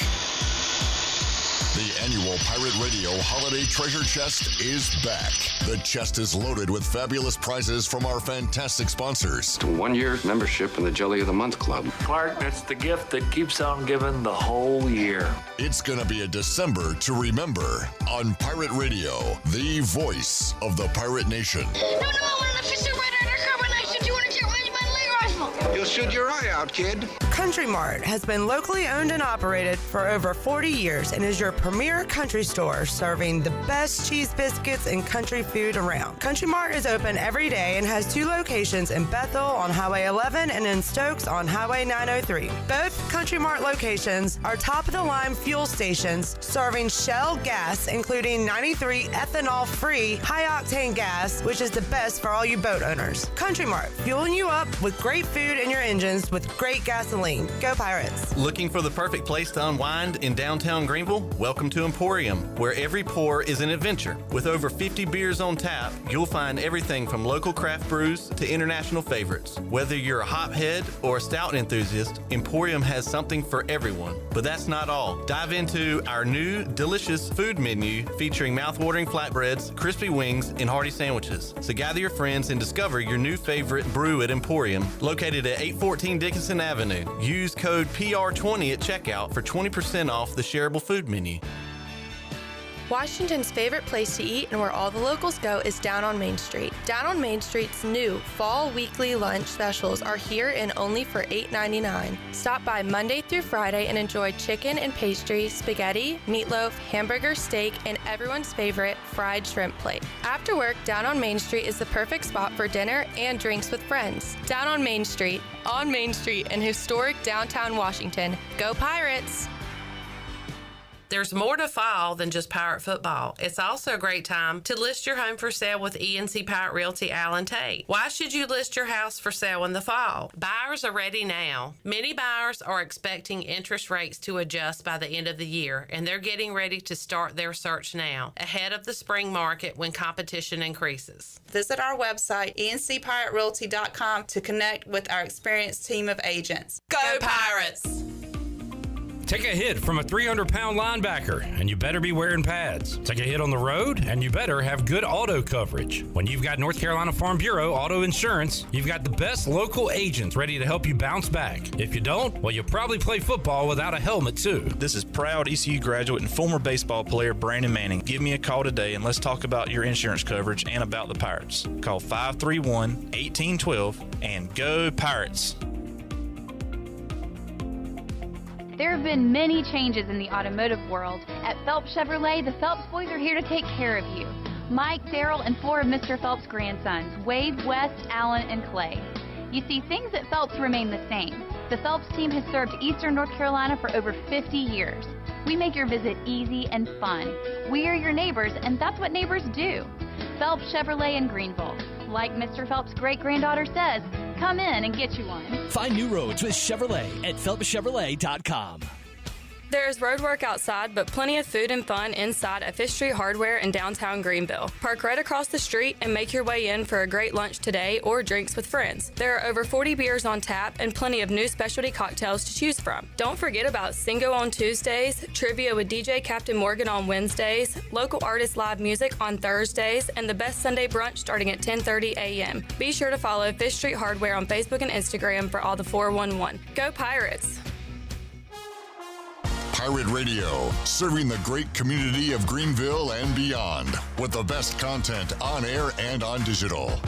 The annual Pirate Radio Holiday Treasure Chest is back. The chest is loaded with fabulous prizes from our fantastic sponsors. 1 year membership in the Jelly of the Month Club. Clark, it's the gift that keeps on giving the whole year. It's going to be a December to remember on Pirate Radio, the voice of the Pirate Nation. No, I want an official rider undercover knife. Do you want to get ready my leg rifle? You'll shoot your eye out, kid. Country Mart has been locally owned and operated for over 40 years and is your premier country store serving the best cheese biscuits and country food around. Country Mart is open every day and has 2 locations in Bethel on Highway 11 and in Stokes on Highway 903. Both Country Mart locations are top-of-the-line fuel stations serving Shell gas, including 93 ethanol-free high-octane gas, which is the best for all you boat owners. Country Mart, fueling you up with great food in your engines with great gasoline. Go Pirates. Looking for the perfect place to unwind in downtown Greenville? Welcome to Emporium, where every pour is an adventure. With over 50 beers on tap, you'll find everything from local craft brews to international favorites. Whether you're a hophead or a stout enthusiast, Emporium has something for everyone. But that's not all. Dive into our new delicious food menu featuring mouthwatering flatbreads, crispy wings, and hearty sandwiches. So gather your friends and discover your new favorite brew at Emporium, located at 814 Dickinson Avenue. Use code PR20 at checkout for 20% off the shareable food menu. Washington's favorite place to eat and where all the locals go is Down on Main Street. Down on Main Street's new fall weekly lunch specials are here and only for $8.99. Stop by Monday through Friday and enjoy chicken and pastry, spaghetti, meatloaf, hamburger, steak, and everyone's favorite fried shrimp plate. After work, Down on Main Street is the perfect spot for dinner and drinks with friends. Down on Main Street in historic downtown Washington. Go Pirates! There's more to fall than just Pirate football. It's also a great time to list your home for sale with ENC Pirate Realty Allen Tate. Why should you list your house for sale in the fall? Buyers are ready now. Many buyers are expecting interest rates to adjust by the end of the year, and they're getting ready to start their search now, ahead of the spring market when competition increases. Visit our website, encpiraterealty.com, to connect with our experienced team of agents. Go Pirates! Take a hit from a 300-pound linebacker, and you better be wearing pads. Take a hit on the road, and you better have good auto coverage. When you've got North Carolina Farm Bureau Auto Insurance, you've got the best local agents ready to help you bounce back. If you don't, well, you'll probably play football without a helmet, too. This is proud ECU graduate and former baseball player Brandon Manning. Give me a call today, and let's talk about your insurance coverage and about the Pirates. Call 531-1812 and go Pirates. There have been many changes in the automotive world. At Phelps Chevrolet, the Phelps boys are here to take care of you. Mike, Daryl, and 4 of Mr. Phelps' grandsons, Wade, West, Allen, and Clay. You see, things at Phelps remain the same. The Phelps team has served Eastern North Carolina for over 50 years. We make your visit easy and fun. We are your neighbors, and that's what neighbors do. Phelps Chevrolet in Greenville. Like Mr. Phelps' great-granddaughter says, come in and get you one. Find new roads with Chevrolet at PhelpsChevrolet.com. There is road work outside, but plenty of food and fun inside at Fish Street Hardware in downtown Greenville. Park right across the street and make your way in for a great lunch today or drinks with friends. There are over 40 beers on tap and plenty of new specialty cocktails to choose from. Don't forget about Singo on Tuesdays, trivia with DJ Captain Morgan on Wednesdays, local artist live music on Thursdays, and the best Sunday brunch starting at 10:30 a.m. Be sure to follow Fish Street Hardware on Facebook and Instagram for all the 411. Go Pirates! Pirate Radio, serving the great community of Greenville and beyond with the best content on air and on digital.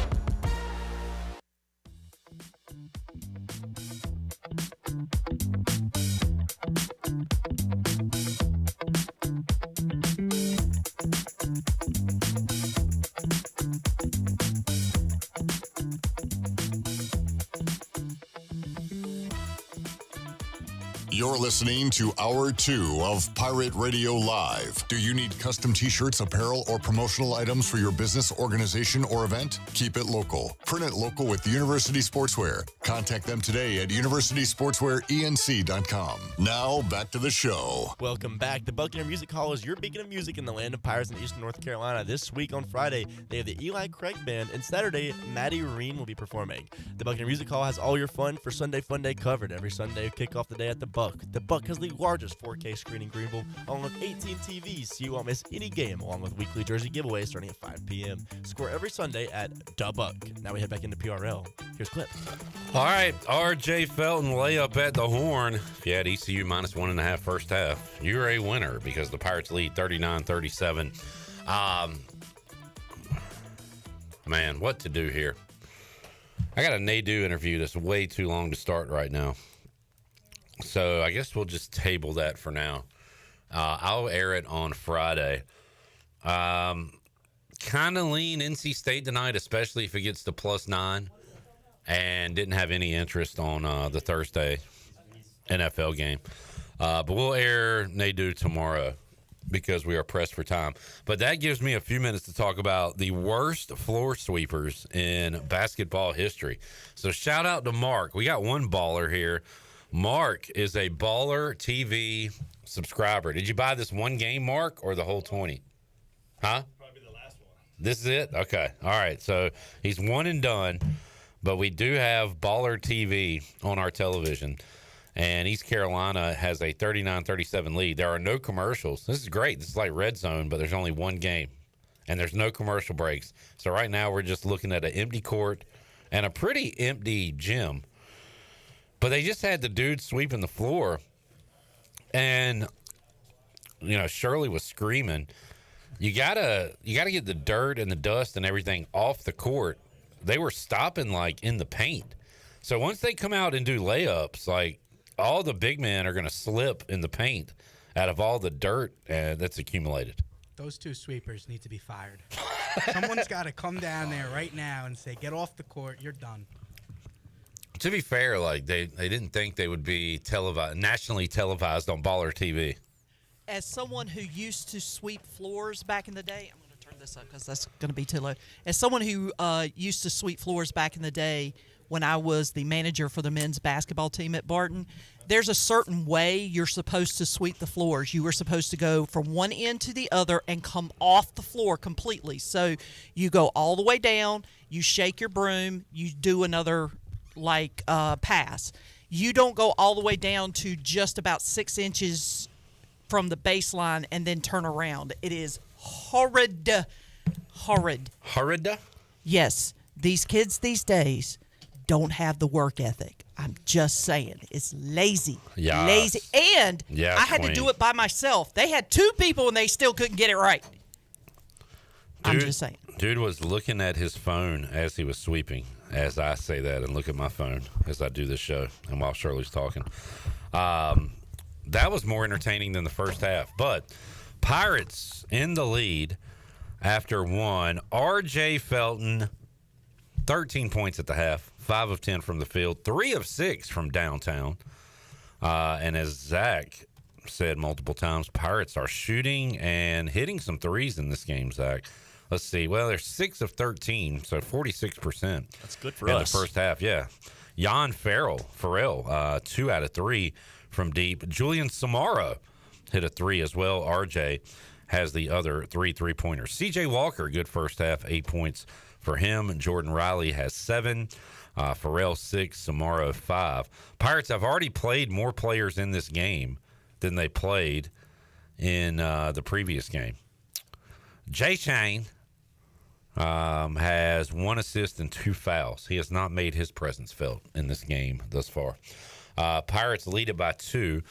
You're listening to Hour 2 of Pirate Radio Live. Do you need custom t-shirts, apparel, or promotional items for your business, organization, or event? Keep it local. Print it local with University Sportswear. Contact them today at universitysportswearenc.com. Now, back to the show. Welcome back. The Buccaneer Music Hall is your beacon of music in the land of pirates in eastern North Carolina. This week on Friday, they have the Eli Craig Band, and Saturday, Maddie Reen will be performing. The Buccaneer Music Hall has all your fun for Sunday Fun Day covered. Every Sunday, kick off the day at the Buck. The Buck has the largest 4K screen in Greenville, along with 18 TVs, so you won't miss any game, along with weekly jersey giveaways starting at 5 p.m. Score every Sunday at Da Buck. Now we head back into PRL. Here's Clip. All right, R.J. Felton layup at the horn. If you had ECU minus 1.5 first half, you're a winner because the Pirates lead 39-37. Man, what to do here? I got a Nadu interview that's way too long to start right now. So I guess we'll just table that for now. I'll air it on Friday. Kind of lean NC State tonight, especially if it gets to +9, and didn't have any interest on the Thursday NFL game. But we'll air Nadu tomorrow because we are pressed for time. But that gives me a few minutes to talk about the worst floor sweepers in basketball history. So shout out to Mark. We got one baller here. Mark is a Baller TV subscriber. Did you buy this one game, Mark, or the whole 20? Huh? Probably the last one. This is it? Okay. All right. So he's one and done, but we do have Baller TV on our television, and East Carolina has a 39-37 lead. There are no commercials. This is great. This is like Red Zone, but there's only one game, and there's no commercial breaks. So right now we're just looking at an empty court and a pretty empty gym. But they just had the dude sweeping the floor, and Shirley was screaming, "You gotta get the dirt and the dust and everything off the court." They were stopping like in the paint, so once they come out and do layups, like all the big men are gonna slip in the paint out of all the dirt that's accumulated. Those two sweepers need to be fired. Someone's got to come down there right now and say, "Get off the court. You're done." To be fair, like they didn't think they would be nationally televised on Baller TV. As someone who used to sweep floors back in the day, I'm going to turn this up because that's going to be too low. As someone who used to sweep floors back in the day when I was the manager for the men's basketball team at Barton, there's a certain way you're supposed to sweep the floors. You were supposed to go from one end to the other and come off the floor completely. So you go all the way down, you shake your broom, you do another pass. You don't go all the way down to just about 6 inches from the baseline and then turn around. It is horrid. Yes, these kids these days don't have the work ethic. I'm just saying, it's lazy. Yes. Lazy. And yes, I had to do it by myself. They had 2 people and they still couldn't get it right. I'm just saying. Dude was looking at his phone as he was sweeping, as I say that and look at my phone as I do this show and while Shirley's talking. That was more entertaining than the first half. But Pirates in the lead after one. R.J. Felton, 13 points at the half, 5 of 10 from the field, 3 of 6 from downtown. And as Zach said multiple times, Pirates are shooting and hitting some threes in this game, Zach. Let's see. Well, they're 6 of 13, so 46%. That's good for us. In the first half, yeah. Jan Farrell, 2 out of 3 from deep. Julian Samara hit a 3 as well. RJ has the other 3 3-pointers. CJ Walker, good first half, 8 points for him. Jordan Riley has 7. Farrell 6, Samara 5. Pirates have already played more players in this game than they played in the previous game. Jay Shane has 1 assist and 2 fouls. He has not made his presence felt in this game thus far. Pirates lead it by 2.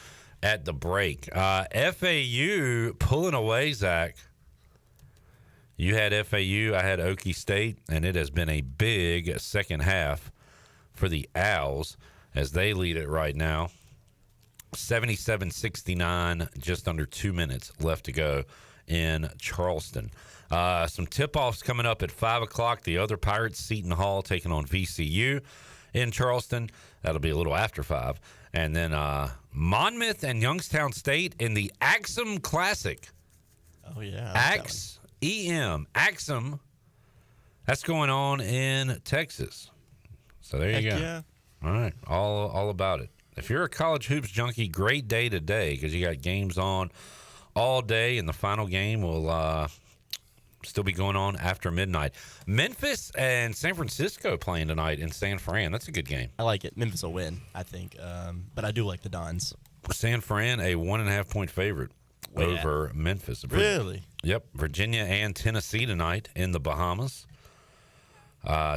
at the break. FAU pulling away, Zach. You had FAU, I had Okie State, and it has been a big second half for the Owls as they lead it right now. 77-69, just under 2 minutes left to go in Charleston. Some tip-offs coming up at 5 o'clock. The other Pirates, Seton Hall, taking on VCU in Charleston. That'll be a little after 5. And then Monmouth and Youngstown State in the Axum Classic. Oh, yeah. Axum. That's going on in Texas. So there you go. Yeah. All right, all about it. If you're a college hoops junkie, great day today because you got games on all day, and the final game will still be going on after midnight. Memphis and San Francisco playing tonight in San Fran. That's a good game. I like it. Memphis will win, I think, but I do like the Dons. San Fran, a 1.5-point favorite over Memphis. Really? Yep. Virginia and Tennessee tonight in the Bahamas.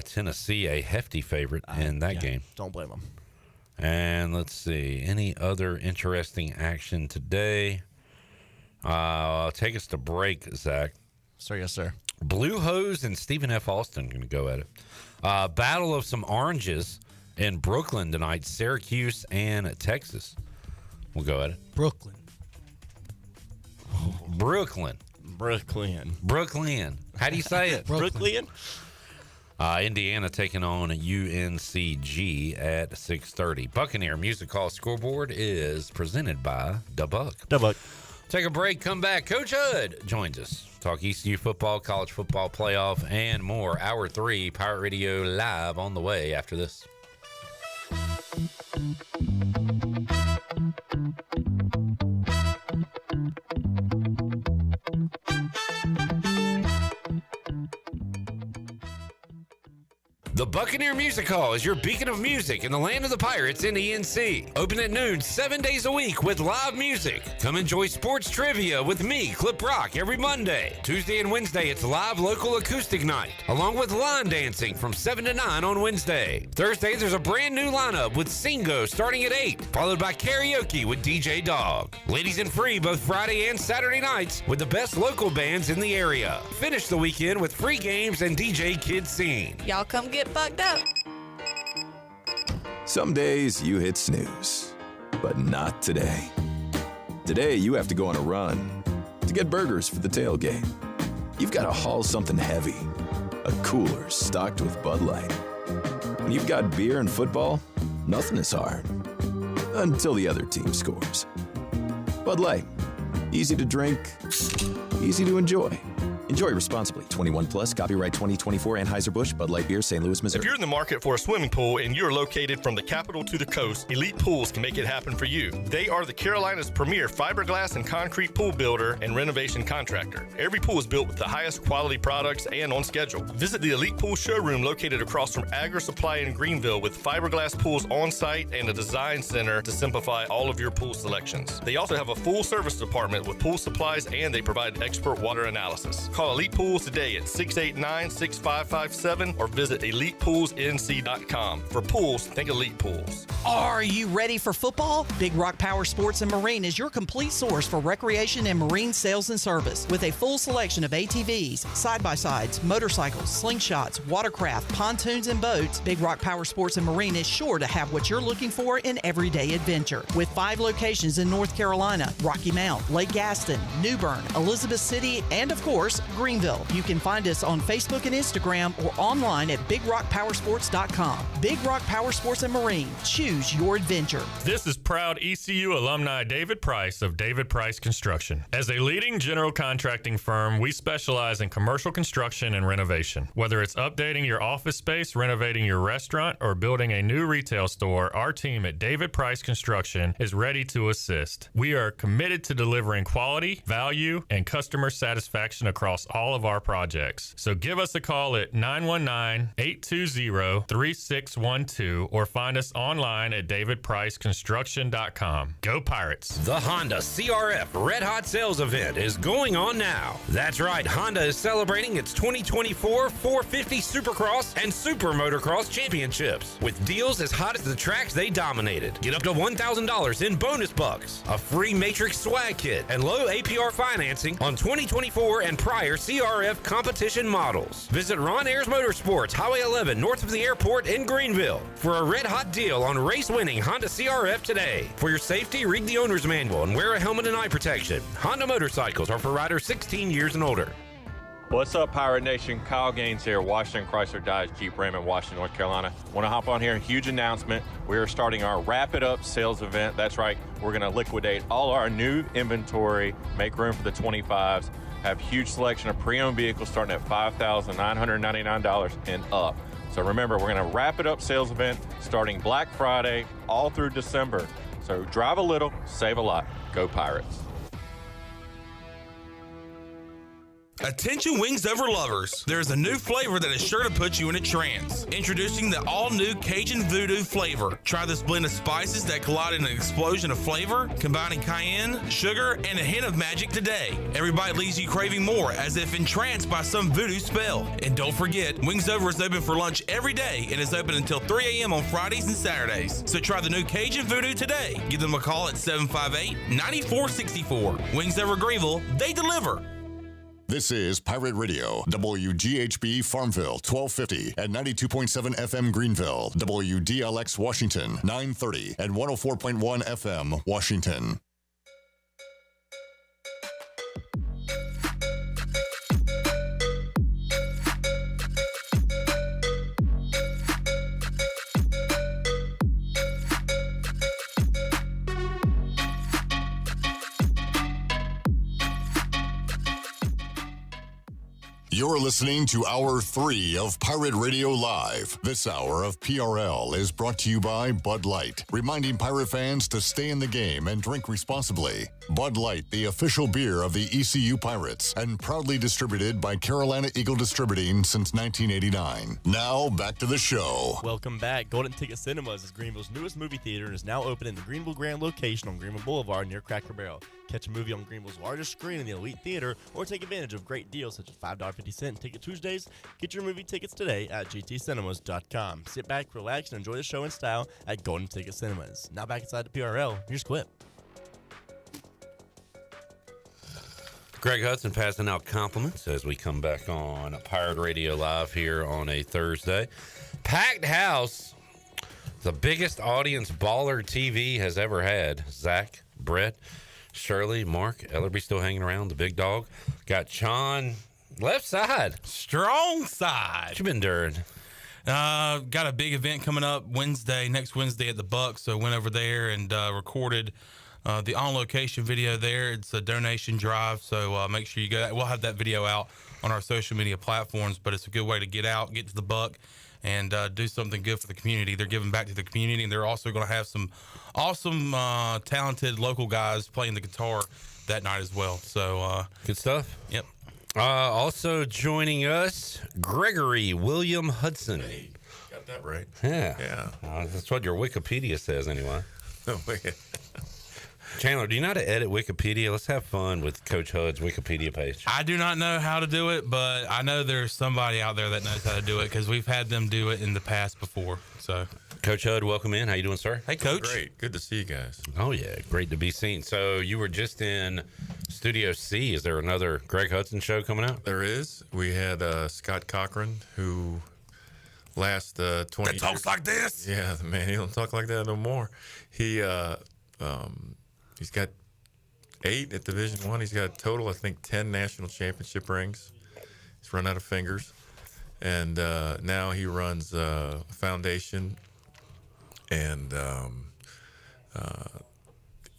Tennessee, a hefty favorite in that game. Don't blame them. And let's see. Any other interesting action today? Take us to break, Zach. Sir, yes, sir. Blue Hose and Stephen F. Austin going to go at it. Battle of some oranges in Brooklyn tonight. Syracuse and Texas. We'll go at it. Brooklyn. How do you say it? Brooklyn. Indiana taking on UNCG at 6:30. Buccaneer Music Hall scoreboard is presented by Dubuck. Take a break, come back. Coach Hud joins us. Talk ECU football, college football playoff, and more. Hour 3, Pirate Radio live on the way after this. The Buccaneer Music Hall is your beacon of music in the land of the Pirates in the NC. Open at noon 7 days a week with live music. Come enjoy sports trivia with me, Clip Rock, every Monday. Tuesday and Wednesday, it's live local acoustic night, along with line dancing from 7 to 9 on Wednesday. Thursday, there's a brand new lineup with Singo starting at 8, followed by karaoke with DJ Dog. Ladies and free both Friday and Saturday nights with the best local bands in the area. Finish the weekend with free games and DJ Kids Scene. Y'all come get bugged up. Some days you hit snooze, but not today. Today you have to go on a run to get burgers for the tailgate. You've got to haul something heavy, a cooler stocked with Bud Light. When you've got beer and football, nothing is hard until the other team scores. Bud Light, easy to drink, easy to enjoy. Enjoy responsibly. 21 plus. Copyright 2024 Anheuser-Busch, Bud Light Beer, St. Louis, Missouri. If you're in the market for a swimming pool and you're located from the capital to the coast, Elite Pools can make it happen for you. They are the Carolina's premier fiberglass and concrete pool builder and renovation contractor. Every pool is built with the highest quality products and on schedule. Visit the Elite Pool showroom located across from Agri Supply in Greenville with fiberglass pools on site and a design center to simplify all of your pool selections. They also have a full service department with pool supplies and they provide expert water analysis. Call Elite Pools today at 689-6557 or visit elitepoolsnc.com. For pools, think Elite Pools. Are you ready for football? Big Rock Power Sports and Marine is your complete source for recreation and marine sales and service. With a full selection of ATVs, side-by-sides, motorcycles, slingshots, watercraft, pontoons, and boats, Big Rock Power Sports and Marine is sure to have what you're looking for in everyday adventure. With 5 locations in North Carolina, Rocky Mount, Lake Gaston, New Bern, Elizabeth City, and of course, Greenville. You can find us on Facebook and Instagram or online at BigRockPowersports.com. Big Rock Power Sports and Marine. Choose your adventure. This is proud ECU alumni David Price of David Price Construction. As a leading general contracting firm, we specialize in commercial construction and renovation. Whether it's updating your office space, renovating your restaurant, or building a new retail store, our team at David Price Construction is ready to assist. We are committed to delivering quality, value, and customer satisfaction across across all of our projects. So give us a call at 919-820-3612 or find us online at davidpriceconstruction.com. Go Pirates! The Honda CRF Red Hot Sales Event is going on now. That's right, Honda is celebrating its 2024 450 Supercross and Super Motocross Championships with deals as hot as the tracks they dominated. Get up to $1,000 in bonus bucks, a free Matrix swag kit, and low APR financing on 2024 and prior CRF competition models. Visit Ron Ayers Motorsports, Highway 11, north of the airport in Greenville, for a red-hot deal on race-winning Honda CRF today. For your safety, read the owner's manual and wear a helmet and eye protection. Honda motorcycles are for riders 16 years and older. What's up, Pirate Nation? Kyle Gaines here, Washington Chrysler Dodge Jeep Ram in Washington, North Carolina. Want to hop on here? Huge announcement. We are starting our Wrap It Up sales event. That's right. We're going to liquidate all our new inventory, make room for the 25s, have huge selection of pre-owned vehicles starting at $5,999 and up. So remember, we're going to Wrap It Up sales event starting Black Friday all through December. So drive a little, save a lot. Go Pirates. Attention Wings Over lovers. There's a new flavor that is sure to put you in a trance. Introducing the all-new Cajun Voodoo flavor. Try this blend of spices that collide in an explosion of flavor, combining cayenne, sugar, and a hint of magic today. Every bite leaves you craving more, as if entranced by some voodoo spell. And don't forget, Wings Over is open for lunch every day and is open until 3 a.m. on Fridays and Saturdays. So try the new Cajun Voodoo today. Give them a call at 758-9464. Wings Over Greenville, they deliver. This is Pirate Radio, WGHB Farmville, 1250 and 92.7 FM Greenville, WDLX Washington, 930 and 104.1 FM Washington. You're listening to Hour 3 of Pirate Radio Live. This hour of PRL is brought to you by Bud Light, reminding Pirate fans to stay in the game and drink responsibly. Bud Light, the official beer of the ECU Pirates, and proudly distributed by Carolina Eagle Distributing since 1989. Now, back to the show. Welcome back. Golden Ticket Cinemas is Greenville's newest movie theater and is now open in the Greenville Grand location on Greenville Boulevard near Cracker Barrel. Catch a movie on Greenville's largest screen in the Elite Theater, or take advantage of great deals such as $5.50 Ticket Tuesdays. Get your movie tickets today at gtcinemas.com. Sit back, relax, and enjoy the show in style at Golden Ticket Cinemas. Now back inside the PRL. Here's Quip. Greg Hudson passing out compliments as we come back on Pirate Radio Live here on a Thursday. Packed house. The biggest audience Baller TV has ever had. Zach, Brett, Shirley, Mark, Ellerby still hanging around, the big dog. Got Sean left side. Strong side. What you been doing? Got a big event coming up next Wednesday at the Buck, so went over there and recorded the on-location video there. It's a donation drive, so make sure you go. We'll have that video out on our social media platforms, but it's a good way to get out, get to the Buck, and do something good for the community. They're giving back to the community, and they're also going to have some awesome, talented local guys playing the guitar that night as well. So good stuff. Yep. Also joining us, Gregory William Hudson. Hey, got that right. Yeah. That's what your Wikipedia says anyway. Oh, wait. Chandler, do you know how to edit Wikipedia? Let's have fun with Coach Hud's Wikipedia page. I do not know how to do it, but I know there's somebody out there that knows how to do it because we've had them do it in the past before. So, Coach Hud, welcome in. How you doing, sir? Hey, Coach. Great. Good to see you guys. Oh, yeah. Great to be seen. So you were just in Studio C. Is there another Greg Hudson show coming out? There is. We had Scott Cochran, who last 20 that talks like this? Yeah, man, he don't talk like that no more. He's got 8 at Division I. He's got a total, I think, 10 national championship rings. He's run out of fingers. And now he runs a foundation, and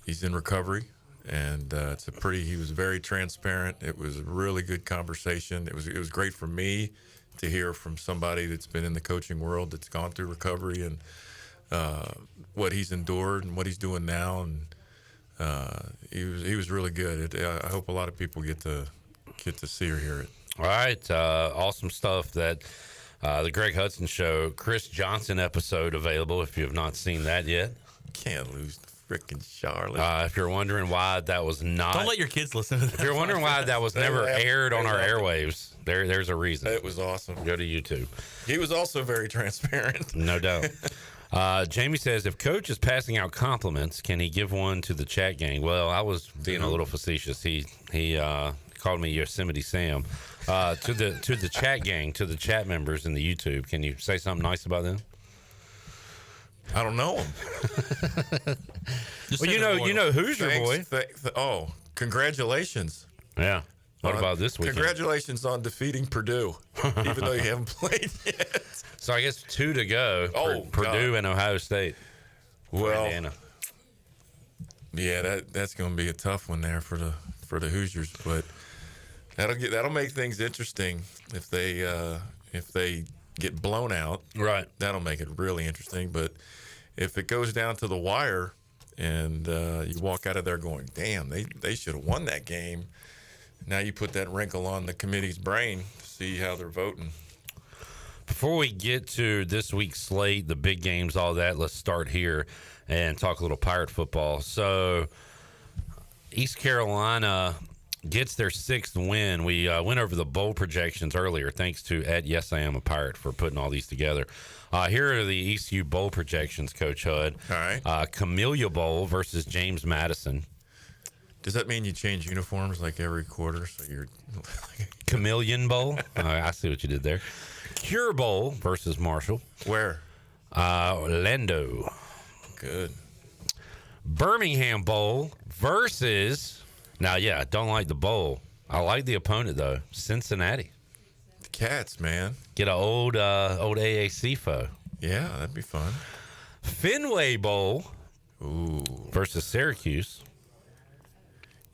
he's in recovery. And he was very transparent. It was a really good conversation. It was great for me to hear from somebody that's been in the coaching world, that's gone through recovery, and what he's endured and what he's doing now. And he was really good. I hope a lot of people get to get to see or hear it. All right, awesome stuff. That the Greg Hudson Show, Chris Johnson episode available if you have not seen that yet. Can't lose the freaking Charlotte. If you're wondering why that was not, Don't let your kids listen to that. If you're wondering why that was never aired on our airwaves, there's a reason. It was awesome. Go to YouTube. He was also very transparent. No doubt. Jamie says, if Coach is passing out compliments, can he give one to the chat gang? Well, I was being a little facetious. He called me Yosemite Sam. To the chat gang, to the chat members in the YouTube, can you say something nice about them? I don't know him. Well, you know Hoosier boy. Congratulations. Yeah. What about this weekend? Congratulations on defeating Purdue, even though you haven't played yet. So I guess 2 to go for Purdue and Ohio State. Well, Indiana. Yeah, that's going to be a tough one there for the Hoosiers, but that'll make things interesting if they get blown out. Right. That'll make it really interesting. But if it goes down to the wire and you walk out of there going, damn, they should have won that game. Now you put that wrinkle on the committee's brain to see how they're voting. Before we get to this week's slate, the big games, all that, let's start here and talk a little Pirate football. So East Carolina gets their 6th win. We went over the bowl projections earlier, thanks to Yes I Am a Pirate for putting all these together. Here are the ECU bowl projections, Coach Hud. All right. Camellia Bowl versus James Madison. Does that mean you change uniforms like every quarter? So you're Chameleon Bowl. I see what you did there. Cure Bowl versus Marshall. Where? Orlando. Good. Birmingham Bowl versus. Now, yeah, I don't like the bowl. I like the opponent though. Cincinnati. The Cats, man. Get an old AAC foe. Yeah, that'd be fun. Fenway Bowl. Ooh. Versus Syracuse.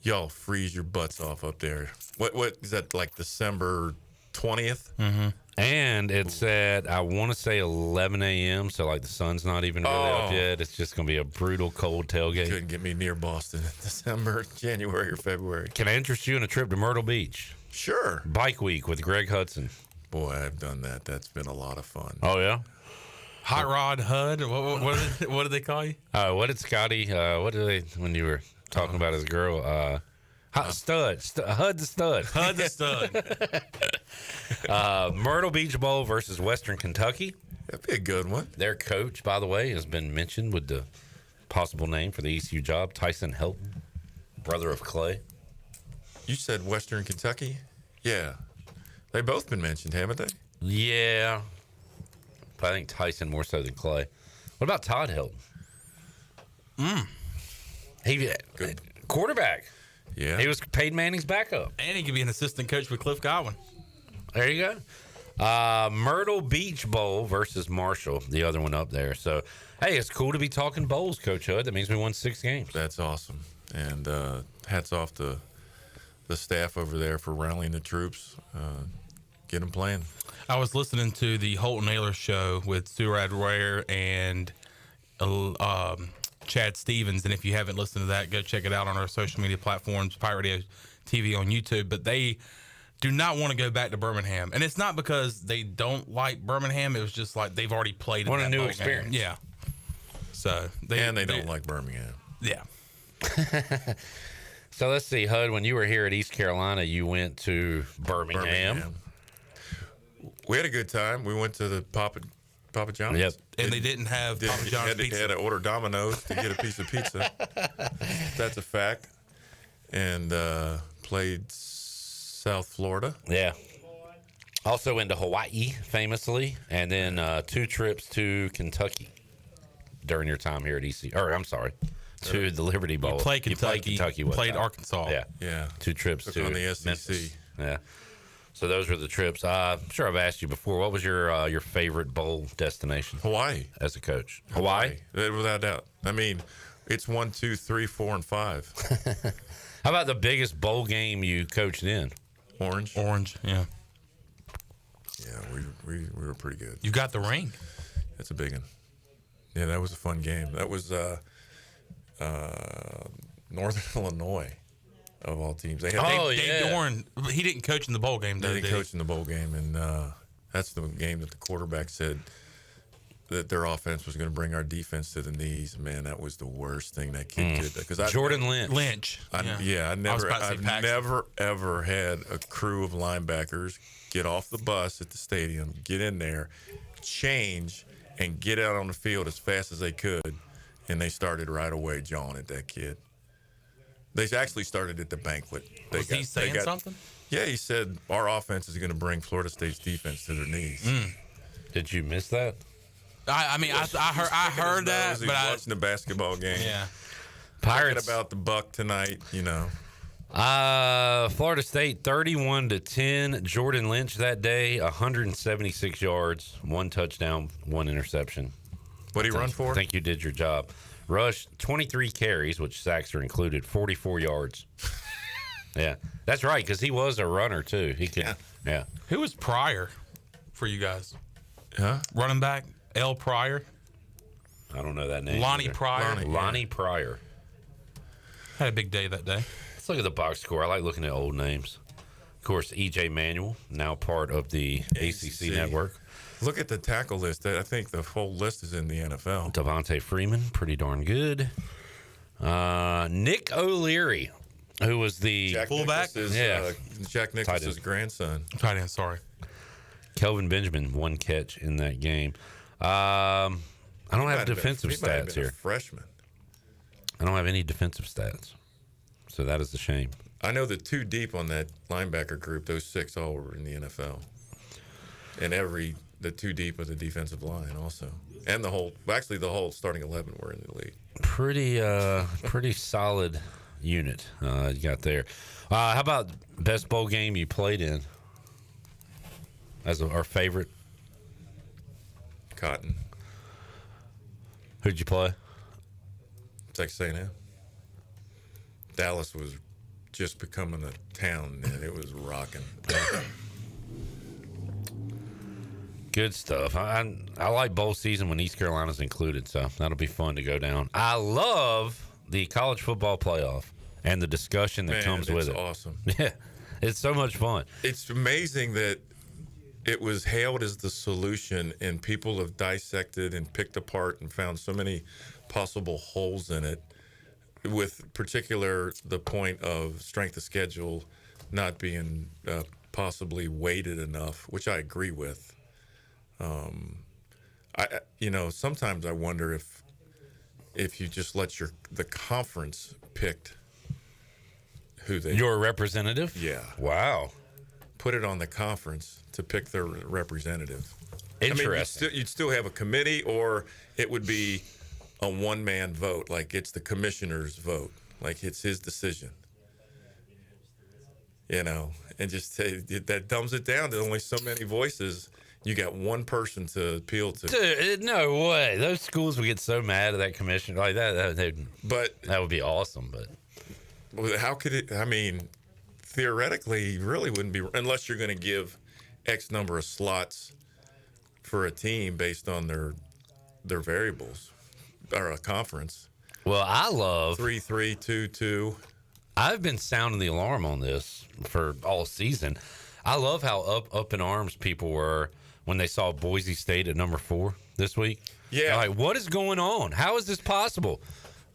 Y'all freeze your butts off up there. What is that, like December 20th? Mm-hmm. And it's at, I want to say 11 a.m., so like the sun's not even really up yet. It's just going to be a brutal cold tailgate. Couldn't get me near Boston in December, January, or February. Can I interest you in a trip to Myrtle Beach? Sure. Bike week with Greg Hudson. Boy, I've done that. That's been a lot of fun. Oh, yeah? Hot Rod Hud? What did they call you? What did Scotty, what did they, when you were talking about his girl, Stud. Hud the Stud. Hud the Stud. Myrtle Beach Bowl versus Western Kentucky. That'd be a good one. Their coach, by the way, has been mentioned with the possible name for the ECU job, Tyson Helton, brother of Clay. You said Western Kentucky? Yeah. They've both been mentioned, haven't they? Yeah. But I think Tyson more so than Clay. What about Todd Helton? He quarterback. Yeah. He was Peyton Manning's backup. And he could be an assistant coach with Cliff Godwin. There you go. Myrtle Beach Bowl versus Marshall, the other one up there. So, hey, it's cool to be talking bowls, Coach Hud. That means we won 6 games. That's awesome. And hats off to the staff over there for rallying the troops. Get them playing. I was listening to the Holt Naylor show with Surad Ware and Chad Stevens, and if you haven't listened to that, go check it out on our social media platforms, Pirate Radio TV on YouTube. But they do not want to go back to Birmingham, and it's not because they don't like Birmingham. It was just like they've already played in Want a that new bowl experience. game. Yeah. So they don't like Birmingham. Yeah. So let's see, Hud. When you were here at East Carolina, you went to Birmingham. We had a good time. We went to the Papa John's. Yep. And they didn't have Papa John's pizza. Had to order Domino's to get a piece of pizza. That's a fact. And played South Florida. Yeah. Also went to Hawaii, famously, and then 2 trips to Kentucky during your time here at ECU. Or, I'm sorry, to the Liberty Bowl. You played Kentucky, one played time. Arkansas. Yeah. 2 trips Took to on the SEC. Memphis. Yeah. So those were the trips. I'm sure I've asked you before. What was your favorite bowl destination? Hawaii. As a coach. Hawaii? Without doubt. I mean, it's 1, 2, 3, 4, and 5. How about the biggest bowl game you coached in? Orange, yeah. Yeah, we were pretty good. You got the ring. That's a big one. Yeah, that was a fun game. That was Northern Illinois. of all teams. They had Dave Doran. He didn't coach in the bowl game, though. They didn't coach in the bowl game, and that's the game that the quarterback said that their offense was going to bring our defense to the knees. Man, that was the worst thing that kid did. Because Jordan Lynch. I've never ever had a crew of linebackers get off the bus at the stadium, get in there, change, and get out on the field as fast as they could, and they started right away jawing at that kid. They actually started at the banquet. Was he saying something? Yeah, he said our offense is going to bring Florida State's defense to their knees. Did you miss that? I heard that, but I watching the basketball game. Yeah, Pirates talking about the Buck tonight. Florida State 31-10. Jordan Lynch that day, 176 yards, 1 touchdown, 1 interception. What did he run for? I think you did your job. Rush 23 carries, which sacks are included, 44 yards. Yeah, that's right, because he was a runner too. He could. Yeah. Who was Pryor for you guys? Huh? Running back L. Pryor. I don't know that name. Lonnie Pryor. Lonnie Pryor. Had a big day that day. Let's look at the box score. I like looking at old names. Of course, E.J. Manuel, now part of the ACC network. Look at the tackle list. I think the whole list is in the NFL. Devontae Freeman, pretty darn good. Nick O'Leary, who was the fullback. Jack Nicklaus's grandson. Tight end, sorry. Kelvin Benjamin, 1 catch in that game. I don't have defensive stats here. Freshman. I don't have any defensive stats, so that is a shame. I know the 2 deep on that linebacker group. Those 6 all were in the NFL, and the 2 deep of the defensive line also, and the whole starting 11 were in the league. Pretty solid unit you got there. How about best bowl game you played in? As our favorite? Cotton. Who'd you play? Texas A&M. Dallas was just becoming a town, and it was rocking. Good stuff. I like bowl season when East Carolina's included, so that'll be fun to go down. I love the college football playoff and the discussion that comes with it. It's awesome. Yeah, it's so much fun. It's amazing that it was hailed as the solution, and people have dissected and picked apart and found so many possible holes in it, with particular the point of strength of schedule not being possibly weighted enough, which I agree with. Sometimes I wonder if you just let the conference picked who they your representative. Yeah. Wow. Put it on the conference to pick their representative. Interesting. I mean, you'd still have a committee, or it would be a one-man vote, like it's the commissioner's vote, like it's his decision. And just that dumbs it down to only so many voices. You got one person to appeal to. Dude, no way. Those schools would get so mad at that commissioner like that. That would be awesome. But how could it? I mean, theoretically, you really wouldn't be, unless you're going to give X number of slots for a team based on their variables, or a conference. Well, I love 3-3, 2-2. I've been sounding the alarm on this for all season. I love how up in arms people were when they saw Boise State at number 4 this week. Yeah. They're like, what is going on? How is this possible?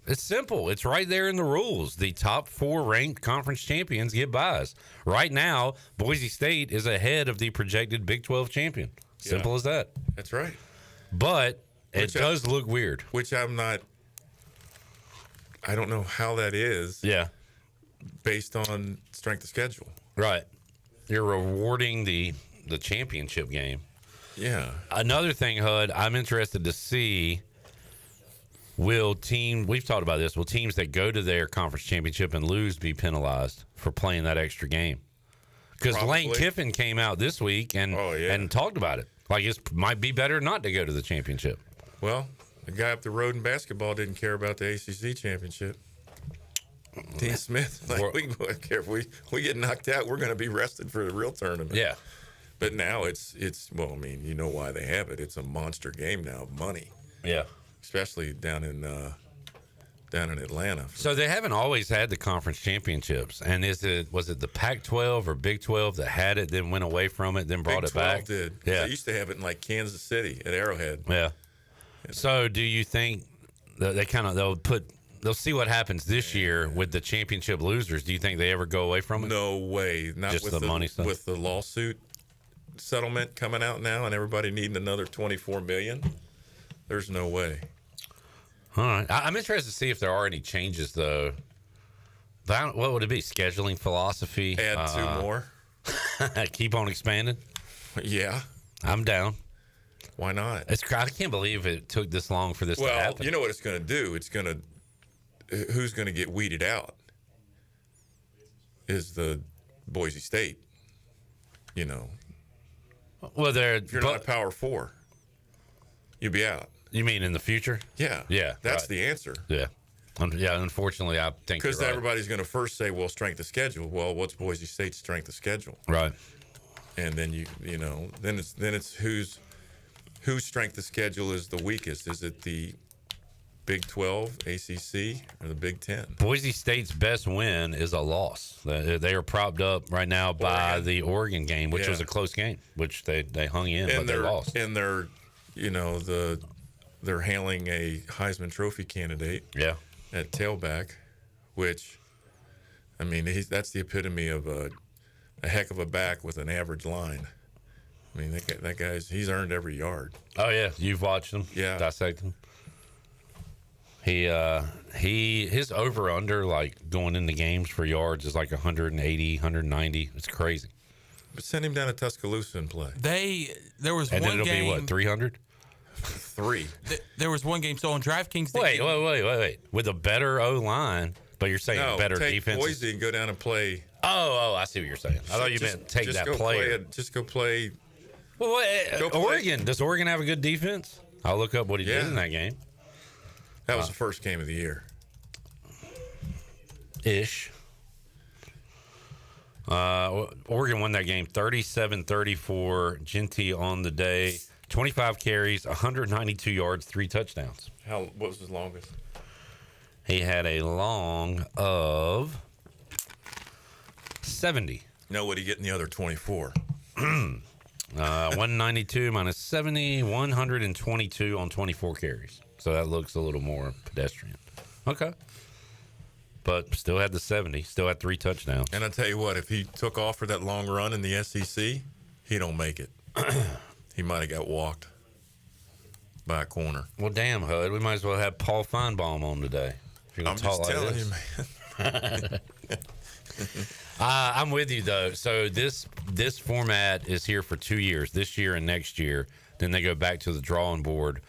It's simple. It's right there in the rules. The top 4 ranked conference champions get buys. Right now, Boise State is ahead of the projected Big 12 champion. Simple as that. That's right. But it does look weird. Which I don't know how that is. Yeah. Based on strength of schedule. Right. You're rewarding the championship game. Yeah. Another thing, Hud, I'm interested to see, we've talked about this, will teams that go to their conference championship and lose be penalized for playing that extra game? Because Lane Kiffin came out this week and talked about it. Like, it might be better not to go to the championship. Well, the guy up the road in basketball didn't care about the ACC championship. Dean Smith, we don't care if we get knocked out, we're going to be rested for the real tournament. Yeah. But now it's well, I mean, you know why they have it. It's a monster game now of money. Yeah. Especially down in down in Atlanta. So they haven't always had the conference championships, and was it the Pac-12 or Big 12 that had it, then went away from it, then brought Big it back? 12 did. Yeah, They used to have it in like Kansas City at Arrowhead. yeah. So do you think that they'll see what happens this year with the championship losers? Do you think they ever go away from it? No way. Not Just with the money stuff? With the lawsuit settlement coming out now and everybody needing another $24 million. There's no way. All right. I'm interested to see if there are any changes, though. What would it be? Scheduling philosophy? Add 2 more. Keep on expanding? Yeah. I'm down. Why not? I can't believe it took this long for this to happen. Well, you know what it's going to do? Who's going to get weeded out is the Boise State. You know. Well, if you're not a Power 4, you'll be out. You mean in the future? Yeah. Yeah. That's right. the answer. Yeah. Yeah, unfortunately, I think because you're right. everybody's going to first say, "Well, strength of schedule." Well, what's Boise State's strength of schedule? Right. And then then it's whose strength of schedule is the weakest? Is it the Big 12, ACC, or the Big 10? Boise State's best win is a loss. They are propped up right now by the Oregon game, which was a close game, which they hung in, but they lost. And they're they're hailing a Heisman Trophy candidate. Yeah. At tailback, which, I mean, that's the epitome of a heck of a back with an average line. I mean, that guy's he's earned every yard. Oh yeah, you've watched him. Yeah, dissect him. His over under like going into games for yards is like 180, 190. It's crazy. But send him down to Tuscaloosa and play. There was and one then it'll game. be what 300. 3. There was one game. So on DraftKings. Wait. With a better O line, but you're saying better take defense. Boise and go down and play. Oh, I see what you're saying. I thought you meant take that player. Just go play. Well, Oregon. Does Oregon have a good defense? I'll look up what he did in that game. That was the first game of the year. Ish. Oregon won that game 37-34. Genty on the day. 25 carries, 192 yards, 3 touchdowns. What was his longest? He had a long of 70. No, what did he get in the other 24? 192 minus 70, 122 on 24 carries. So that looks a little more pedestrian. Okay. But still had the 70, still had 3 touchdowns. And I tell you what, if he took off for that long run in the SEC, he don't make it. He might have got walked by a corner. Well, damn, Hud, we might as well have Paul Feinbaum on today. If you're gonna talk like telling this. you, man. I'm with you though. So this format is here for 2 years, this year and next year. Then they go back to the drawing board,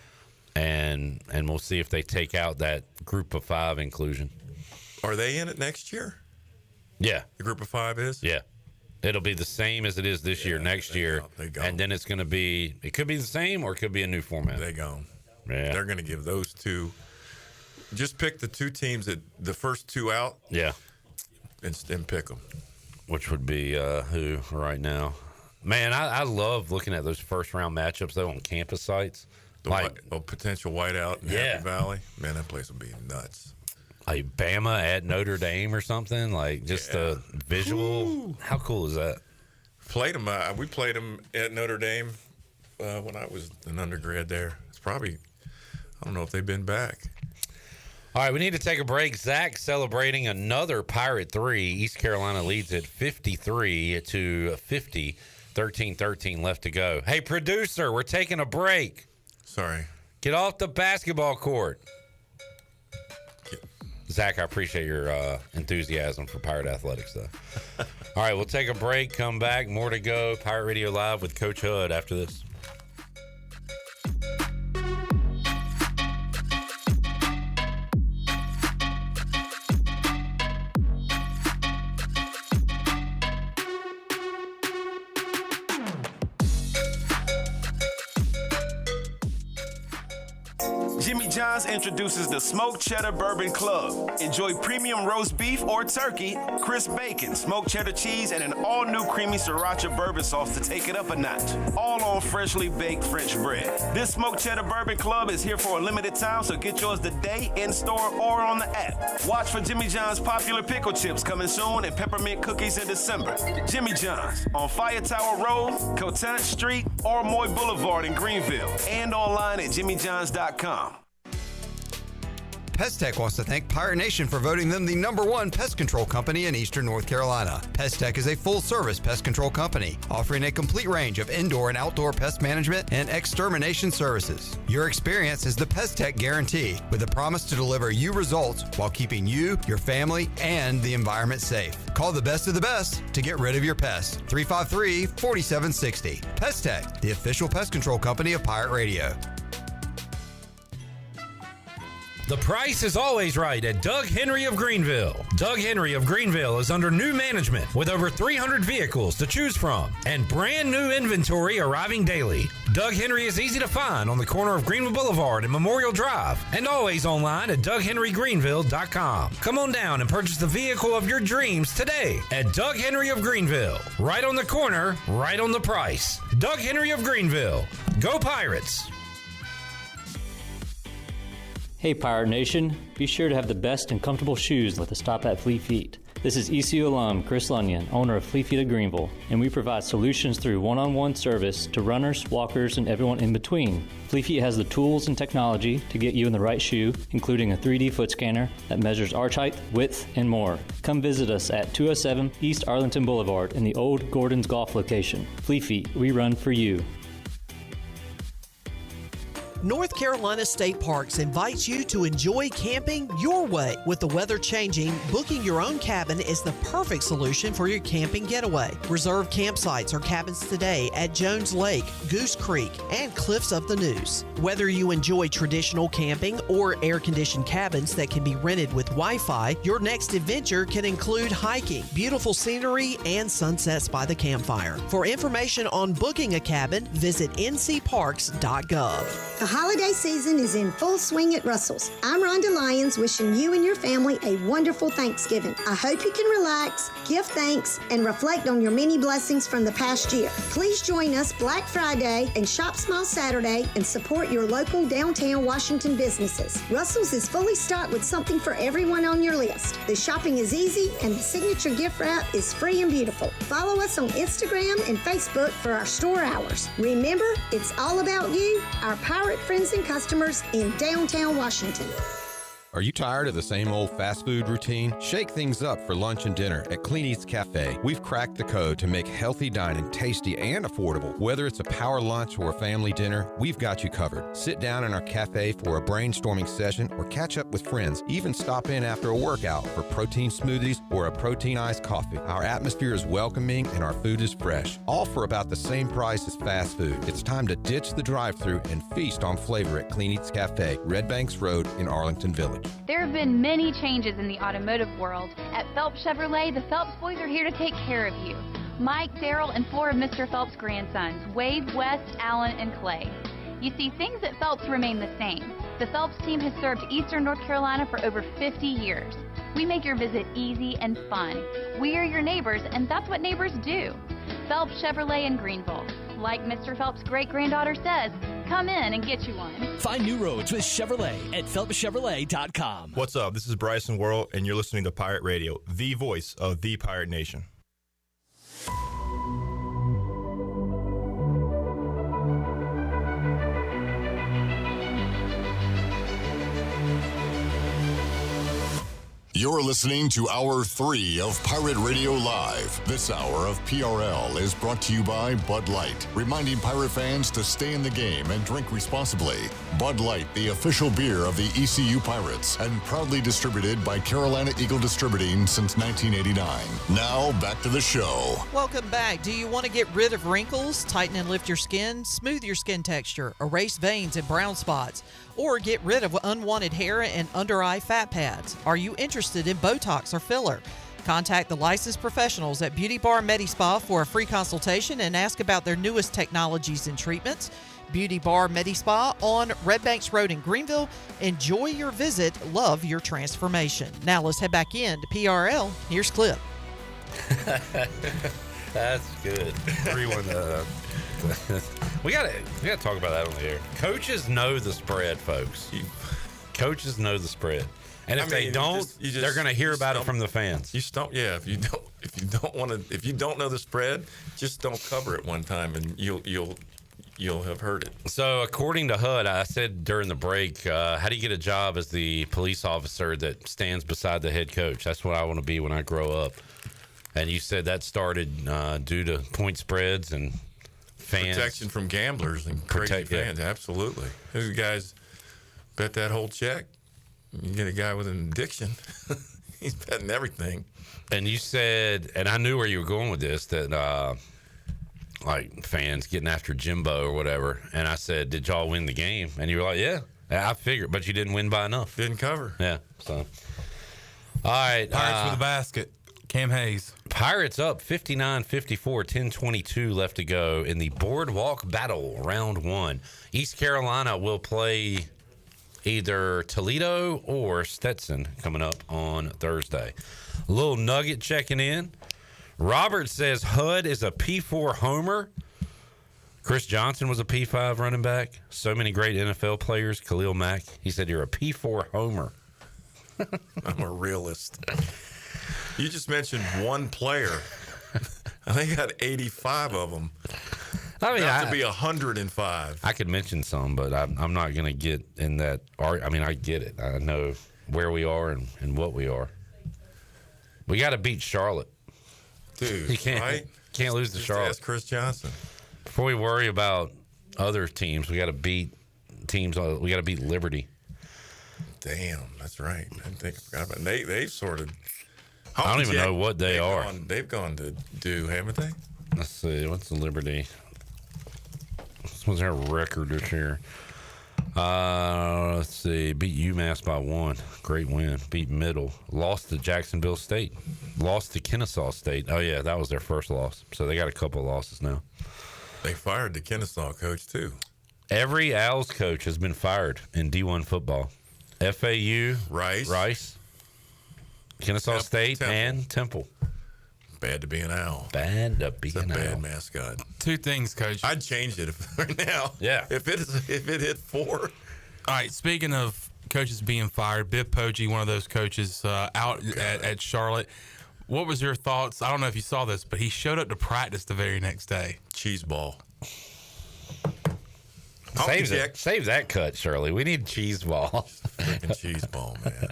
and we'll see if they take out that group of 5 inclusion. Are they in it next year? Yeah, the group of 5 is. Yeah, it'll be the same as it is this year, next year, and then it's going to be. It could be the same, or it could be a new format. They gone. Yeah, they're going to give those 2. Just pick the 2 teams that the first 2 out. Yeah, and pick them. Which would be who right now? Man, I love looking at those first round matchups though on campus sites. A potential whiteout in Happy Valley. Man, that place would be nuts. Like Bama at Notre Dame or something. Like just a visual. Ooh. How cool is that? Played them. We played them at Notre Dame when I was an undergrad there. It's probably. I don't know if they've been back. All right, we need to take a break. Zach celebrating another Pirate 3. East Carolina leads it 53-50. 13-13 left to go. Hey, producer, we're taking a break. Sorry. Get off the basketball court. Zach, I appreciate your enthusiasm for Pirate Athletics, though. All right, we'll take a break, come back. More to go. Pirate Radio Live with Coach Hud after this. Jimmy John's introduces the Smoked Cheddar Bourbon Club. Enjoy premium roast beef or turkey, crisp bacon, smoked cheddar cheese, and an all-new creamy sriracha bourbon sauce to take it up a notch. All on freshly baked French bread. This Smoked Cheddar Bourbon Club is here for a limited time, so get yours today in-store or on the app. Watch for Jimmy John's popular pickle chips coming soon and peppermint cookies in December. Jimmy John's on Fire Tower Road, Cotant Street, or Moy Boulevard in Greenville, and online at jimmyjohns.com. Pest Tech wants to thank Pirate Nation for voting them the #1 pest control company in Eastern North Carolina. Pest Tech is a full-service pest control company offering a complete range of indoor and outdoor pest management and extermination services. Your experience is the Pest Tech guarantee, with a promise to deliver you results while keeping you, your family, and the environment safe. Call the best of the best to get rid of your pests. 353-4760. Pest Tech, the official pest control company of Pirate Radio. The price is always right at Doug Henry of Greenville. Doug Henry of Greenville is under new management with over 300 vehicles to choose from and brand new inventory arriving daily. Doug Henry is easy to find on the corner of Greenville Boulevard and Memorial Drive and always online at DougHenryGreenville.com. Come on down and purchase the vehicle of your dreams today at Doug Henry of Greenville. Right on the corner, right on the price. Doug Henry of Greenville. Go Pirates! Hey Pirate Nation, be sure to have the best and comfortable shoes with a stop at Fleet Feet. This is ECU alum Chris Lunyon, owner of Fleet Feet of Greenville, and we provide solutions through one-on-one service to runners, walkers, and everyone in between. Fleet Feet has the tools and technology to get you in the right shoe, including a 3D foot scanner that measures arch height, width, and more. Come visit us at 207 East Arlington Boulevard in the old Gordon's Golf location. Fleet Feet, we run for you. North Carolina State Parks invites you to enjoy camping your way. With the weather changing, booking your own cabin is the perfect solution for your camping getaway. Reserve campsites or cabins today at Jones Lake, Goose Creek, and Cliffs of the Neuse. Whether you enjoy traditional camping or air-conditioned cabins that can be rented with Wi-Fi, your next adventure can include hiking, beautiful scenery, and sunsets by the campfire. For information on booking a cabin, visit ncparks.gov. The holiday season is in full swing at Russell's. I'm Rhonda Lyons, wishing you and your family a wonderful Thanksgiving. I hope you can relax, give thanks, and reflect on your many blessings from the past year. Please join us Black Friday and Shop Small Saturday and support your local downtown Washington businesses. Russell's is fully stocked with something for everyone on your list. The shopping is easy and the signature gift wrap is free and beautiful. Follow us on Instagram and Facebook for our store hours. Remember, it's all about you, our pirate friends and customers in downtown Washington. Are you tired of the same old fast food routine? Shake things up for lunch and dinner at Clean Eats Cafe. We've cracked the code to make healthy dining tasty and affordable. Whether it's a power lunch or a family dinner, we've got you covered. Sit down in our cafe for a brainstorming session or catch up with friends. Even stop in after a workout for protein smoothies or a protein iced coffee. Our atmosphere is welcoming and our food is fresh. All for about the same price as fast food. It's time to ditch the drive-thru and feast on flavor at Clean Eats Cafe, Red Banks Road in Arlington Village. There have been many changes in the automotive world. At Phelps Chevrolet, the Phelps boys are here to take care of you. Mike, Daryl, and 4 of Mr. Phelps' grandsons, Wade, West, Allen, and Clay. You see, things at Phelps remain the same. The Phelps team has served Eastern North Carolina for over 50 years. We make your visit easy and fun. We are your neighbors, and that's what neighbors do. Phelps Chevrolet in Greenville. Like Mr. Phelps' great-granddaughter says, come in and get you one. Find new roads with Chevrolet at PhelpsChevrolet.com. What's up? This is Bryson Worrell, and you're listening to Pirate Radio, the voice of the Pirate Nation. You're listening to Hour 3 of Pirate Radio Live. This hour of PRL is brought to you by Bud Light, reminding pirate fans to stay in the game and drink responsibly. Bud Light, the official beer of the ECU Pirates, and proudly distributed by Carolina Eagle Distributing since 1989. Now, back to the show. Welcome back. Do you want to get rid of wrinkles, tighten and lift your skin, smooth your skin texture, erase veins and brown spots, or get rid of unwanted hair and under-eye fat pads? Are you interested in Botox or filler? Contact the licensed professionals at Beauty Bar MediSpa for a free consultation and ask about their newest technologies and treatments. Beauty Bar Medi-Spa on Red Banks Road in Greenville. Enjoy your visit. Love your transformation. Now let's head back in to PRL. Here's Clip. That's good. Everyone, we gotta talk about that on the air. Coaches know the spread, folks. Coaches know the spread, and if they don't, they're going to hear about it from the fans. If you don't know the spread, just don't cover it one time, and you'll have heard it. So, according to HUD, I said during the break, how do you get a job as the police officer that stands beside the head coach? That's what I want to be when I grow up. And you said that started due to point spreads and fans. Protection from gamblers and crazy fans, absolutely. Those guys bet that whole check. You get a guy with an addiction, he's betting everything. And you said, and I knew where you were going with this, that like fans getting after Jimbo or whatever. And I said, did y'all win the game? And you were like, yeah, I figured, but you didn't win by enough. Didn't cover. Yeah, so. All right. Pirates with the basket. Cam Hayes. Pirates up 59-54, 10:22 left to go in the Boardwalk Battle, round one. East Carolina will play either Toledo or Stetson coming up on Thursday. A little nugget checking in. Robert says HUD is a P4 homer. Chris Johnson was a P5 running back. So many great NFL players. Khalil Mack. He said you're a P4 homer. I'm a realist. You just mentioned one player. I think I got 85 of them. I mean, to be 105. I could mention some, but I'm not going to get in that art. I mean, I get it. I know where we are and what we are. We got to beat Charlotte. Dude, you can't lose to Charlotte. Ask Chris Johnson. Before we worry about other teams, we got to beat teams. We got to beat Liberty. Damn, that's right. I didn't think I forgot about it. They've sort of. I don't even know what they are. They've gone to do, haven't they? Let's see. What's the Liberty? What's their record this year? Let's see. Beat UMass by 1. Great win. Beat Middle. Lost to Jacksonville State. Lost to Kennesaw State. Oh, yeah. That was their first loss. So they got a couple of losses now. They fired the Kennesaw coach, too. Every Owls coach has been fired in D1 football. FAU. Rice. Kennesaw State and Temple. Bad to be an Owl. Bad to be an Owl. Bad mascot. Two things, Coach. I'd change it right now. Yeah. If it hit 4. All right. Speaking of coaches being fired, Biff Poggi, one of those coaches out at Charlotte. What was your thoughts? I don't know if you saw this, but he showed up to practice the very next day. Cheese ball. Save that cut, Shirley. We need cheese ball. Freaking cheese ball, man.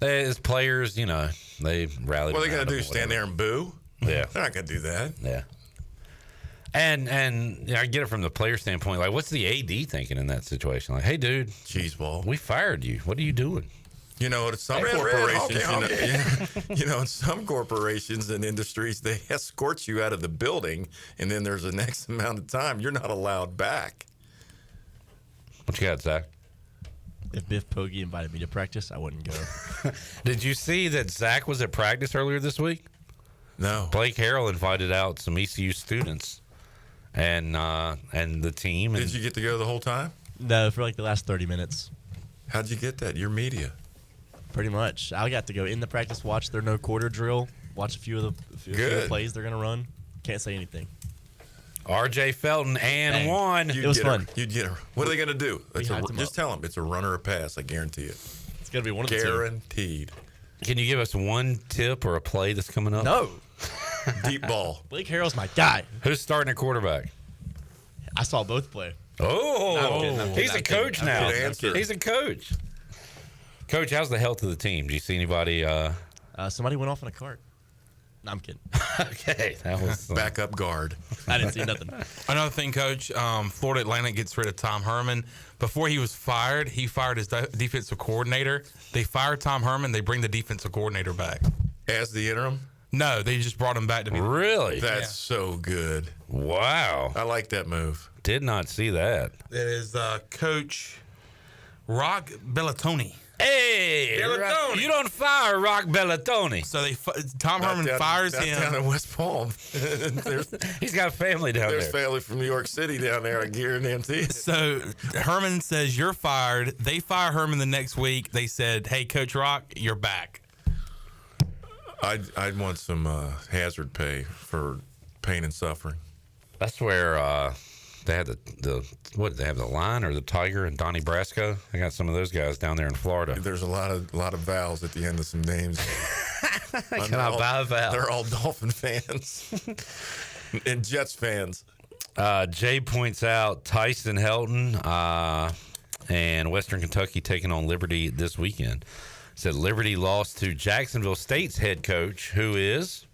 As players, they rallied. What are they going to do? Stand there and boo? Yeah. They're not going to do that. Yeah. And I get it from the player standpoint. Like, what's the AD thinking in that situation? Like, hey, dude. Cheese ball. We fired you. What are you doing? At some corporations, in some corporations and industries, they escort you out of the building, and then there's an X amount of time. You're not allowed back. What you got, Zach? If Biff Poggi invited me to practice, I wouldn't go. Did you see that Zach was at practice earlier this week? No. Blake Harrell invited out some ECU students and the team. Did you get to go the whole time? No, for like the last 30 minutes. How'd you get that? Your media. Pretty much. I got to go in the practice, watch their no quarter drill, watch a few of the plays they're going to run. Can't say anything. R.J. Felton and one. It was fun. You'd get her. What are they going to do? Just tell them it's a run or a pass. I guarantee it. It's going to be one of the two. Guaranteed. Can you give us one tip or a play that's coming up? No. Deep ball. Blake Harrell's my guy. Who's starting at quarterback? I saw both play. Oh, he's a coach now. He's a coach. Coach, how's the health of the team? Do you see anybody? Somebody went off in a cart. No, I'm kidding. Okay, that was backup guard. I didn't see nothing. Another thing, Coach, Florida Atlantic gets rid of Tom Herman. Before he was fired, he fired his defensive coordinator. They fired Tom Herman. They bring the defensive coordinator back. As the interim? No, they just brought him back to be. Really? That's so good. Wow. I like that move. Did not see that. It is Coach. Rock Bellatoni. Hey, Bellatoni. you don't fire Rock Bellatoni. So Tom Herman fires him down in West Palm. He's got family down There's there. family from New York City down there. I guarantee it. So Herman says, you're fired. They fire Herman the next week. They said, hey, Coach Rock, you're back. I'd want some hazard pay for pain and suffering. That's where they had they have the Lion or the Tiger and Donnie Brasco. I got some of those guys down there in Florida. There's a lot of vowels at the end of some names. Can I buy a vowel? They're all Dolphin fans and Jets fans. Jay points out Tyson Helton and Western Kentucky taking on Liberty this weekend. Said Liberty lost to Jacksonville State's head coach, who is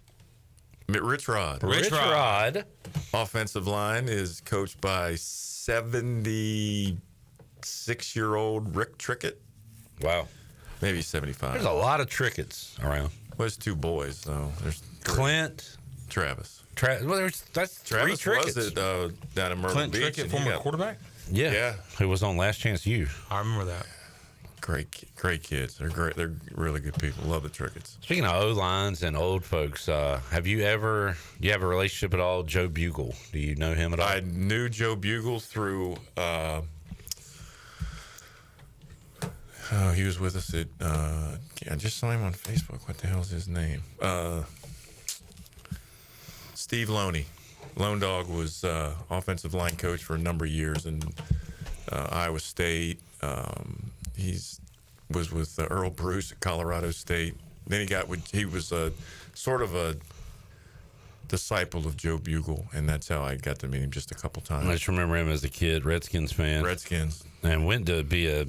Rich Rod. Rich Rod. Offensive line is coached by 76-year-old Rick Trickett. Wow. Maybe 75. There's a lot of Tricketts around. Well, there's two boys, though. There's Clint. Travis. That's Travis three Tricketts. was down in Myrtle Clint Beach. Trickett, former quarterback? Yeah. Who was on Last Chance U. I remember that. Great kids. They're great. They're really good people. Love the Tricketts. Speaking of O-lines and old folks, have you have a relationship at all? Joe Bugle. Do you know him at all? I knew Joe Bugle through. He was with us at. I just saw him on Facebook. What the hell is his name? Steve Loney. Lone Dog was offensive line coach for a number of years in Iowa State. He was with Earl Bruce at Colorado State. Then he was sort of a disciple of Joe Bugle, and that's how I got to meet him just a couple times. I just remember him as a kid, Redskins fan. Redskins. And went to be a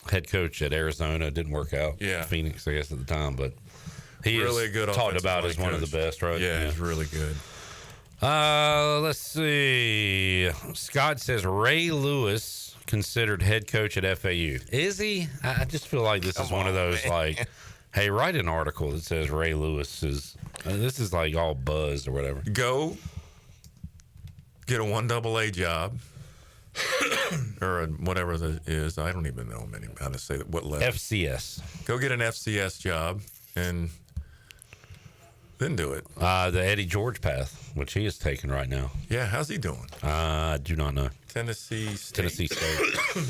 head coach at Arizona. Didn't work out. Yeah. Phoenix, I guess, at the time. But he really is good talked about line as one of the coach. best, right? Yeah, he's really good. Let's see. Scott says Ray Lewis considered head coach at FAU. Is he? I just feel like this is one of those, like, hey, write an article that says Ray Lewis is. This is like all buzzed or whatever. Go get a 1AA job or whatever that is. I don't even know how to say that. What level? FCS. Go get an FCS job and then do it. The Eddie George path, which he is taking right now. Yeah, how's he doing? I do not know. Tennessee State. Tennessee State.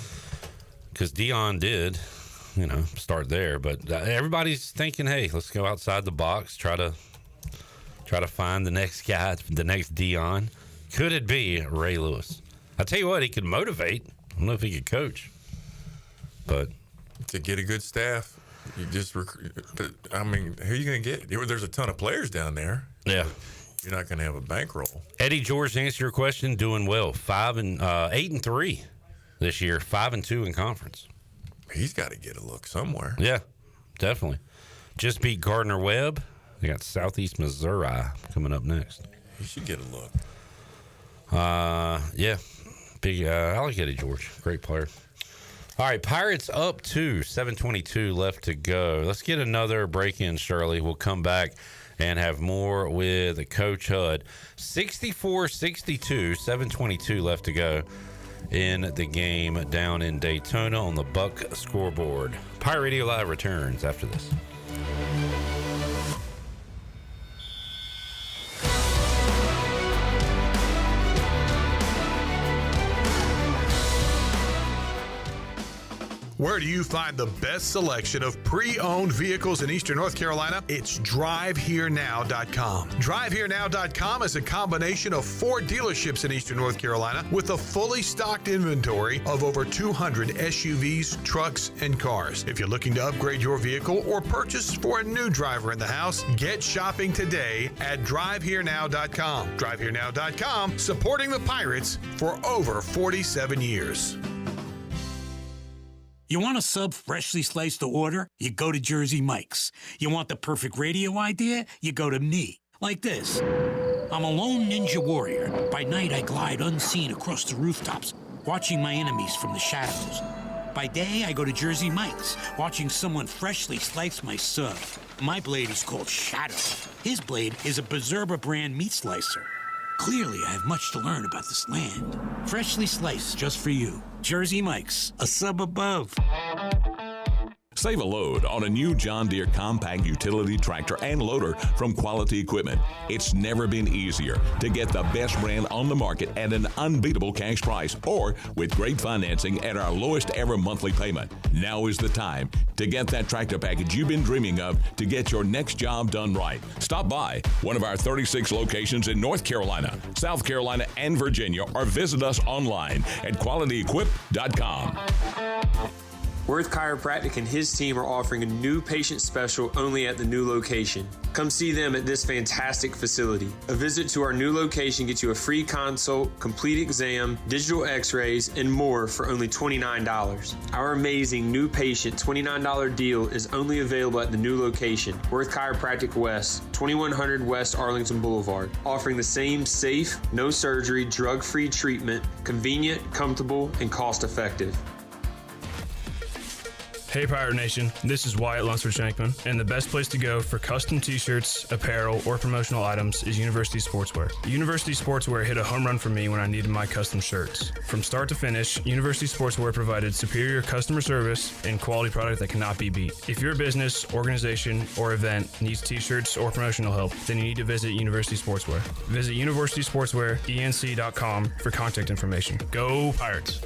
Because Dion did, start there. But everybody's thinking, hey, let's go outside the box, try to find the next guy, the next Dion. Could it be Ray Lewis? I tell you what, he could motivate. I don't know if he could coach. But to get a good staff, you just recruit. I mean, who are you going to get? There's a ton of players down there. Yeah. You're not going to have a bankroll. Eddie George, to answer your question, doing well. 8-3 this year, 5-2 in conference. He's got to get a look somewhere. Yeah, definitely. Just beat Gardner Webb. They got Southeast Missouri coming up next. He should get a look. Yeah. Big. I like Eddie George. Great player. All right, Pirates up 7:22 left to go. Let's get another break in, Shirley. We'll come back and have more with Coach Hud. 64-62, 7:22 left to go in the game down in Daytona on the Buck scoreboard. Pirate Radio Live returns after this. Where do you find the best selection of pre-owned vehicles in Eastern North Carolina? It's DriveHereNow.com. DriveHereNow.com is a combination of 4 dealerships in Eastern North Carolina with a fully stocked inventory of over 200 SUVs, trucks, and cars. If you're looking to upgrade your vehicle or purchase for a new driver in the house, get shopping today at DriveHereNow.com. DriveHereNow.com, supporting the Pirates for over 47 years. You want a sub freshly sliced to order? You go to Jersey Mike's. You want the perfect radio idea? You go to me. Like this. I'm a lone ninja warrior. By night, I glide unseen across the rooftops, watching my enemies from the shadows. By day, I go to Jersey Mike's, watching someone freshly slice my sub. My blade is called Shadow. His blade is a Berserba brand meat slicer. Clearly, I have much to learn about this land. Freshly sliced just for you. Jersey Mike's, a sub above. Save a load on a new John Deere compact utility tractor and loader from Quality Equipment. It's never been easier to get the best brand on the market at an unbeatable cash price or with great financing at our lowest ever monthly payment. Now is the time to get that tractor package you've been dreaming of to get your next job done right. Stop by one of our 36 locations in North Carolina, South Carolina, and Virginia, or visit us online at qualityequip.com. Worth Chiropractic and his team are offering a new patient special only at the new location. Come see them at this fantastic facility. A visit to our new location gets you a free consult, complete exam, digital x-rays, and more for only $29. Our amazing new patient $29 deal is only available at the new location, Worth Chiropractic West, 2100 West Arlington Boulevard, offering the same safe, no surgery, drug-free treatment, convenient, comfortable, and cost-effective. Hey Pirate Nation, this is Wyatt Lunsford-Shankman, and the best place to go for custom t-shirts, apparel, or promotional items is University Sportswear. University Sportswear hit a home run for me when I needed my custom shirts. From start to finish, University Sportswear provided superior customer service and quality product that cannot be beat. If your business, organization, or event needs t-shirts or promotional help, then you need to visit University Sportswear. Visit universitysportswearenc.com for contact information. Go Pirates!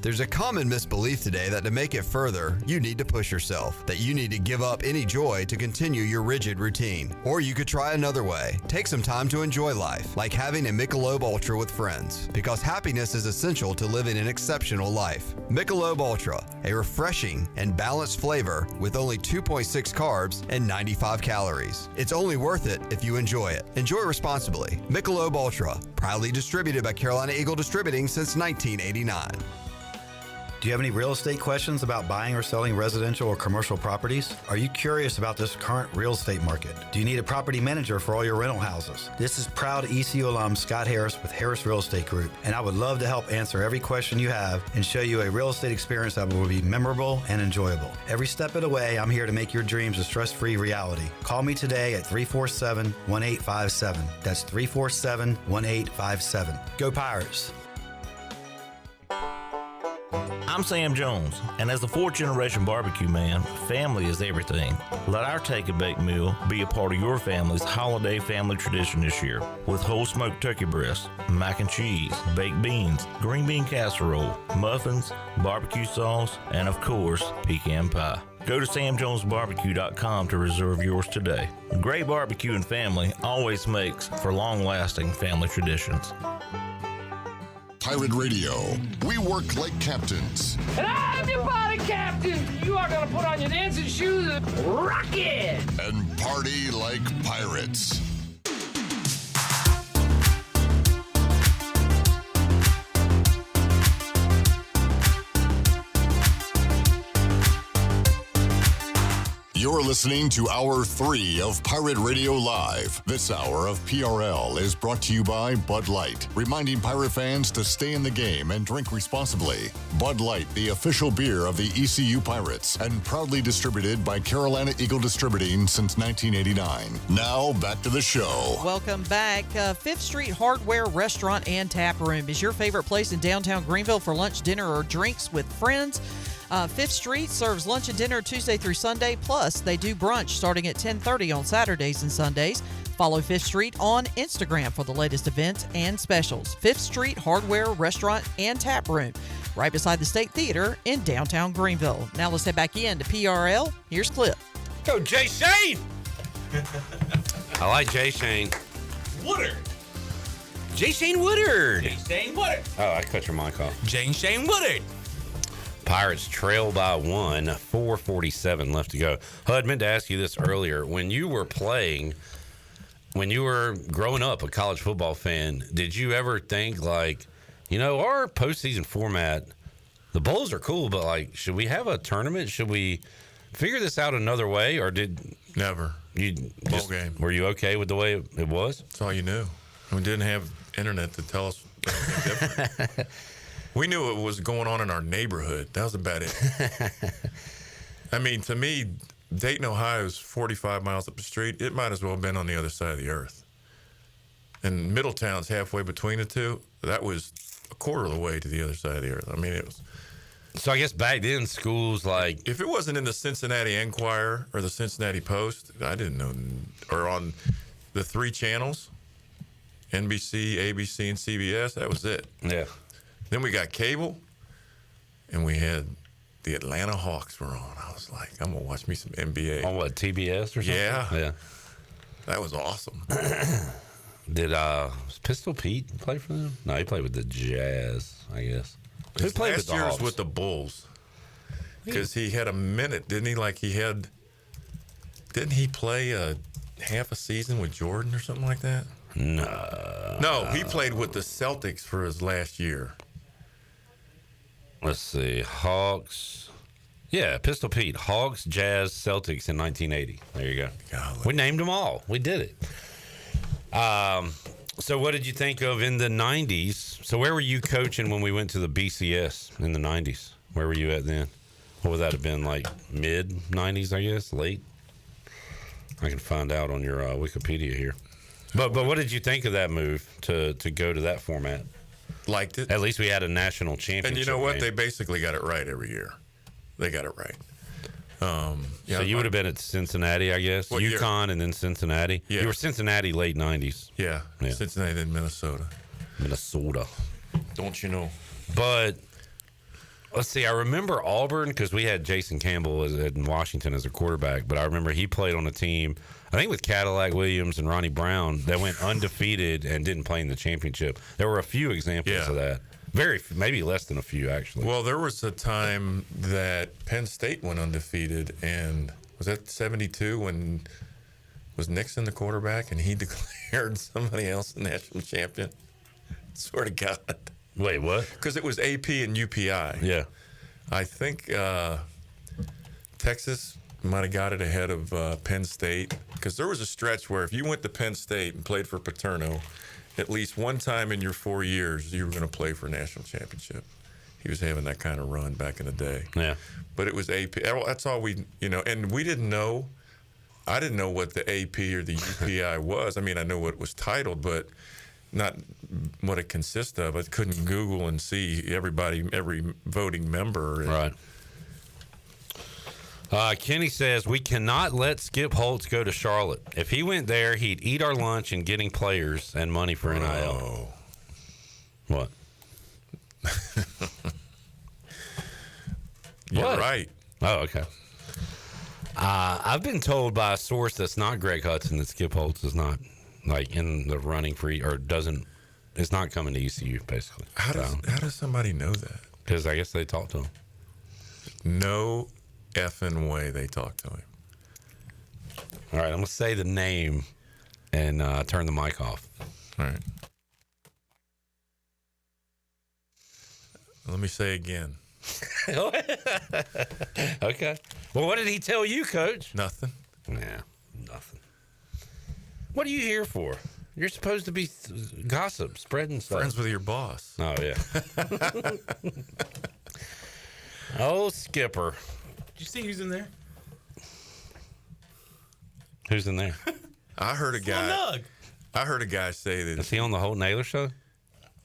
There's a common misbelief today that to make it further, you need to push yourself, that you need to give up any joy to continue your rigid routine. Or you could try another way. Take some time to enjoy life, like having a Michelob Ultra with friends, because happiness is essential to living an exceptional life. Michelob Ultra, a refreshing and balanced flavor with only 2.6 carbs and 95 calories. It's only worth it if you enjoy it. Enjoy responsibly. Michelob Ultra, proudly distributed by Carolina Eagle Distributing since 1989. Do you have any real estate questions about buying or selling residential or commercial properties? Are you curious about this current real estate market? Do you need a property manager for all your rental houses? This is proud ECU alum Scott Harris with Harris Real Estate Group, and I would love to help answer every question you have and show you a real estate experience that will be memorable and enjoyable. Every step of the way, I'm here to make your dreams a stress-free reality. Call me today at 347-1857. That's 347-1857. Go Pirates! I'm Sam Jones, and as a fourth-generation barbecue man, family is everything. Let our take-a-bake meal be a part of your family's holiday family tradition this year, with whole smoked turkey breast, mac and cheese, baked beans, green bean casserole, muffins, barbecue sauce, and of course, pecan pie. Go to samjonesbarbecue.com to reserve yours today. Great barbecue and family always makes for long-lasting family traditions. Pirate Radio. We work like captains. And I'm your body captain. You are going to put on your dancing shoes and rock it. And party like pirates. You're listening to Hour 3 of Pirate Radio Live. This hour of PRL is brought to you by Bud Light, reminding Pirate fans to stay in the game and drink responsibly. Bud Light, the official beer of the ECU Pirates, and proudly distributed by Carolina Eagle Distributing since 1989. Now, back to the show. Welcome back. Fifth Street Hardware Restaurant and Tap Room is your favorite place in downtown Greenville for lunch, dinner, or drinks with friends. Fifth Street serves lunch and dinner Tuesday through Sunday, plus they do brunch starting at 10:30 on Saturdays and Sundays. Follow Fifth Street on Instagram for the latest events and specials. Fifth Street Hardware Restaurant and Tap Room, right beside the State Theater in downtown Greenville. Now let's head back in to PRL. Here's Clip. Go Jay Shane! I like Jay Shane. Woodard. Jay Shane Woodard. Jay Shane Woodard. Oh, I cut your mic off. Jay Shane Woodard. Pirates trail by 1, 4:47 left to go. Hud, meant to ask you this earlier. When you were growing up a college football fan, did you ever think, like, our postseason format, the bowls are cool, but, like, should we have a tournament? Should we figure this out another way? Or Never. Bowl game. Were you okay with the way it was? That's all you knew. We didn't have internet to tell us anything different. We knew what was going on in our neighborhood. That was about it. I mean, to me, Dayton, Ohio is 45 miles up the street. It might as well have been on the other side of the earth. And Middletown's halfway between the two. That was quarter of the way to the other side of the earth. I mean, it was. So I guess back then, schools like... If it wasn't in the Cincinnati Enquirer or the Cincinnati Post, I didn't know. Or on the 3 channels, NBC, ABC, and CBS, that was it. Yeah. Then we got cable, and we had the Atlanta Hawks were on. I was like, I'm going to watch me some NBA. On what, TBS or something? Yeah. That was awesome. Did was Pistol Pete play for them? No, he played with the Jazz, I guess. Who played with last the year Hawks? was with the Bulls. Because he had a minute, didn't he? Like didn't he play half a season with Jordan or something like that? No, he played with the Celtics for his last year. Let's see, Hawks. Yeah, Pistol Pete, Hawks, Jazz, Celtics in 1980. There you go. Golly. We named them all. We did it. So what did you think of in the 90s? So where were you coaching when we went to the BCS in the 90s? Where were you at then? What would that have been, like mid 90s, I guess, late? I can find out on your Wikipedia here. But what did you think of that move to go to that format? Liked it. At least we had a national championship. And you know what? game. They basically got it right every year. They got it right. So you would have been at Cincinnati, I guess. What year? UConn and then Cincinnati. Yeah. You were Cincinnati late 90s. Yeah. Cincinnati and Minnesota. Don't you know? But let's see. I remember Auburn because we had Jason Campbell in Washington as a quarterback. But I remember he played on a team, I think with Cadillac Williams and Ronnie Brown, that went undefeated and didn't play in the championship. There were a few examples of that. Maybe less than a few, actually. Well, there was a time that Penn State went undefeated, and was that 72 when was Nixon the quarterback and he declared somebody else the national champion? Swear to God. Wait, what? Because it was AP and UPI. Yeah. I think Texas might have got it ahead of Penn State, because there was a stretch where if you went to Penn State and played for Paterno, at least one time in your 4 years, you were going to play for a national championship. He was having that kind of run back in the day. Yeah. But it was AP. That's all and we didn't know. I didn't know what the AP or the UPI was. I mean, I know what it was titled, but not what it consists of. I couldn't Google and see every voting member. Right. Kenny says, we cannot let Skip Holtz go to Charlotte. If he went there, he'd eat our lunch and getting players and money for NIL. Oh. What? You're right. Oh, okay. I've been told by a source that's not Greg Hudson that Skip Holtz is not like in the running for or is not coming to ECU, basically. How does somebody know that? Because I guess they talked to him. No effing way they talked to him. All right, I'm gonna say the name and turn the mic off. All right. Let me say again. Okay. Well, what did he tell you, Coach? Nothing. Yeah, nothing. What are you here for? You're supposed to be gossip, spreading stuff. Friends with your boss. Oh, yeah. Oh, Skipper. Did you see who's in there? Who's in there? I heard a guy. I heard a guy say that. Is he on the Holt Naylor show?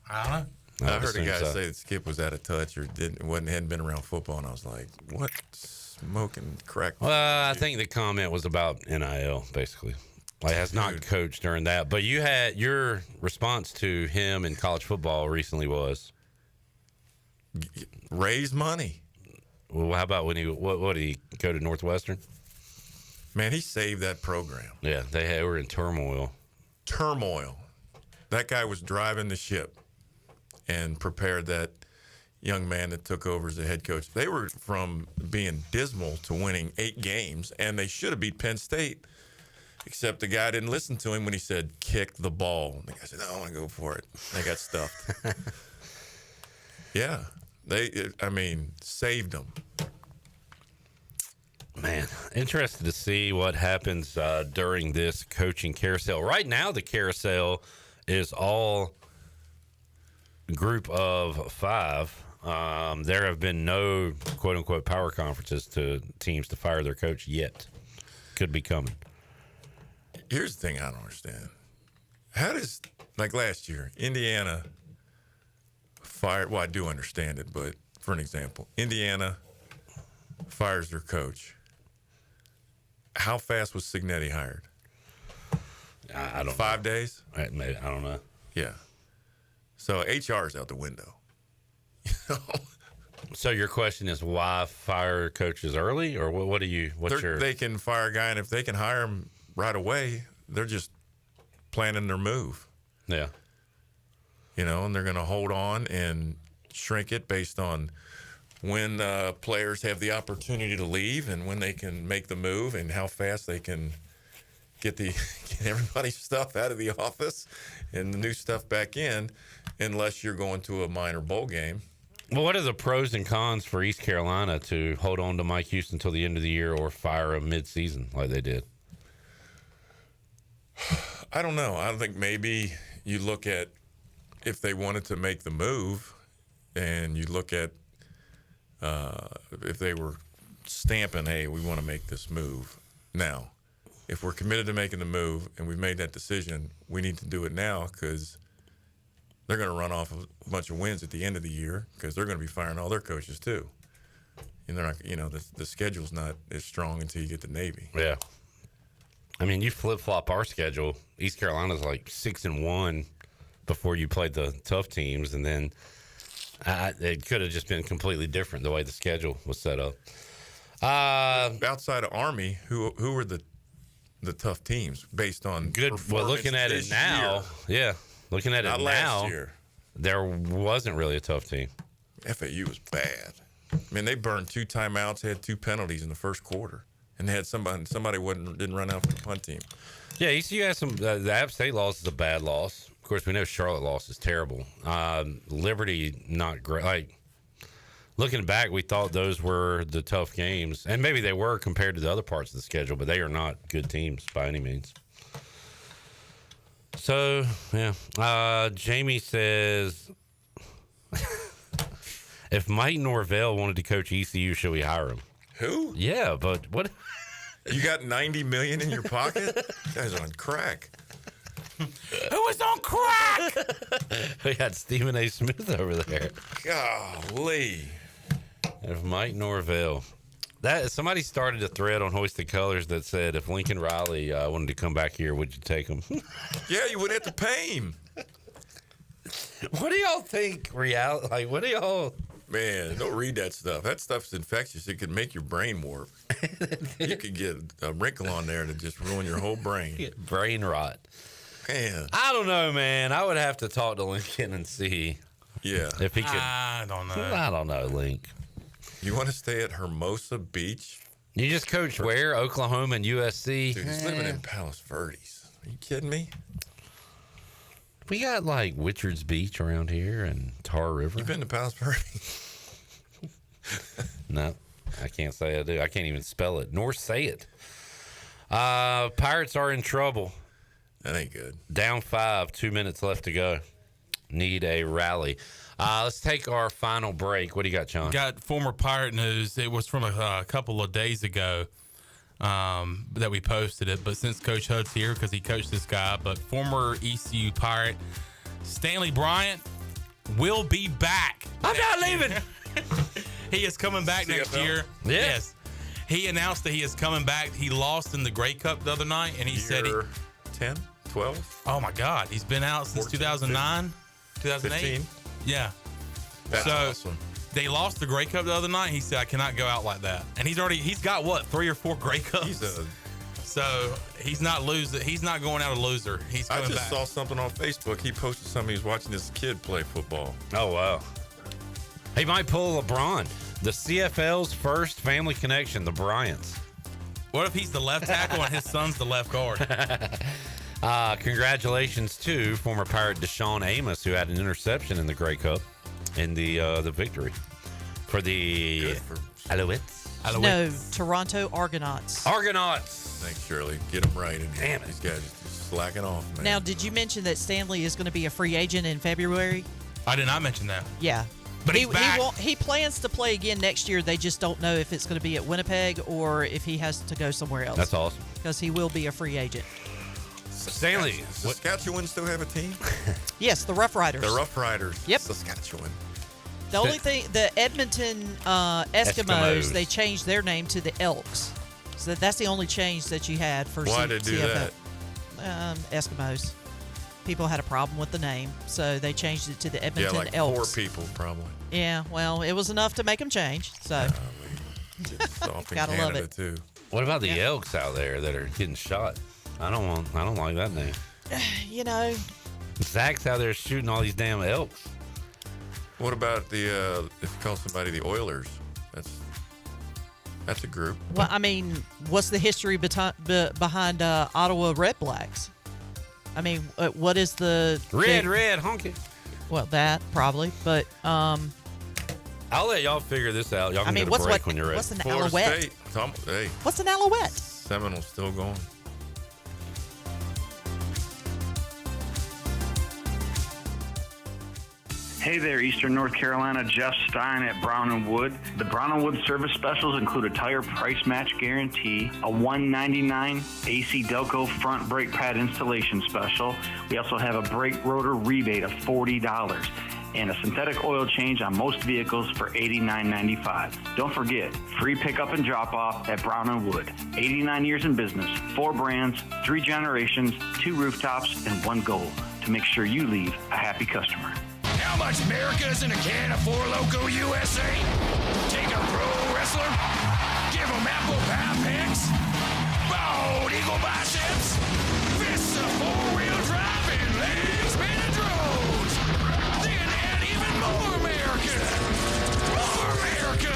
I don't know. I heard a guy say that Skip was out of touch or hadn't been around football, and I was like, "What smoking crack?" Well, I think the comment was about NIL, basically. Like, has not coached during that. But you had your response to him in college football recently was raise money. Well, how about when what did he go to Northwestern? Man, he saved that program. Yeah, they were in turmoil. That guy was driving the ship and prepared that young man that took over as the head coach. They were from being dismal to winning 8 games, and they should have beat Penn State, except the guy didn't listen to him when he said, kick the ball. And the guy said, no, I want to go for it. They got stuffed. Yeah. Saved them. Man, interested to see what happens during this coaching carousel. Right now, the carousel is all group of 5. There have been no quote-unquote power conferences to teams to fire their coach yet. Could be coming. Here's the thing I don't understand. How does, like last year, Indiana fired. Well, I do understand it, but for an example, Indiana fires their coach. How fast was Cignetti hired? I don't 5 days? Maybe, I don't know. Yeah. So HR is out the window. So your question is why fire coaches early, or what do you? They can fire a guy, and if they can hire him right away, they're just planning their move. Yeah. And they're going to hold on and shrink it based on when players have the opportunity to leave and when they can make the move and how fast they can get everybody's stuff out of the office and the new stuff back in, unless you're going to a minor bowl game. Well, what are the pros and cons for East Carolina to hold on to Mike Houston until the end of the year or fire him mid-season like they did? I don't know. I think maybe you look at if they wanted to make the move, and you look at if they were stamping, hey, we want to make this move now. If we're committed to making the move and we've made that decision, we need to do it now because they're going to run off a bunch of wins at the end of the year because they're going to be firing all their coaches too. And they're not, the schedule's not as strong until you get to Navy. Yeah. I mean, you flip-flop our schedule. East Carolina's like 6-1 before you played the tough teams, and then it could have just been completely different the way the schedule was set up. Outside of Army, who were the tough teams based on good? Well, looking at it now, looking at it now, there wasn't really a tough team. FAU was bad. I mean, they burned 2 timeouts, had 2 penalties in the first quarter, and they had somebody didn't run out for the punt team. Yeah, ECU has some. The App State loss is a bad loss. Of course, we know Charlotte loss is terrible. Liberty, not great. Like, looking back, we thought those were the tough games, and maybe they were compared to the other parts of the schedule, but they are not good teams by any means. So, yeah. Jamie says, if Mike Norvell wanted to coach ECU, should we hire him? Who? Yeah, but what? You got $90 million in your pocket? You guys are on crack. Who was on crack? We got Stephen A. Smith over there. Golly. If Mike Norvell. Somebody started a thread on Hoisted Colors that said if Lincoln Riley wanted to come back here, would you take him? Yeah, you wouldn't have to pay him. What do y'all think? What do y'all? Man, don't read that stuff. That stuff's infectious. It could make your brain warp. You could get a wrinkle on there to just ruin your whole brain. Brain rot. Man. I don't know, man. I would have to talk to Lincoln and see. Yeah. If he could. I don't know. I don't know, Link. You want to stay at Hermosa Beach? You just coach where? Oklahoma and USC? Dude, he's living in Palos Verdes. Are you kidding me? We got like Witchard's Beach around here and Tar River. You been to Palos Verdes? No, I can't say I do. I can't even spell it nor say it. Pirates are in trouble. That ain't good. Down 5, 2 minutes left to go. Need a rally. Let's take our final break. What do you got, John? Got former Pirate news. It was from a couple of days ago that we posted it. But since Coach Hud's here, because he coached this guy, but former ECU Pirate Stanley Bryant will be back. I'm not leaving. He is coming back next year. Yes. He announced that he is coming back. He lost in the Grey Cup the other night, and he said 10, 12? Oh, my God. He's been out since 2009, 2008. 15? Yeah. That's awesome. They lost the Grey Cup the other night. He said, I cannot go out like that. And he's got what, 3 or 4 Grey Cups? So he's not losing. He's not going out a loser. He's coming back. I just saw something on Facebook. He posted something. He was watching this kid play football. Oh, wow. He might pull LeBron. The CFL's first family connection, the Bryants. What if he's the left tackle and his son's the left guard? Congratulations to former Pirate Deshaun Amos, who had an interception in the Grey Cup in the victory for the Alouettes. No, Toronto Argonauts. Argonauts. Thanks, Shirley. Get them right. Damn it. These guys are just slacking off, man. Now, did you mention that Stanley is going to be a free agent in February? I did not mention that. Yeah. But he's back. He plans to play again next year. They just don't know if it's going to be at Winnipeg or if he has to go somewhere else. That's awesome. Because he will be a free agent. Stanley. Saskatchewan still have a team? Yes, the Rough Riders. The Rough Riders. Yep. Saskatchewan. The only thing, the Edmonton Eskimos, they changed their name to the Elks. So that's the only change that you had for Why did they do CFL. Eskimos. People had a problem with the name, so they changed it to the Edmonton like Elks. Poor people, probably. Yeah, well, it was enough to make them change. So gotta love it too. What about the elks out there that are getting shot? I don't like that name. You know, Zach's out there shooting all these damn elks. What about the if you call somebody the Oilers? That's a group. well, I mean, what's the history behind Ottawa Red Blacks? I mean, what is the red honky? Well, that probably, but I'll let y'all figure this out. Y'all can get a break when you're ready. What's an Florida Alouette? State. What's an Alouette? Seminole's still going. Hey there, Eastern North Carolina. Jeff Stein at Brown & Wood. The Brown & Wood service specials include a tire price match guarantee, a $199 AC Delco front brake pad installation special. We also have a brake rotor rebate of $40 and a synthetic oil change on most vehicles for $89.95. Don't forget, free pickup and drop-off at Brown & Wood. 89 years in business, 4 brands, 3 generations, 2 rooftops, and 1 goal to make sure you leave a happy customer. How much America is in a can of Four Loko USA? Take a pro wrestler, give him apple pie picks, bald eagle biceps, fists of four-wheel drive and legs spinning drones. Then add even more America. More America.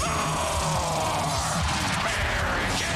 More America.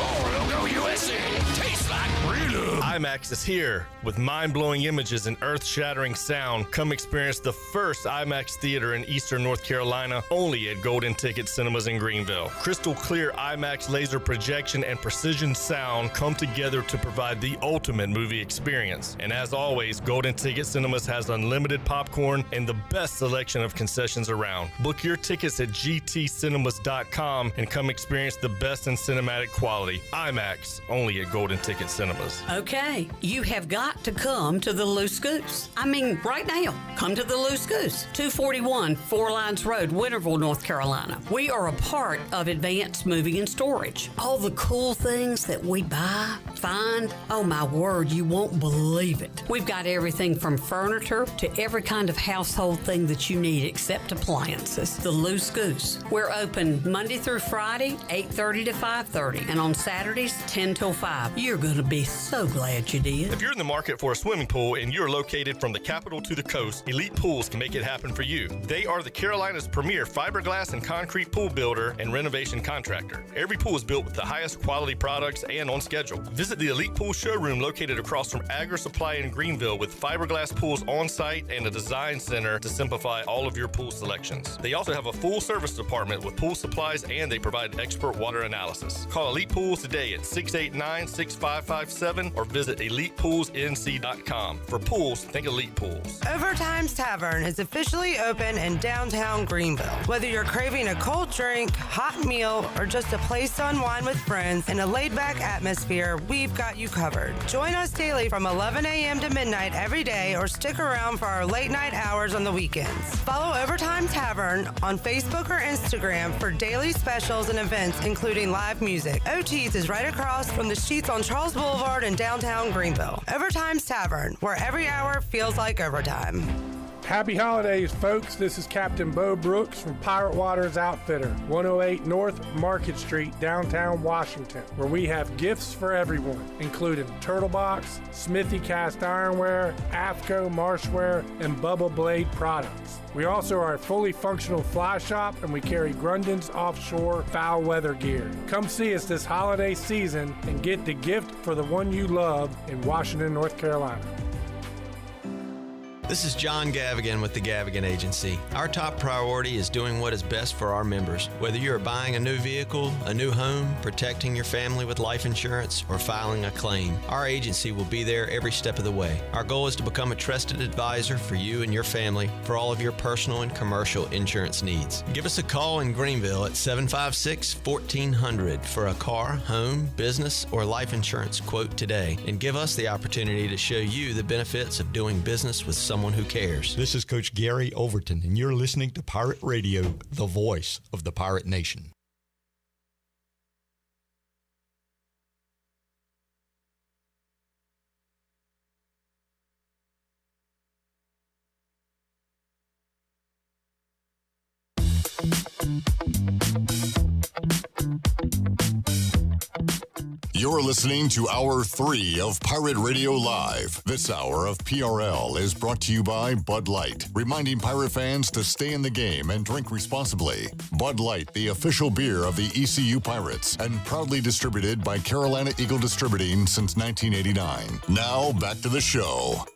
Four Loko USA. Tastes like real love. IMAX is here with mind-blowing images and earth-shattering sound. Come experience the first IMAX theater in Eastern North Carolina, only at Golden Ticket Cinemas in Greenville. Crystal clear IMAX laser projection and precision sound come together to provide the ultimate movie experience. And as always, Golden Ticket Cinemas has unlimited popcorn and the best selection of concessions around. Book your tickets at gtcinemas.com and come experience the best in cinematic quality. IMAX, only at Golden Ticket Cinemas. Okay, you have got to come to the Loose Goose. I mean, right now, come to the Loose Goose, 241 Four Lines Road, Winterville, North Carolina. We are a part of Advanced Moving and Storage. All the cool things that we buy, find, oh my word, you won't believe it. We've got everything from furniture to every kind of household thing that you need except appliances. The Loose Goose. We're open Monday through Friday, 8:30 to 5:30, and on Saturdays, 10 till 5. You're going to be so glad you did. If you're in the market for a swimming pool and you're located from the capital to the coast, Elite Pools can make it happen for you. They are the Carolina's premier fiberglass and concrete pool builder and renovation contractor. Every pool is built with the highest quality products and on schedule. Visit the Elite Pool showroom located across from Agri Supply in Greenville with fiberglass pools on site and a design center to simplify all of your pool selections. They also have a full service department with pool supplies and they provide expert water analysis. Call Elite Pools today at 689-6557 or visit elitepoolsnc.com. For pools, think Elite Pools. Overtime's Tavern is officially open in downtown Greenville. Whether you're craving a cold drink, hot meal, or just a place to unwind with friends in a laid-back atmosphere, we've got you covered. Join us daily from 11 a.m. to midnight every day or stick around for our late-night hours on the weekends. Follow Overtime Tavern on Facebook or Instagram for daily specials and events, including live music. OT's is right across from the Sheets on Charles Boulevard in downtown Greenville. Overtime's Tavern, where every hour feels like overtime. Happy holidays, folks. This is Captain Bo Brooks from Pirate Waters Outfitter, 108 North Market Street, downtown Washington, where we have gifts for everyone, including Turtle Box, Smithy Cast Ironware, AFCO Marshware, and Bubba Blade products. We also are a fully functional fly shop, and we carry Grundon's offshore foul weather gear. Come see us this holiday season and get the gift for the one you love in Washington, North Carolina. This is John Gavigan with the Gavigan Agency. Our top priority is doing what is best for our members. Whether you are buying a new vehicle, a new home, protecting your family with life insurance, or filing a claim, our agency will be there every step of the way. Our goal is to become a trusted advisor for you and your family for all of your personal and commercial insurance needs. Give us a call in Greenville at 756-1400 for a car, home, business, or life insurance quote today, and give us the opportunity to show you the benefits of doing business with someone who cares. This is Coach Gary Overton, and you're listening to Pirate Radio, the voice of the Pirate Nation. You're listening to Hour 3 of Pirate Radio Live. This hour of PRL is brought to you by Bud Light, reminding Pirate fans to stay in the game and drink responsibly. Bud Light, the official beer of the ECU Pirates, and proudly distributed by Carolina Eagle Distributing since 1989. Now, back to the show.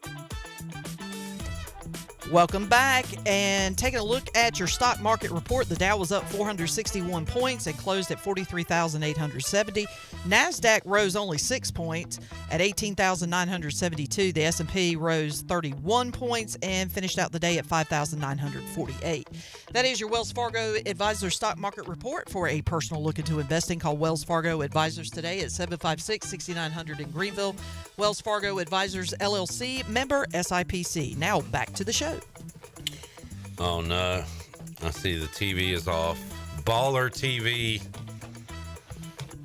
Welcome back, and taking a look at your stock market report, the Dow was up 461 points and closed at 43,870. NASDAQ rose only 6 points at 18,972. The S&P rose 31 points and finished out the day at 5,948. That is your Wells Fargo Advisors stock market report. For a personal look into investing, call Wells Fargo Advisors today at 756-6900 in Greenville. Wells Fargo Advisors, LLC, member SIPC. Now back to the show. Oh no, I see the TV is off. Baller TV.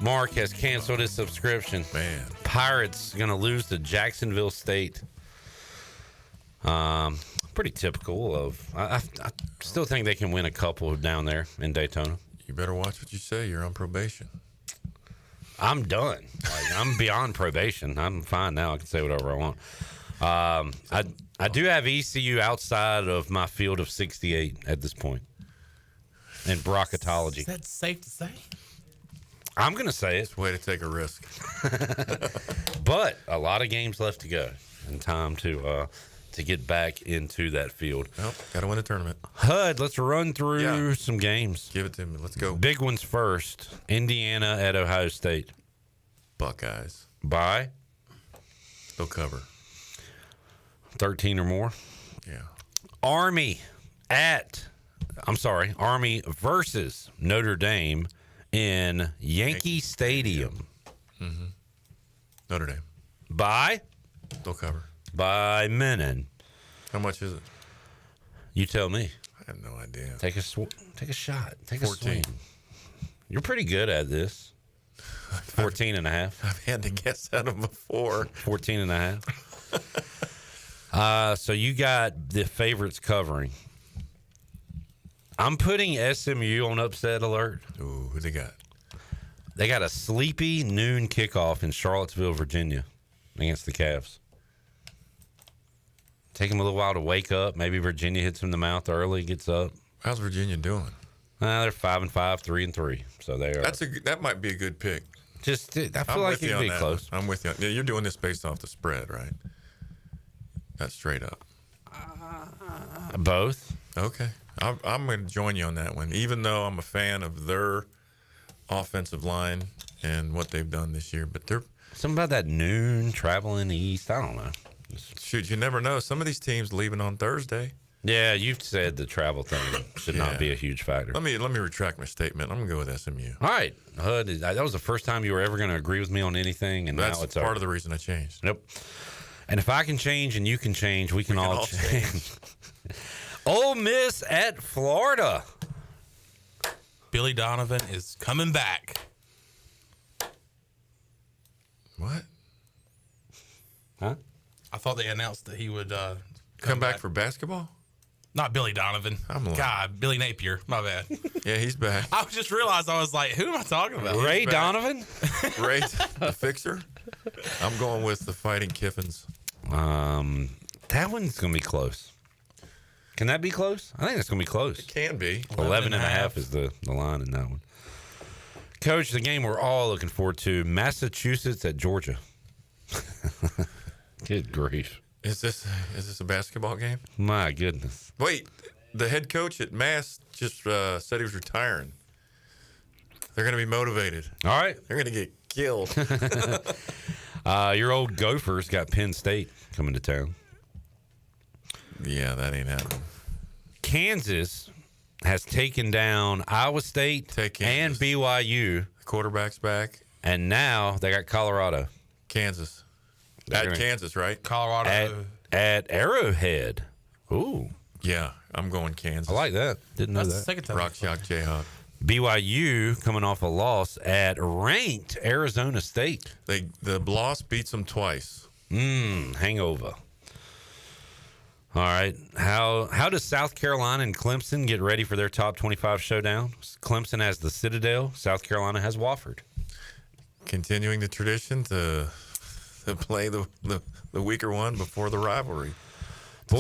Mark has canceled his subscription. Man. Pirates going to lose to Jacksonville State. Pretty typical of. I still think they can win a couple down there in Daytona. You better watch what you say. You're on probation. I'm done. Like, I'm beyond probation. I'm fine now. I can say whatever I want. I do have ECU outside of my field of 68 at this point in bracketology. Is that safe to say? I'm going to say it. It's a way to take a risk. But a lot of games left to go and time to get back into that field. Well, got to win a tournament. HUD, let's run through some games. Give it to me. Let's go. Big ones first. Indiana at Ohio State. Buckeyes. By? They'll cover. 13 or more? Yeah. Army versus Notre Dame in Yankee Stadium. Mm-hmm. Notre Dame. By? They'll cover. By Menon. How much is it? You tell me. I have no idea. Take a shot. Take 14. a swing. You're pretty good at this. 14 and a half. I've had to guess at them before. 14 and a half. So you got the favorites covering. I'm putting SMU on upset alert. Ooh, who they got? They got a sleepy noon kickoff in Charlottesville, Virginia against the Cavs. Take them a little while to wake up. Maybe Virginia hits them in the mouth early, gets up. How's Virginia doing? They're 5-5, 3-3. So they are. That might be a good pick. I feel like it could be close. I'm with you. Yeah, you're doing this based off the spread, right? That's straight up. Both. Okay. I'm going to join you on that one, even though I'm a fan of their offensive line and what they've done this year. But they're something about that noon traveling east. I don't know. Shoot, you never know. Some of these teams leaving on Thursday. Yeah, you've said the travel thing should not be a huge factor. Let me retract my statement. I'm going to go with SMU. All right. HUD, that was the first time you were ever going to agree with me on anything, and that's now it's part over. of the reason I changed. Yep. And if I can change and you can change, we can all change. Ole Miss at Florida. Billy Donovan is coming back. What? Huh? I thought they announced that he would come back for basketball. Not Billy Donovan. God, Billy Napier. My bad. Yeah, he's back. I just realized I was like, who am I talking about? Ray Donovan? Ray, the fixer? I'm going with the Fighting Kiffins. That one's going to be close. Can that be close? I think that's going to be close. It can be. 11 and a half is the line in that one. Coach, the game we're all looking forward to, Massachusetts at Georgia. Good grief. Is this a basketball game? My goodness. Wait, the head coach at Mass just said he was retiring. They're going to be motivated. All right. They're going to get killed. Your old Gophers got Penn State coming to town. Yeah, that ain't happening. Kansas has taken down Iowa State and BYU. The quarterback's back. And now they got Colorado. Kansas. At Kansas, right? Colorado. At Arrowhead. Ooh. Yeah, I'm going Kansas. I like that. Didn't know That's that. the second time. Rock Shock Jayhawk. BYU coming off a loss at ranked Arizona State. The loss beats them twice. Hangover. All right. How does South Carolina and Clemson get ready for their top 25 showdown? Clemson has the Citadel. South Carolina has Wofford. Continuing the tradition to play the weaker one before the rivalry.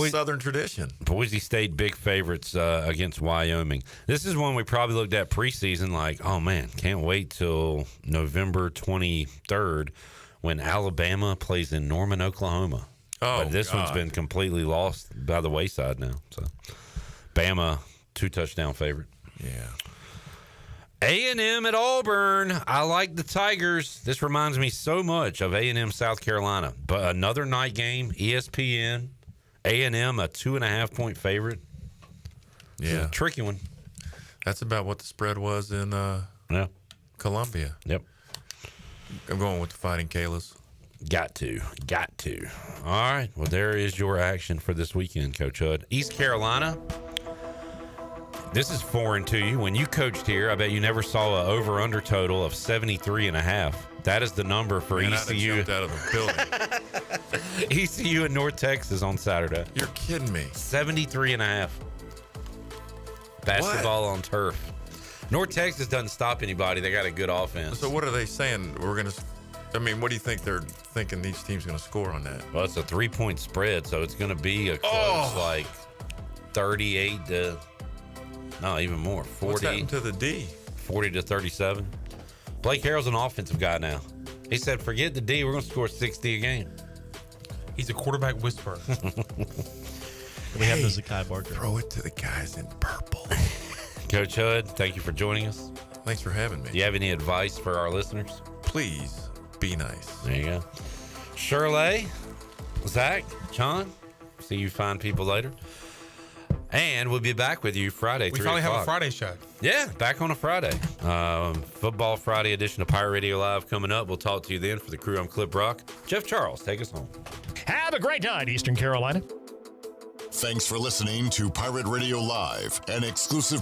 Southern tradition. Boise State big favorites against Wyoming. This is one we probably looked at preseason like, oh man, can't wait till November 23rd when Alabama plays in Norman, Oklahoma. Oh, but this one's been completely lost by the wayside now. So, Bama 2-touchdown favorite. Yeah. A&M at Auburn. I like the Tigers. This reminds me so much of A&M South Carolina. But another night game, ESPN. A&M a 2.5-point favorite. Yeah, tricky one. That's about what the spread was in Columbia. Yep. I'm going with the Fighting Kalas. Got to. All right. Well, there is your action for this weekend, Coach Hud. East Carolina. This is foreign to you. When you coached here, I bet you never saw an over-under total of 73.5. That is the number for ECU. I'd have jumped out of the building. ECU in North Texas on Saturday. You're kidding me. 73.5. Basketball on turf. North Texas doesn't stop anybody. They got a good offense. So what are they saying? What do you think they're thinking these teams going to score on that? Well, it's a 3-point spread, so it's going to be a close, like 38 to, no, even more. 40. What's happened to the D? 40 to 37. Blake Harrell's an offensive guy now. He said, forget the D, we're going to score 60 a game. He's a quarterback whisperer. We have the Zakai Barker. Throw it to the guys in purple. Coach Hud, thank you for joining us. Thanks for having me. Do you have any advice for our listeners? Please be nice. There you go. Shirley, Zach, John, see you fine people later. And we'll be back with you Friday, 3 o'clock. We finally have a Friday show. Yeah, back on a Friday. Football Friday edition of Pirate Radio Live coming up. We'll talk to you then. For the crew, I'm Clip Brock. Jeff Charles, take us home. Have a great night, Eastern Carolina. Thanks for listening to Pirate Radio Live, an exclusive